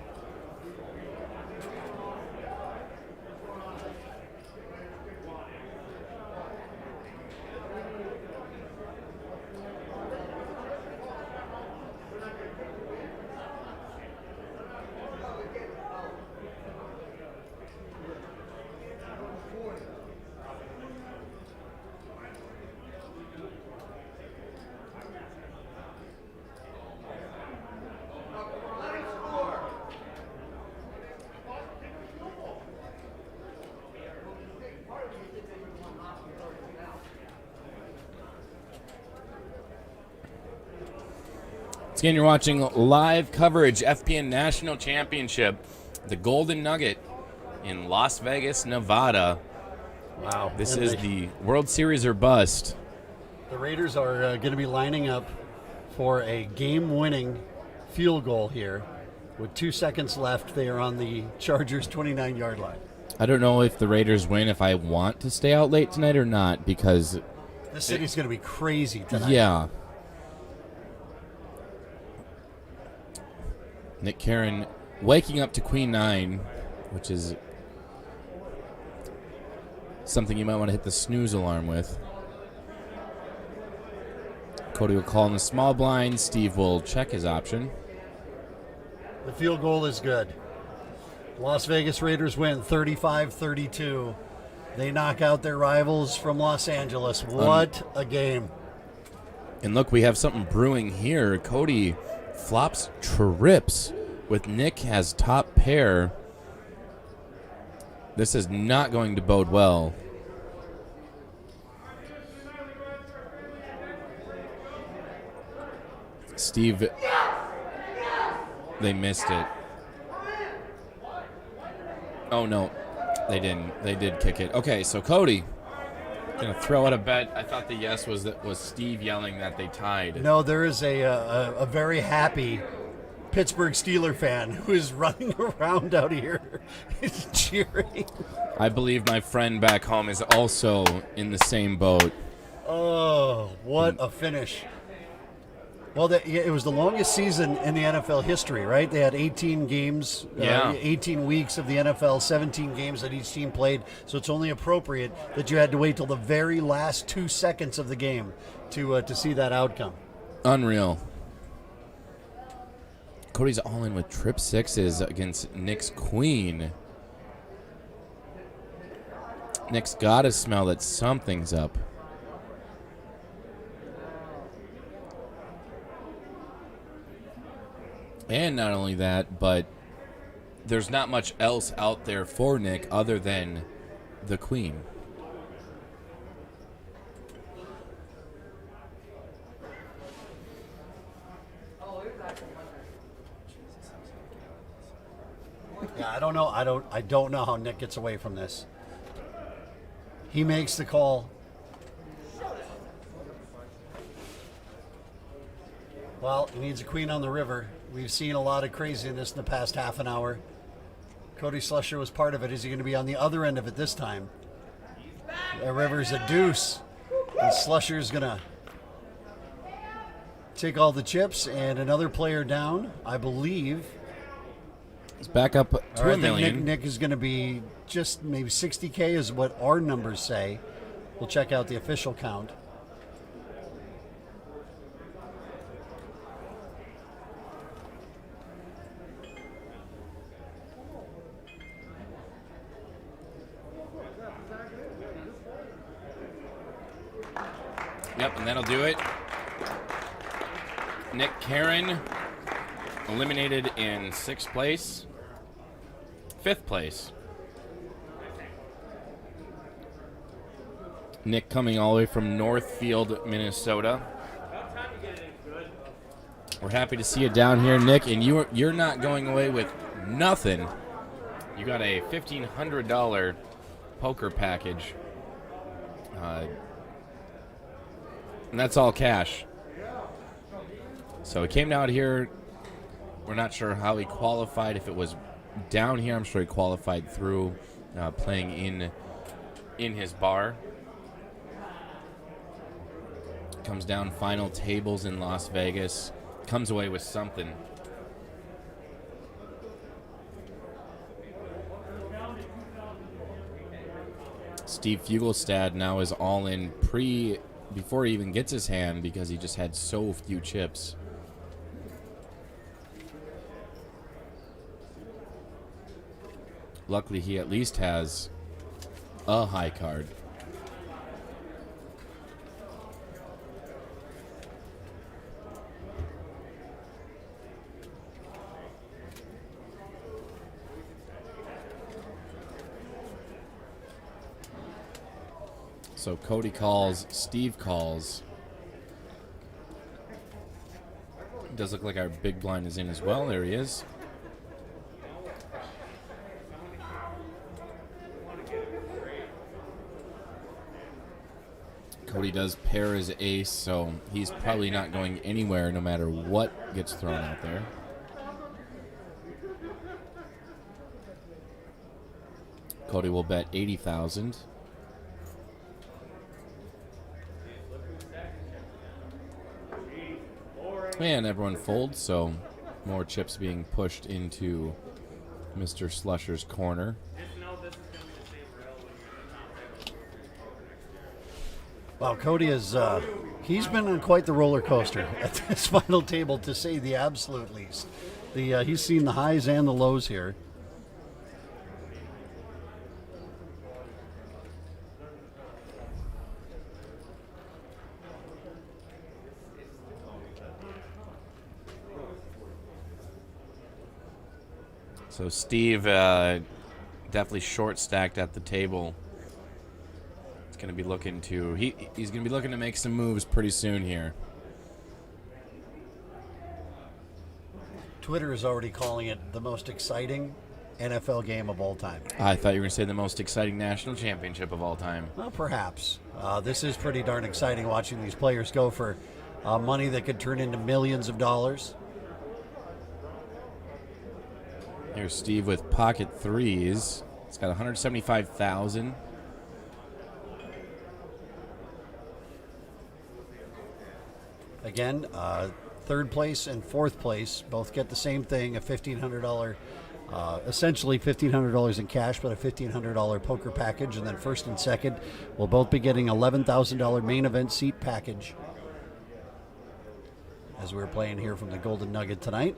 Speaker 3: Again, you're watching live coverage, FPN National Championship, the Golden Nugget in Las Vegas, Nevada.
Speaker 2: Wow.
Speaker 3: This
Speaker 2: And
Speaker 3: is the World Series or bust.
Speaker 2: The Raiders are going to be lining up for a game-winning field goal here. With 2 seconds left, they are on the Chargers' 29-yard line.
Speaker 1: I don't know if the Raiders win if I want to stay out late tonight or not, because
Speaker 2: This city's going to be crazy tonight.
Speaker 1: yeah. Nick Karen waking up to Queen 9, which is something you might want to hit the snooze alarm with. Cody will call in the small blind. Steve will check his option.
Speaker 2: The field goal is good. Las Vegas Raiders win 35-32. They knock out their rivals from Los Angeles. What a game.
Speaker 1: And look, we have something brewing here. Cody flops trips with Nick has top pair. This is not going to bode well. Steve, they missed it. Oh, no, they didn't. They did kick it. Okay, so Cody gonna throw out a bet. I thought the yes was Steve yelling that they tied.
Speaker 2: No, there is a very happy Pittsburgh Steeler fan who is running around out here cheering.
Speaker 1: I believe my friend back home is also in the same boat.
Speaker 2: Oh, what a finish. Well, it was the longest season in the NFL history, right? They had 18 games,
Speaker 3: Yeah.
Speaker 2: 18 weeks of the NFL, 17 games that each team played. So it's only appropriate that you had to wait till the very last 2 seconds of the game to see that outcome.
Speaker 1: Unreal. Cody's all in with trip sixes against Nick's queen. Nick's got to smell that something's up. And not only that, but there's not much else out there for Nick other than the queen.
Speaker 2: Yeah, I don't know. I don't know how Nick gets away from this. He makes the call. Well, he needs a queen on the river. We've seen a lot of craziness in the past half an hour. Cody Slusher was part of it. Is he going to be on the other end of it this time? The river's a deuce. And Slusher's going to take all the chips and another player down, I believe.
Speaker 1: It's back up to
Speaker 2: All right,
Speaker 1: $1 million.
Speaker 2: Nick is going to be just maybe 60K is what our numbers say. We'll check out the official count.
Speaker 3: Yep, and that'll do it. Nick Karen eliminated in 6th place. 5th place.
Speaker 1: Nick coming all the way from Northfield, Minnesota. We're happy to see you down here, Nick, and you're not going away with nothing.
Speaker 3: You got a $1,500 poker package. And that's all cash. So he came down here. We're not sure how he qualified. If it was down here, I'm sure he qualified through playing in his bar. Comes down final tables in Las Vegas. Comes away with something. Steve Fugelstad now is all in before he even gets his hand because he just had so few chips. Luckily, he at least has a high card. So Cody calls, Steve calls. It does look like our big blind is in as well. There he is. Cody does pair his ace, so he's probably not going anywhere no matter what gets thrown out there. Cody will bet 80,000. And everyone folds, so more chips being pushed into Mr. Slusher's corner.
Speaker 2: Wow, Cody is, he's been on quite the roller coaster at this final table, to say the absolute least. He's seen the highs and the lows here.
Speaker 3: So Steve definitely short stacked at the table. He's going to be looking to he's going to be looking to make some moves pretty soon here.
Speaker 2: Twitter is already calling it the most exciting NFL game of all time.
Speaker 3: I thought you were going to say the most exciting national championship of all time.
Speaker 2: Well, perhaps. This is pretty darn exciting, watching these players go for money that could turn into millions of dollars.
Speaker 3: Here's Steve with pocket threes. It's got 175,000.
Speaker 2: Again, third place and fourth place both get the same thing, a $1,500, essentially $1,500 in cash, but a $1,500 poker package. And then first and second will both be getting $11,000 main event seat package, as we're playing here from the Golden Nugget tonight.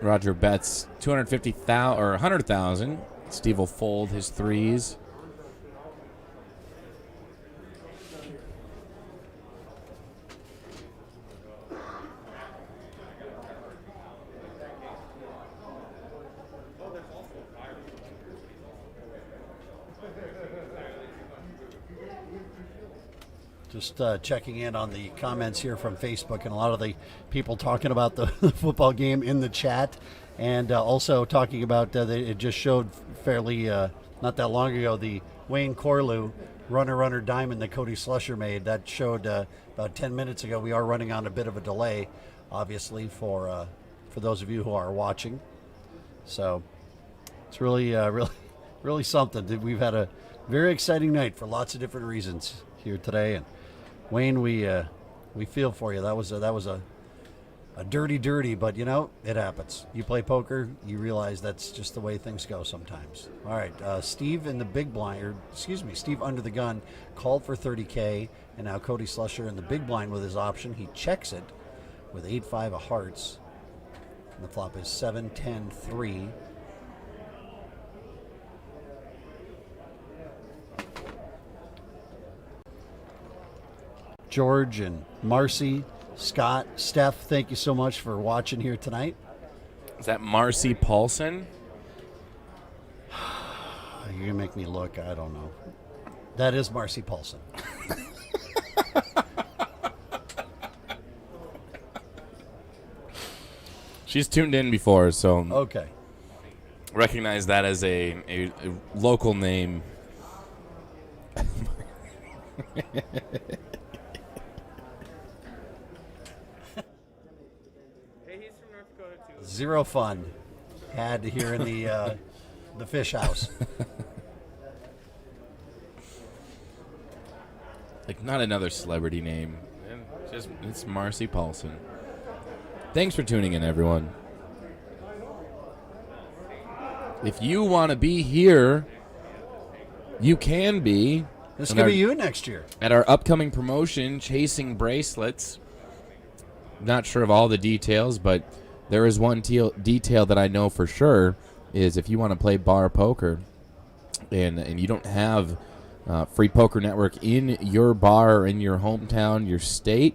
Speaker 3: Roger bets 250,000 or 100,000. Steve will fold his threes.
Speaker 2: Just checking in on the comments here from Facebook, and a lot of the people talking about the football game in the chat, and also talking about it just showed fairly not that long ago the Wayne Corlew runner diamond that Cody Slusher made. That showed about 10 minutes ago. We are running on a bit of a delay, obviously, for those of you who are watching. So it's really really something. We've had a very exciting night for lots of different reasons here today, and Wayne, we feel for you. That was a dirty, but you know, it happens. You play poker, you realize that's just the way things go sometimes. All right, Steve in the big blind, or excuse me, Steve under the gun called for 30K, and now Cody Slusher in the big blind with his option. He checks it with 8-5 of hearts. And the flop is 7-10-3. George and Marcy, Scott, Steph, thank you so much for watching here tonight.
Speaker 3: Is that Marcy Paulson?
Speaker 2: You're going to make me look. I don't know. That is Marcy Paulson.
Speaker 3: She's tuned in before, so
Speaker 2: Okay.
Speaker 3: recognize that as a local name.
Speaker 5: Hey, he's from North Dakota too.
Speaker 2: Zero fun had here in the fish house.
Speaker 3: Like, not another celebrity name. It's Marcy Paulson. Thanks for tuning in, everyone. If you want to be here, you can be.
Speaker 2: This
Speaker 3: And
Speaker 2: could
Speaker 3: our-
Speaker 2: be you next year.
Speaker 3: At our upcoming promotion, Chasing Bracelets. Not sure of all the details, but there is one detail that I know for sure is if you want to play bar poker and you don't have Free Poker Network in your bar or in your hometown, your state,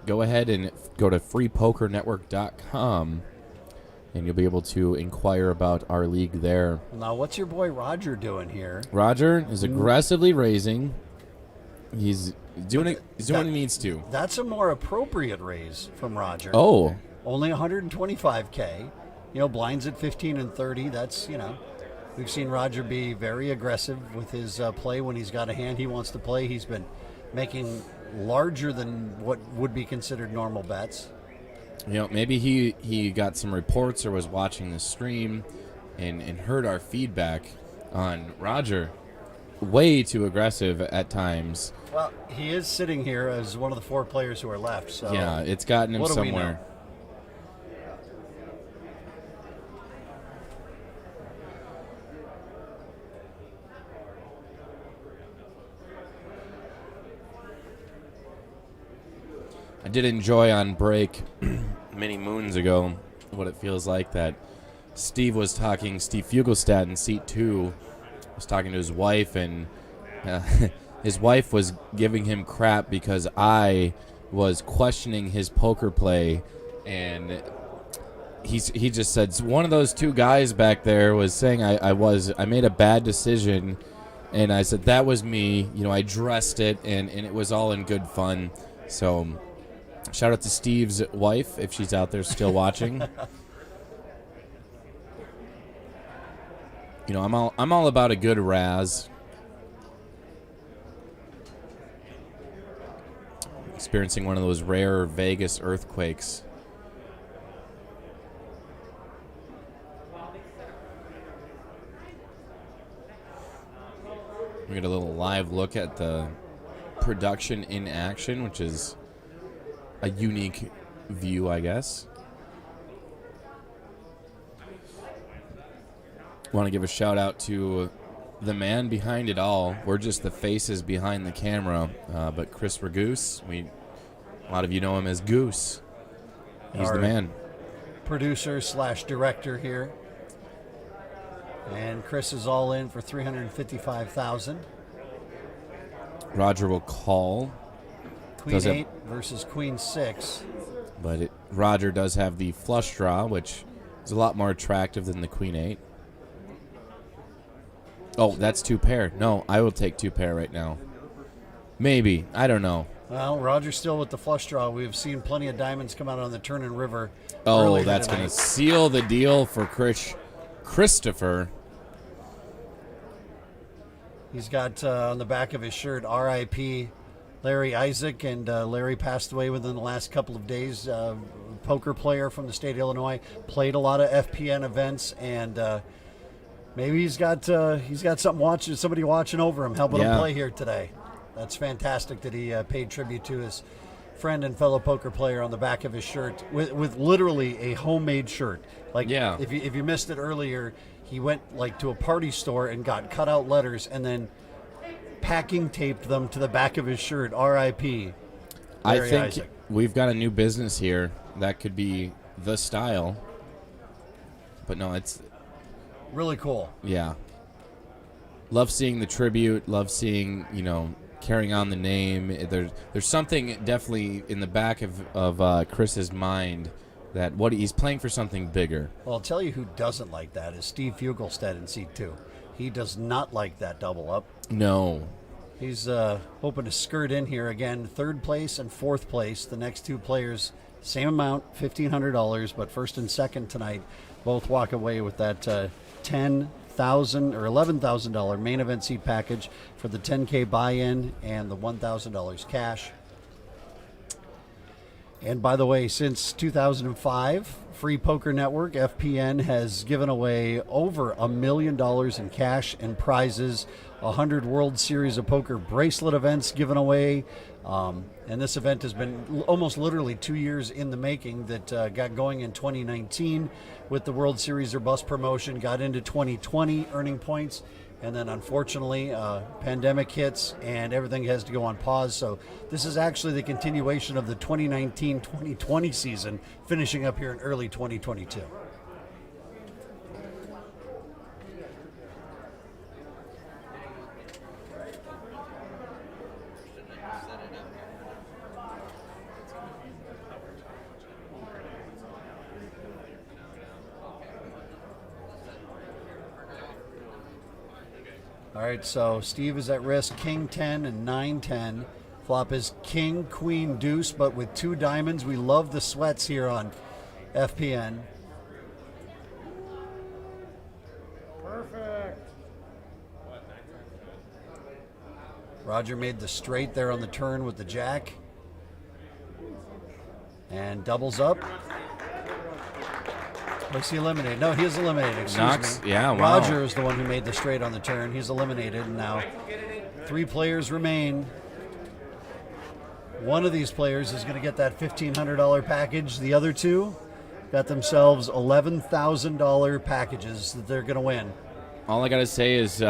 Speaker 3: go ahead and go to freepokernetwork.com and you'll be able to inquire about our league there.
Speaker 2: Now, what's your boy Roger doing here?
Speaker 3: Roger is aggressively raising. He's doing what he needs to.
Speaker 2: That's a more appropriate raise from Roger.
Speaker 3: Oh,
Speaker 2: Only 125K. You know, blinds at 15 and 30. That's, we've seen Roger be very aggressive with his play when he's got a hand he wants to play. He's been making larger than what would be considered normal bets.
Speaker 3: Maybe he got some reports or was watching the stream and heard our feedback on Roger. Way too aggressive at times.
Speaker 2: Well, he is sitting here as one of the 4 players who are left. So
Speaker 3: Yeah, it's gotten him
Speaker 2: what do we
Speaker 3: somewhere.
Speaker 2: know?
Speaker 3: I did enjoy on break many moons ago what it feels like that Steve Fugelstad in seat 2 was talking to his wife, and his wife was giving him crap because I was questioning his poker play, and he just said one of those 2 guys back there was saying I made a bad decision, and I said that was me. I dressed it, and it was all in good fun. So shout out to Steve's wife if she's out there still watching. I'm all about a good razz. Experiencing one of those rare Vegas earthquakes. We get a little live look at the production in action, which is a unique view, I guess. Want to give a shout out to the man behind it all. We're just the faces behind the camera, but Chris Ragoose, a lot of you know him as Goose. He's the man.
Speaker 2: Producer / director here. And Chris is all in for $355,000.
Speaker 3: Roger will call.
Speaker 2: Queen 8 versus Queen 6.
Speaker 3: But Roger does have the flush draw, which is a lot more attractive than the Queen 8. Oh, that's 2 pair. No, I will take 2 pair right now. Maybe. I don't know.
Speaker 2: Well, Roger's still with the flush draw. We've seen plenty of diamonds come out on the turn and river.
Speaker 3: Oh,
Speaker 2: earlier
Speaker 3: that's going
Speaker 2: tonight.
Speaker 3: to seal the deal for Christopher.
Speaker 2: He's got on the back of his shirt, R.I.P. Larry Isaac, and Larry passed away within the last couple of days. Poker player from the state of Illinois, played a lot of FPN events, and maybe he's got somebody watching over him, helping him play here today. That's fantastic that he paid tribute to his friend and fellow poker player on the back of his shirt with literally a homemade shirt. If you missed it earlier, he went to a party store and got cutout letters and then packing taped them to the back of his shirt. R.I.P.
Speaker 3: I think
Speaker 2: Isaac.
Speaker 3: we've got a new business here that could be the style. But no, it's
Speaker 2: really cool.
Speaker 3: Yeah. Love seeing the tribute. Love seeing, carrying on the name. There's something definitely in the back of Chris's mind that he's playing for something bigger.
Speaker 2: Well, I'll tell you who doesn't like that is Steve Fugelstad in seat 2. He does not like that double up.
Speaker 3: No.
Speaker 2: He's hoping to skirt in here again. 3rd place and 4th place. The next 2 players, same amount, $1,500, but 1st and 2nd tonight. both walk away with that $10,000 or $11,000 main event seat package for the 10K buy-in and the $1,000 cash. And by the way, since 2005, Free Poker Network, FPN, has given away over $1 million in cash and prizes, 100 World Series of Poker bracelet events given away. And this event has been almost literally 2 years in the making, that got going in 2019 with the World Series or Bust promotion, got into 2020 earning points, and then unfortunately pandemic hits and everything has to go on pause. So this is actually the continuation of the 2019-2020 season, finishing up here in early 2022. All right, so Steve is at risk, King 10 and 9-10. Flop is King, Queen, Deuce, but with 2 diamonds. We love the sweats here on FPN.
Speaker 6: Perfect.
Speaker 2: Roger made the straight there on the turn with the jack. And doubles up. Was he eliminated? No, he is eliminated. Excuse me.
Speaker 3: Yeah, wow.
Speaker 2: Roger is the one who made the straight on the turn. He's eliminated, and now 3 players remain. One of these players is going to get that $1,500 package. The other 2 got themselves $11,000 packages that they're going to win.
Speaker 1: All I got to say is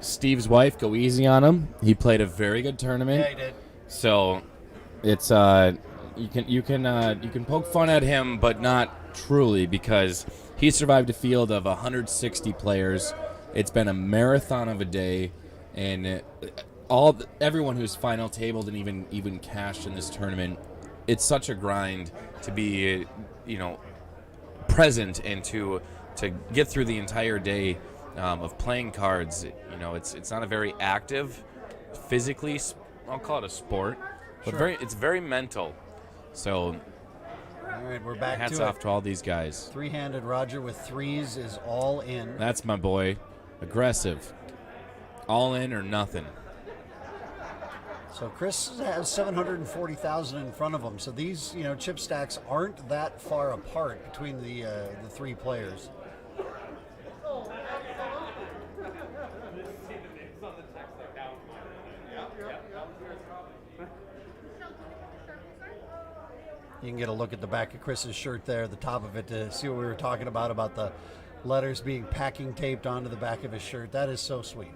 Speaker 1: Steve's wife, go easy on him. He played a very good tournament.
Speaker 2: Yeah, he did.
Speaker 1: So it's you can poke fun at him, but not truly, because he survived a field of 160 players. It's been a marathon of a day, and everyone who's final tabled and even cashed in this tournament, it's such a grind to be present and to get through the entire day of playing cards. It's not a very active, physically, I'll call it a sport, but
Speaker 2: Sure.
Speaker 1: it's very mental. So
Speaker 2: All right, we're back
Speaker 1: hats
Speaker 2: to
Speaker 1: off
Speaker 2: it.
Speaker 1: to all these guys.
Speaker 2: 3-handed Roger with 3s is all in.
Speaker 1: That's my boy. Aggressive. All in or nothing.
Speaker 2: So Chris has 740,000 in front of him. So these, chip stacks aren't that far apart between the 3 players. You can get a look at the back of Chris's shirt there, the top of it, to see what we were talking about the letters being packing taped onto the back of his shirt. That is so sweet.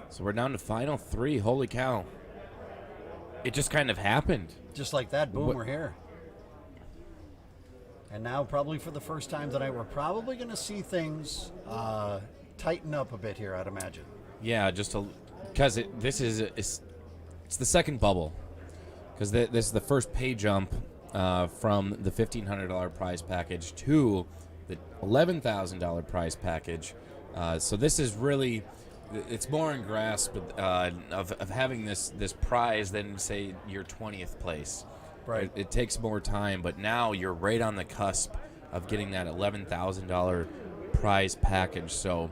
Speaker 1: So we're down to final 3. Holy cow. It just kind of happened.
Speaker 2: Just like that, boom,
Speaker 1: What-
Speaker 2: we're here. And now, probably for the first time tonight, we're probably going to see things tighten up a bit here, I'd imagine.
Speaker 1: Yeah, because this is it's the second bubble. Because this is the first pay jump from the $1,500 prize package to the $11,000 prize package. So this is really, it's more in grasp of having this prize than, say, your 20th place.
Speaker 2: Right.
Speaker 1: It takes more time, but now you're right on the cusp of getting that $11,000 prize package. So,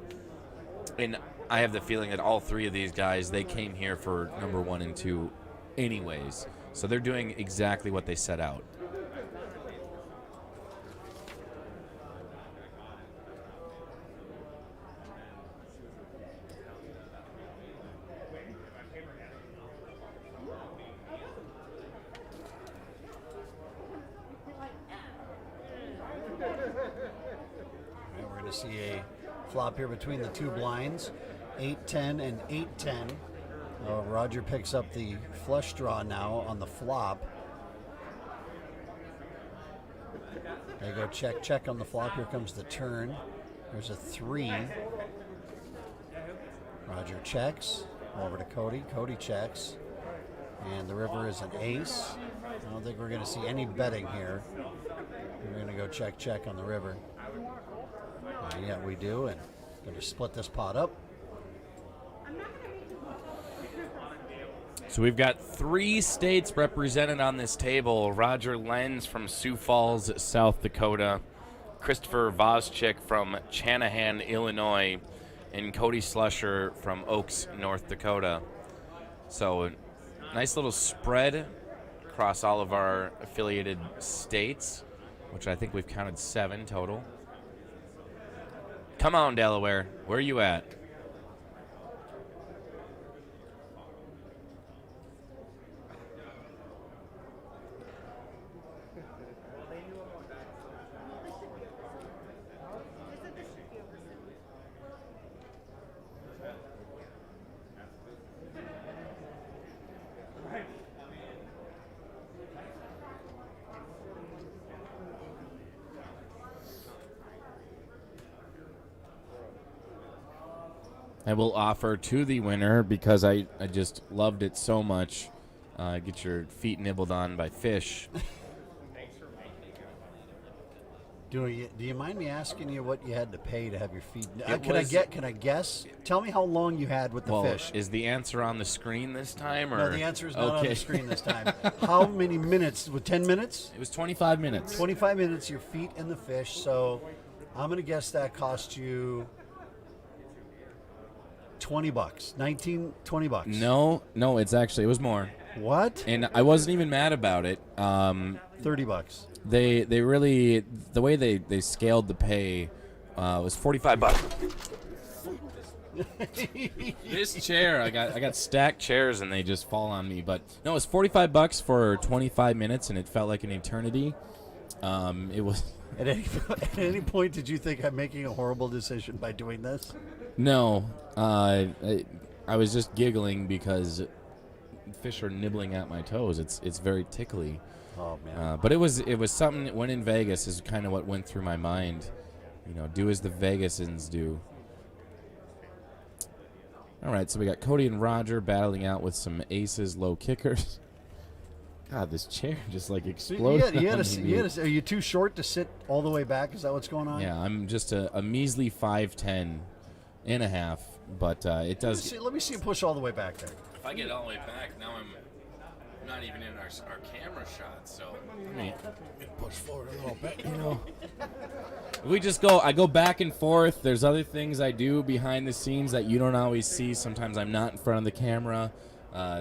Speaker 1: and I have the feeling that all 3 of these guys, they came here for number 1 and 2 anyways. So they're doing exactly what they set out.
Speaker 2: And we're going to see a flop here between the 2 blinds, 8-10 and 8-10. Roger picks up the flush draw now on the flop. There you go, check on the flop. Here comes the turn. There's a 3. Roger checks. Over to Cody. Cody checks. And the river is an ace. I don't think we're going to see any betting here. We're going to go check on the river. Yeah, we do, and going to split this pot up.
Speaker 3: So we've got 3 states represented on this table. Roger Lenz from Sioux Falls, South Dakota. Christopher Voschik from Channahon, Illinois. And Cody Slusher from Oaks, North Dakota. So nice little spread across all of our affiliated states, which I think we've counted 7 total. Come on, Delaware. Where are you at? I will offer to the winner, because I just loved it so much, get your feet nibbled on by fish.
Speaker 2: Do you mind me asking you what you had to pay to have your feet?
Speaker 3: It
Speaker 2: Can
Speaker 3: was-
Speaker 2: I guess? Tell me how long you had with the
Speaker 3: Well,
Speaker 2: fish.
Speaker 3: is the answer on the screen this time? Or?
Speaker 2: No, the answer is not on
Speaker 3: Okay.
Speaker 2: the screen this time. How many minutes? With 10 minutes?
Speaker 3: It was 25 minutes.
Speaker 2: 25 minutes, your feet in the fish. So I'm going to guess that cost you $20. 20 bucks.
Speaker 3: No, it was more.
Speaker 2: What?
Speaker 3: And I wasn't even mad about it.
Speaker 2: 30 bucks.
Speaker 3: They really, the way they scaled the pay was $45. This chair, I got stacked chairs and they just fall on me. But no, it was $45 for 25 minutes and it felt like an eternity. It was.
Speaker 2: At any point, did you think I'm making a horrible decision by doing this?
Speaker 3: No, I was just giggling because fish are nibbling at my toes. It's very tickly.
Speaker 2: Oh man!
Speaker 3: But it was something. When in Vegas is kind of what went through my mind. Do as the Vegasans do. All right, so we got Cody and Roger battling out with some aces, low kickers. God, this chair just like exploded.
Speaker 2: Are you too short to sit all the way back? Is that what's going on?
Speaker 3: Yeah, I'm just a measly 5'10" and a half, but it does.
Speaker 2: Let me see you push all the way back there.
Speaker 3: If I get all the way back, now I'm not even in our camera shot, so let me push forward a little bit, I go back and forth. There's other things I do behind the scenes that you don't always see. Sometimes I'm not in front of the camera,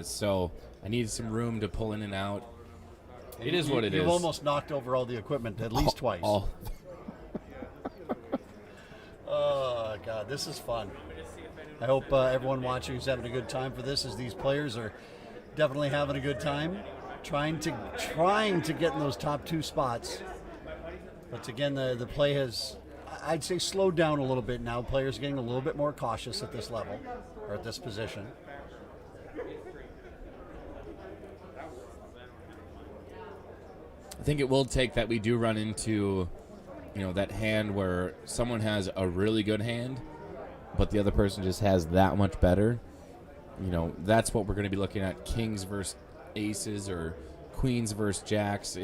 Speaker 3: so I need some room to pull in and out. It is what it is.
Speaker 2: You've almost knocked over all the equipment at least twice. Oh, God, this is fun. I hope everyone watching is having a good time for this, as these players are definitely having a good time, trying to get in those top 2 spots. But again, the play has, I'd say, slowed down a little bit now. Players are getting a little bit more cautious at this level, or at this position.
Speaker 3: I think it will take that we do run into, that hand where someone has a really good hand, but the other person just has that much better. That's what we're going to be looking at: kings versus aces or queens versus jacks.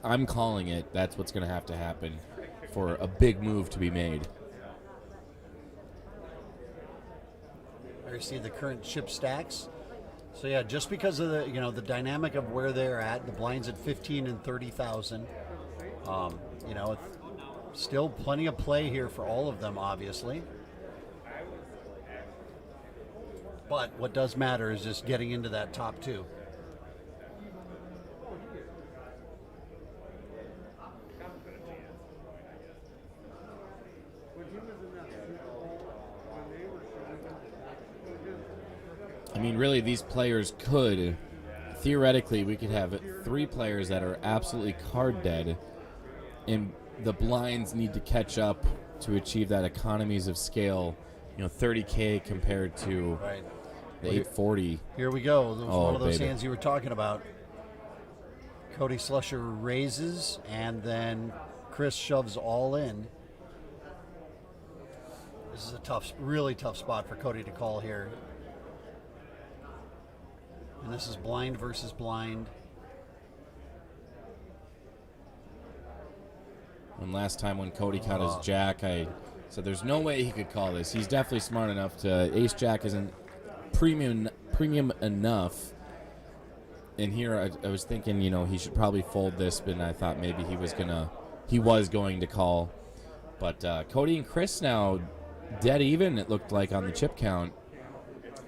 Speaker 3: I'm calling it. That's what's going to have to happen for a big move to be made.
Speaker 2: There you see the current chip stacks. So yeah, just because of the dynamic of where they're at, the blinds at 15 and 30,000. It's still plenty of play here for all of them, obviously. But what does matter is just getting into that top 2.
Speaker 3: I mean, really, these players could, theoretically, we could have 3 players that are absolutely card dead, and the blinds need to catch up to achieve that economies of scale, 30K compared to the 840.
Speaker 2: Here we go. That was one of those
Speaker 3: baby.
Speaker 2: hands you were talking about. Cody Slusher raises, and then Chris shoves all in. This is a really tough spot for Cody to call here. And this is blind versus blind.
Speaker 1: And last time when Cody caught his jack, I said there's no way he could call this. He's definitely smart enough to. Ace jack isn't premium enough. And here I was thinking, he should probably fold this, but I thought maybe he was going to call. But Cody and Chris now dead even, it looked like, on the chip count.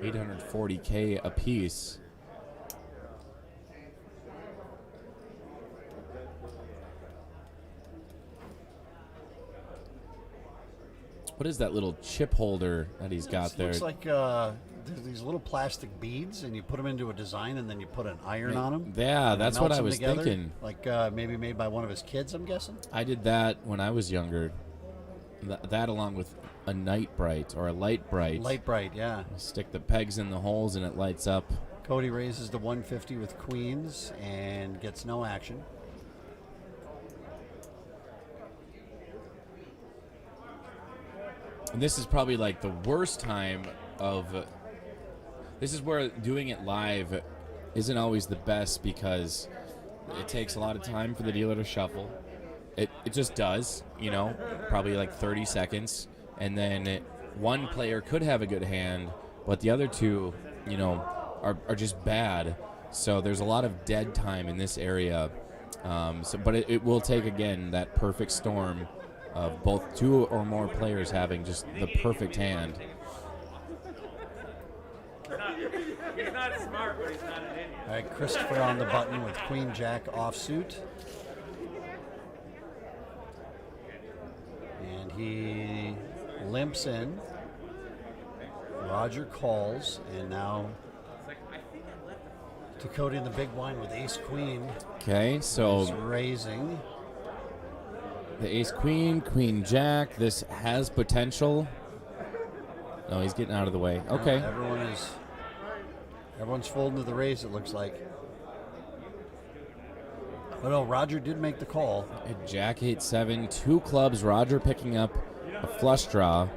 Speaker 1: 840K apiece. What is that little chip holder that he's got there?
Speaker 2: Looks like there's these little plastic beads, and you put them into a design, and then you put an iron on them.
Speaker 1: Yeah, that's what I was thinking.
Speaker 2: Like maybe made by one of his kids, I'm guessing.
Speaker 1: I did that when I was younger. That along with a night bright or a light bright.
Speaker 2: Light bright, yeah.
Speaker 1: Stick the pegs in the holes and it lights up.
Speaker 2: Cody raises to 150 with queens and gets no action.
Speaker 1: And this is probably like the worst time of. This is where doing it live isn't always the best because it takes a lot of time for the dealer to shuffle. It just does, probably like 30 seconds. And then one player could have a good hand, but the other two, are just bad. So there's a lot of dead time in this area. But it will take, again, that perfect storm of both two or more players having just the perfect hand.
Speaker 5: He's not smart, but he's not an idiot.
Speaker 2: All right, Christopher on the button with queen jack offsuit. And he limps in. Roger calls, and now to Cody in the big blind with ace queen.
Speaker 1: Okay, so
Speaker 2: He's raising.
Speaker 1: the ace queen, queen jack. This has potential. No, he's getting out of the way. Okay.
Speaker 2: Everyone's folding to the raise, it looks like. But no, Roger did make the call.
Speaker 1: Jack 8-7, two clubs. Roger picking up a flush draw.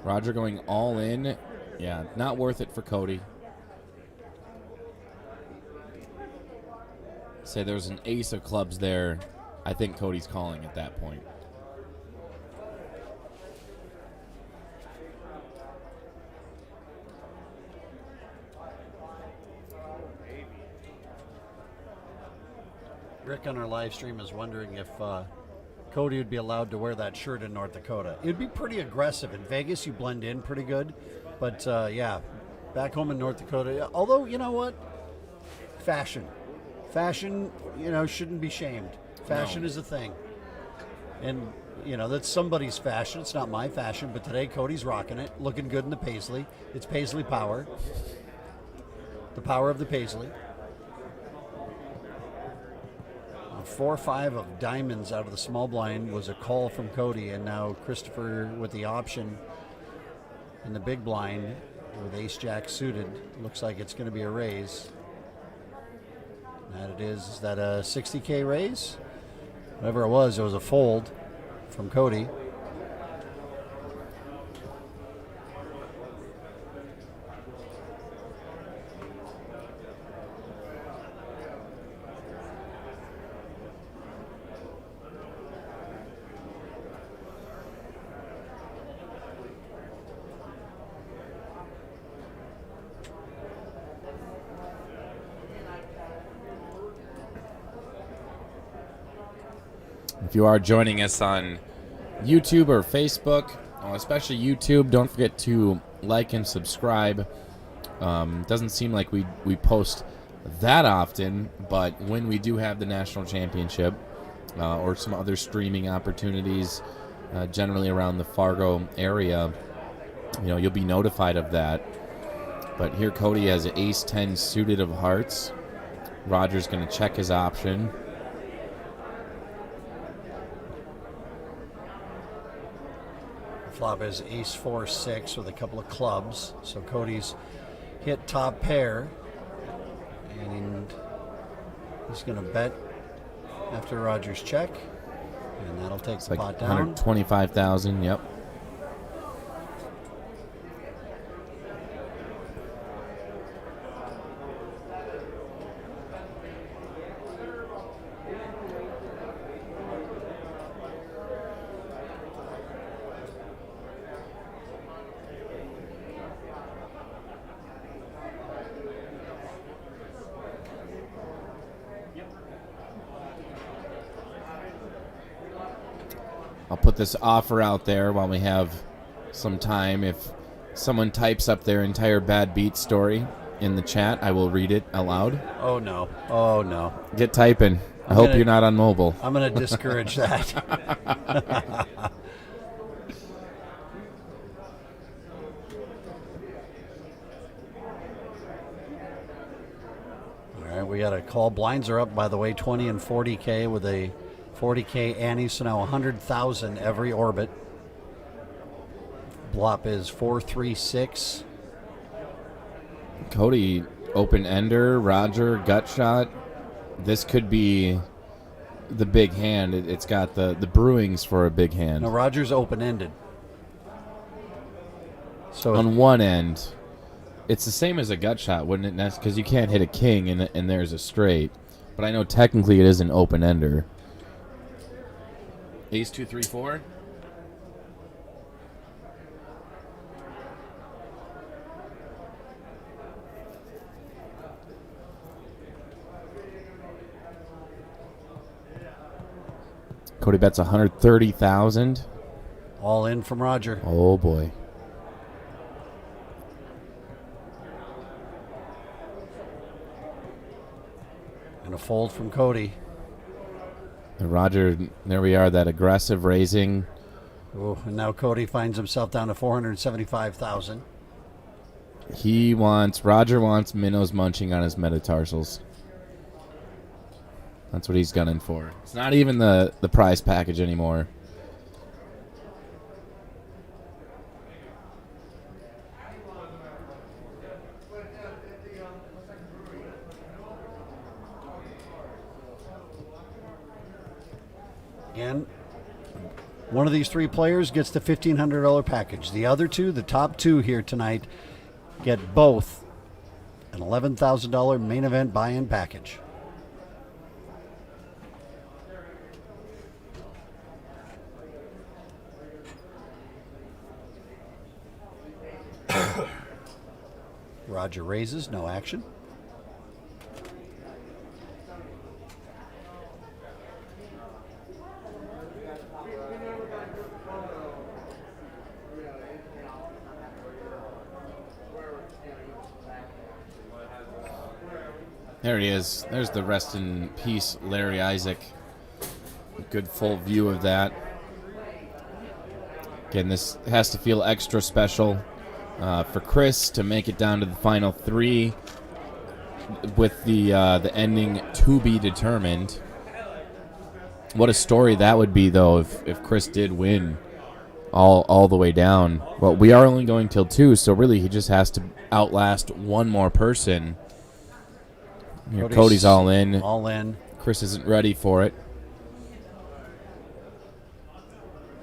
Speaker 1: Roger going all in. Yeah, not worth it for Cody. Say there's an ace of clubs there. I think Cody's calling at that point.
Speaker 2: Rick on our live stream is wondering if Cody would be allowed to wear that shirt in North Dakota. It would be pretty aggressive. In Vegas, you blend in pretty good. But, yeah, back home in North Dakota, although, you know what? Fashion, shouldn't be shamed. Fashion is a thing. And, that's somebody's fashion. It's not my fashion, but today Cody's rocking it, looking good in the paisley. It's paisley power. The power of the paisley. 4-5 of diamonds out of the small blind was a call from Cody, and now Christopher with the option in the big blind with ace jack suited. Looks like it's going to be a raise. That it is. Is that a 60K raise? Whatever it was a fold from Cody.
Speaker 1: If you are joining us on YouTube or Facebook, especially YouTube, don't forget to like and subscribe. Doesn't seem like we post that often, but when we do have the national championship or some other streaming opportunities, generally around the Fargo area, you'll be notified of that. But here Cody has ace-10 suited of hearts. Roger's going to check his option.
Speaker 2: Flop is ace-4-6 with a couple of clubs. So Cody's hit top pair. And he's going to bet after Roger's check. And that'll take the pot down.
Speaker 1: 125,000, yep. I'll put this offer out there while we have some time. If someone types up their entire Bad Beat story in the chat, I will read it aloud.
Speaker 2: Oh, no. Oh, no.
Speaker 1: Get typing. I hope you're not on mobile.
Speaker 2: I'm going to discourage that. All right, we got a call. Blinds are up, by the way, 20 and 40K with a 40K ante, so now 100,000 every orbit. Blop is 436.
Speaker 1: Cody, open ender, Roger, gut shot. This could be the big hand. It's got the brewings for a big hand.
Speaker 2: Now, Roger's open-ended. So
Speaker 1: on one end, it's the same as a gut shot, wouldn't it? Because you can't hit a king and there's a straight. But I know technically it is an open ender. Ace 2 3 4. Cody bets 130,000.
Speaker 2: all in from Roger.
Speaker 1: Oh boy.
Speaker 2: And a fold from Cody.
Speaker 1: And Roger, there we are, that aggressive raising.
Speaker 2: Ooh, and now Cody finds himself down to 475,000.
Speaker 1: Roger wants minnows munching on his metatarsals. That's what he's gunning for. It's not even the prize package anymore.
Speaker 2: Again, one of these three players gets the $1,500 package. The other two, the top two here tonight, get both an $11,000 main event buy-in package. Roger raises, no action.
Speaker 1: There he is. There's the rest in peace, Larry Isaac. Good full view of that. Again, this has to feel extra special for Chris to make it down to the final three with the ending to be determined. What a story that would be, though, if Chris did win all the way down. Well, we are only going till 2, so really he just has to outlast one more person. Cody's all in.
Speaker 2: All in.
Speaker 1: Chris isn't ready for it.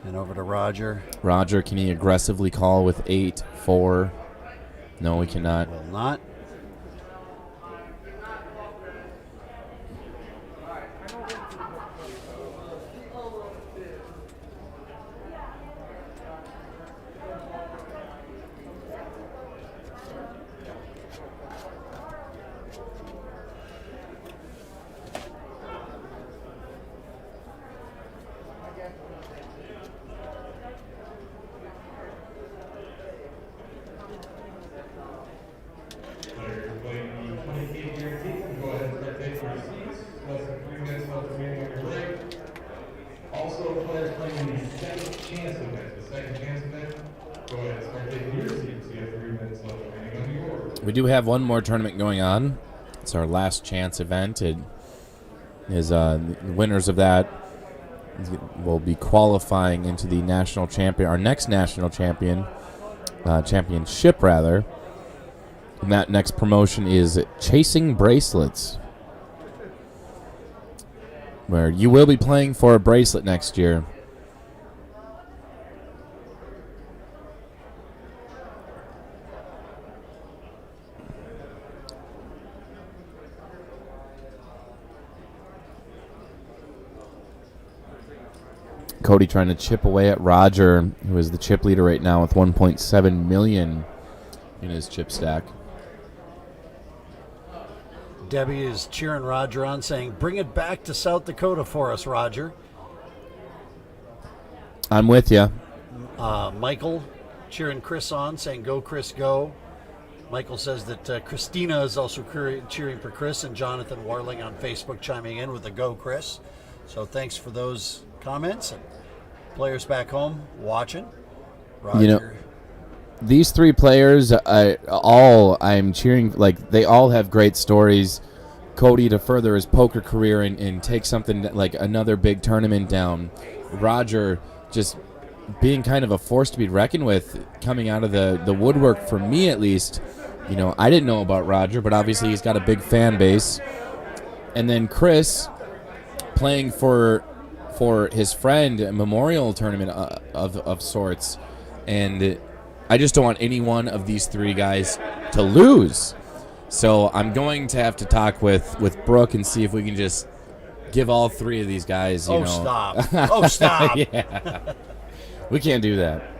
Speaker 2: And over to Roger.
Speaker 1: Roger, can he aggressively call with 8-4? No, he cannot.
Speaker 2: Will not.
Speaker 1: We do have one more tournament going on. It's our last chance event. It is the winners of that will be qualifying into the national champion, our next national championship rather. And that next promotion is Chasing Bracelets, where you will be playing for a bracelet next year. Cody trying to chip away at Roger, who is the chip leader right now with 1.7 million in his chip stack.
Speaker 2: Debbie is cheering Roger on, saying, "Bring it back to South Dakota for us, Roger."
Speaker 1: I'm with you.
Speaker 2: Michael cheering Chris on, saying "Go Chris, go." Michael says that Christina is also cheering for Chris, and Jonathan Warling on Facebook chiming in with a "Go Chris." So thanks for those comments. And players back home watching. Roger.
Speaker 1: You know, these three players, I'm cheering. Like, they all have great stories. Cody to further his poker career and take something like another big tournament down. Roger just being kind of a force to be reckoned with, coming out of the woodwork for me at least. You know, I didn't know about Roger, but obviously he's got a big fan base. And then Chris playing for his friend, a memorial tournament of sorts. And I just don't want any one of these three guys to lose. So I'm going to have to talk with Brooke and see if we can just give all three of these guys, you know.
Speaker 2: Stop. Oh, stop.
Speaker 1: Yeah. We can't do that.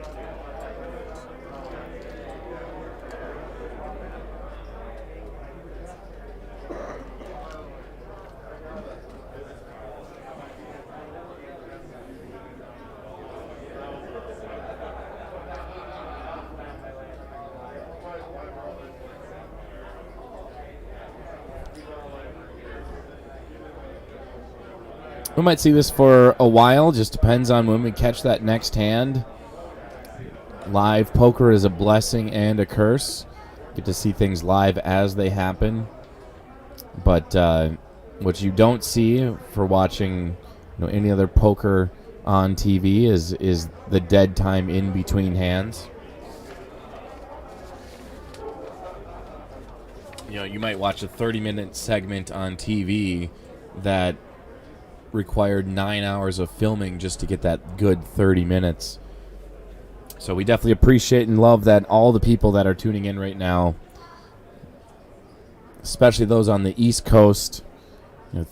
Speaker 1: We might see this for a while. Just depends on when we catch that next hand. Live poker is a blessing and a curse. Get to see things live as they happen. But what you don't see for watching, any other poker on TV is the dead time in between hands. You might watch a 30-minute segment on TV that required 9 hours of filming just to get that good 30 minutes. So we definitely appreciate and love that all the people that are tuning in right now, especially those on the East Coast,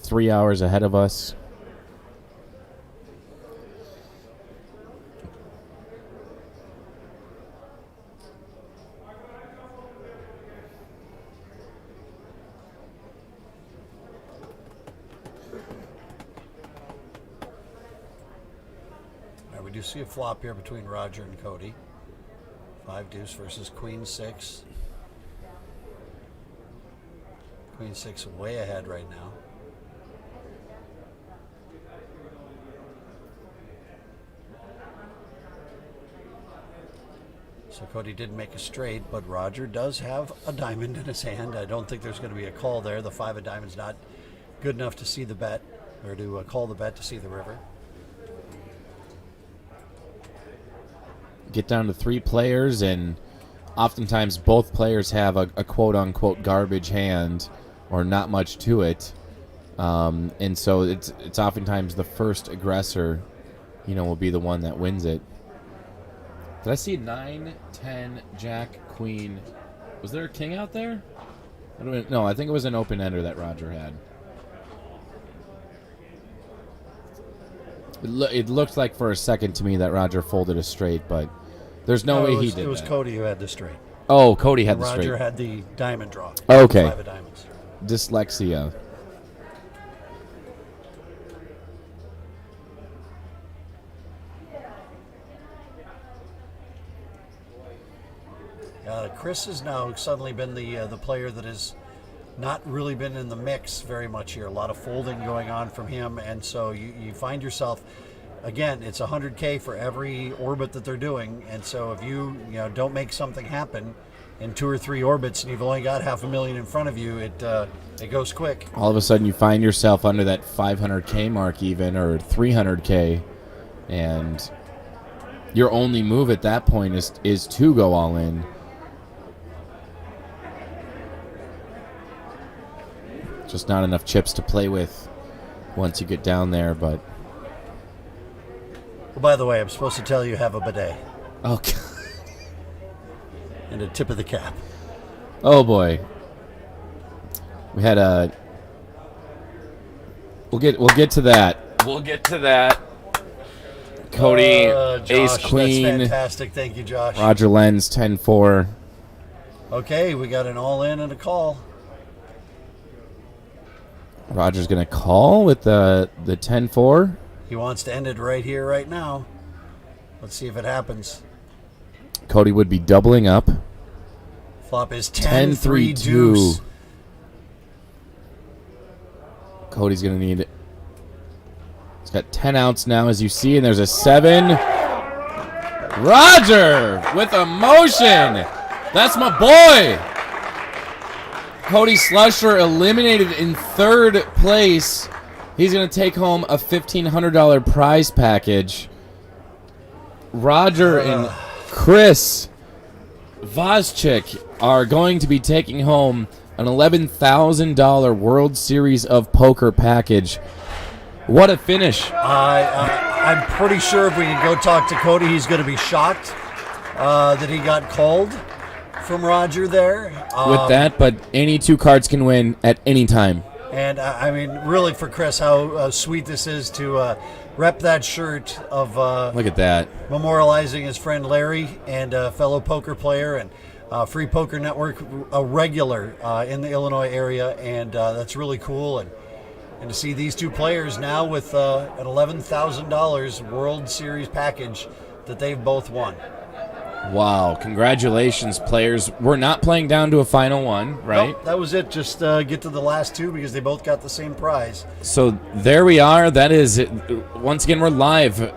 Speaker 1: 3 hours ahead of us.
Speaker 2: We do see a flop here between Roger and Cody. 5 deuce versus Queen 6. Queen 6 way ahead right now. So Cody did make a straight, but Roger does have a diamond in his hand. I don't think there's going to be a call there. The 5 of diamonds not good enough to see the bet, or to call the bet to see the river.
Speaker 1: Get down to 3 players, and oftentimes both players have a quote-unquote garbage hand or not much to it. And so it's oftentimes the first aggressor, will be the one that wins it. Did I see 9, 10, Jack, Queen? Was there a king out there? No, I think it was an open ender that Roger had. It looked like for a second to me that Roger folded a straight, but there's no way he did
Speaker 2: It was
Speaker 1: that.
Speaker 2: Cody who had the straight.
Speaker 1: Oh, Cody had the straight.
Speaker 2: Roger had the diamond draw.
Speaker 1: Okay.
Speaker 2: 5 of diamonds.
Speaker 1: Dyslexia.
Speaker 2: Chris has now suddenly been the player that has not really been in the mix very much here. A lot of folding going on from him, and so you find yourself, again, it's 100K for every orbit that they're doing, and so if you don't make something happen in 2 or 3 orbits and you've only got $500,000 in front of you, it goes quick.
Speaker 1: All of a sudden you find yourself under that 500K mark even, or 300K, and your only move at that point is to go all in. Just not enough chips to play with once you get down there, but...
Speaker 2: Well, by the way, I'm supposed to tell you have a bidet.
Speaker 1: Oh, God.
Speaker 2: And a tip of the cap.
Speaker 1: Oh, boy. We had a... We'll get to that.
Speaker 3: We'll get to that. Cody,
Speaker 2: Josh,
Speaker 3: ace queen.
Speaker 2: That's fantastic. Thank you, Josh.
Speaker 1: Roger Lenz, 10-4.
Speaker 2: Okay, we got an all-in and a call.
Speaker 1: Roger's going to call with the 10-4.
Speaker 2: He wants to end it right here, right now. Let's see if it happens.
Speaker 1: Cody would be doubling up.
Speaker 2: Flop is
Speaker 1: 10-3
Speaker 2: 10-3 deuce.
Speaker 1: Cody's going to need it. He's got 10 outs now, as you see, and there's a 7. Roger with emotion. That's my boy. Cody Slusher eliminated in third place. He's going to take home a $1,500 prize package. Roger and Chris Vozchik are going to be taking home an $11,000 World Series of Poker package. What a finish.
Speaker 2: I'm pretty sure if we can go talk to Cody, he's going to be shocked that he got called from Roger there.
Speaker 1: With that, but any two cards can win at any time.
Speaker 2: And I mean, really for Chris, how sweet this is to rep that shirt of
Speaker 1: Look at that.
Speaker 2: memorializing his friend Larry and a fellow poker player and Free Poker Network, a regular in the Illinois area, and that's really cool. And to see these two players now with an $11,000 World Series package that they've both won.
Speaker 1: Wow. Congratulations, players. We're not playing down to a final one, right?
Speaker 2: Nope, that was it. Just get to the last two because they both got the same prize.
Speaker 1: So there we are. That is it. Once again, we're live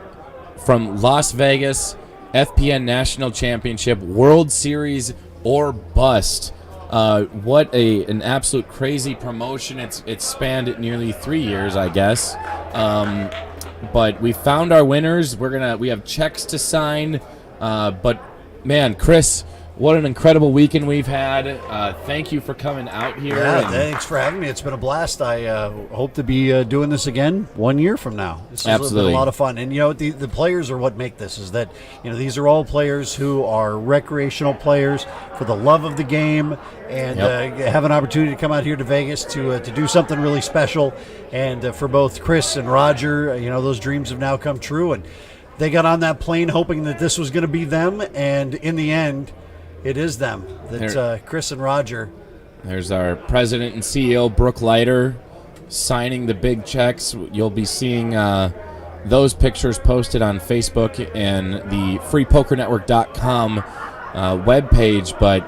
Speaker 1: from Las Vegas, FPN National Championship, World Series or bust. What an absolute crazy promotion. It's spanned nearly 3 years, I guess. But we found our winners. We have checks to sign. But man, Chris, what an incredible weekend we've had. Thank you for coming out here.
Speaker 2: Yeah, thanks for having me. It's been a blast. I hope to be doing this again 1 year from now. This has been
Speaker 1: Absolutely.
Speaker 2: a lot of fun. And, the players are what make this, is that, these are all players who are recreational players for the love of the game and have an opportunity to come out here to Vegas to do something really special. And for both Chris and Roger, those dreams have now come true. And they got on that plane hoping that this was going to be them. And in the end, it is them. That's Chris and Roger.
Speaker 1: There's our president and CEO, Brooke Leiter, signing the big checks. You'll be seeing those pictures posted on Facebook and the freepokernetwork.com webpage. But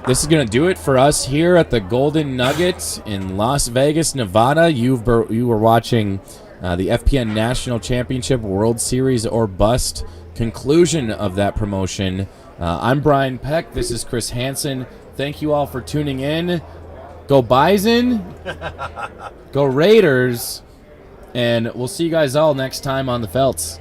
Speaker 1: this is going to do it for us here at the Golden Nugget in Las Vegas, Nevada. You were watching the FPN National Championship World Series or bust conclusion of that promotion. I'm Brian Peck. This is Chris Hansen. Thank you all for tuning in. Go Bison. Go Raiders. And we'll see you guys all next time on the Felts.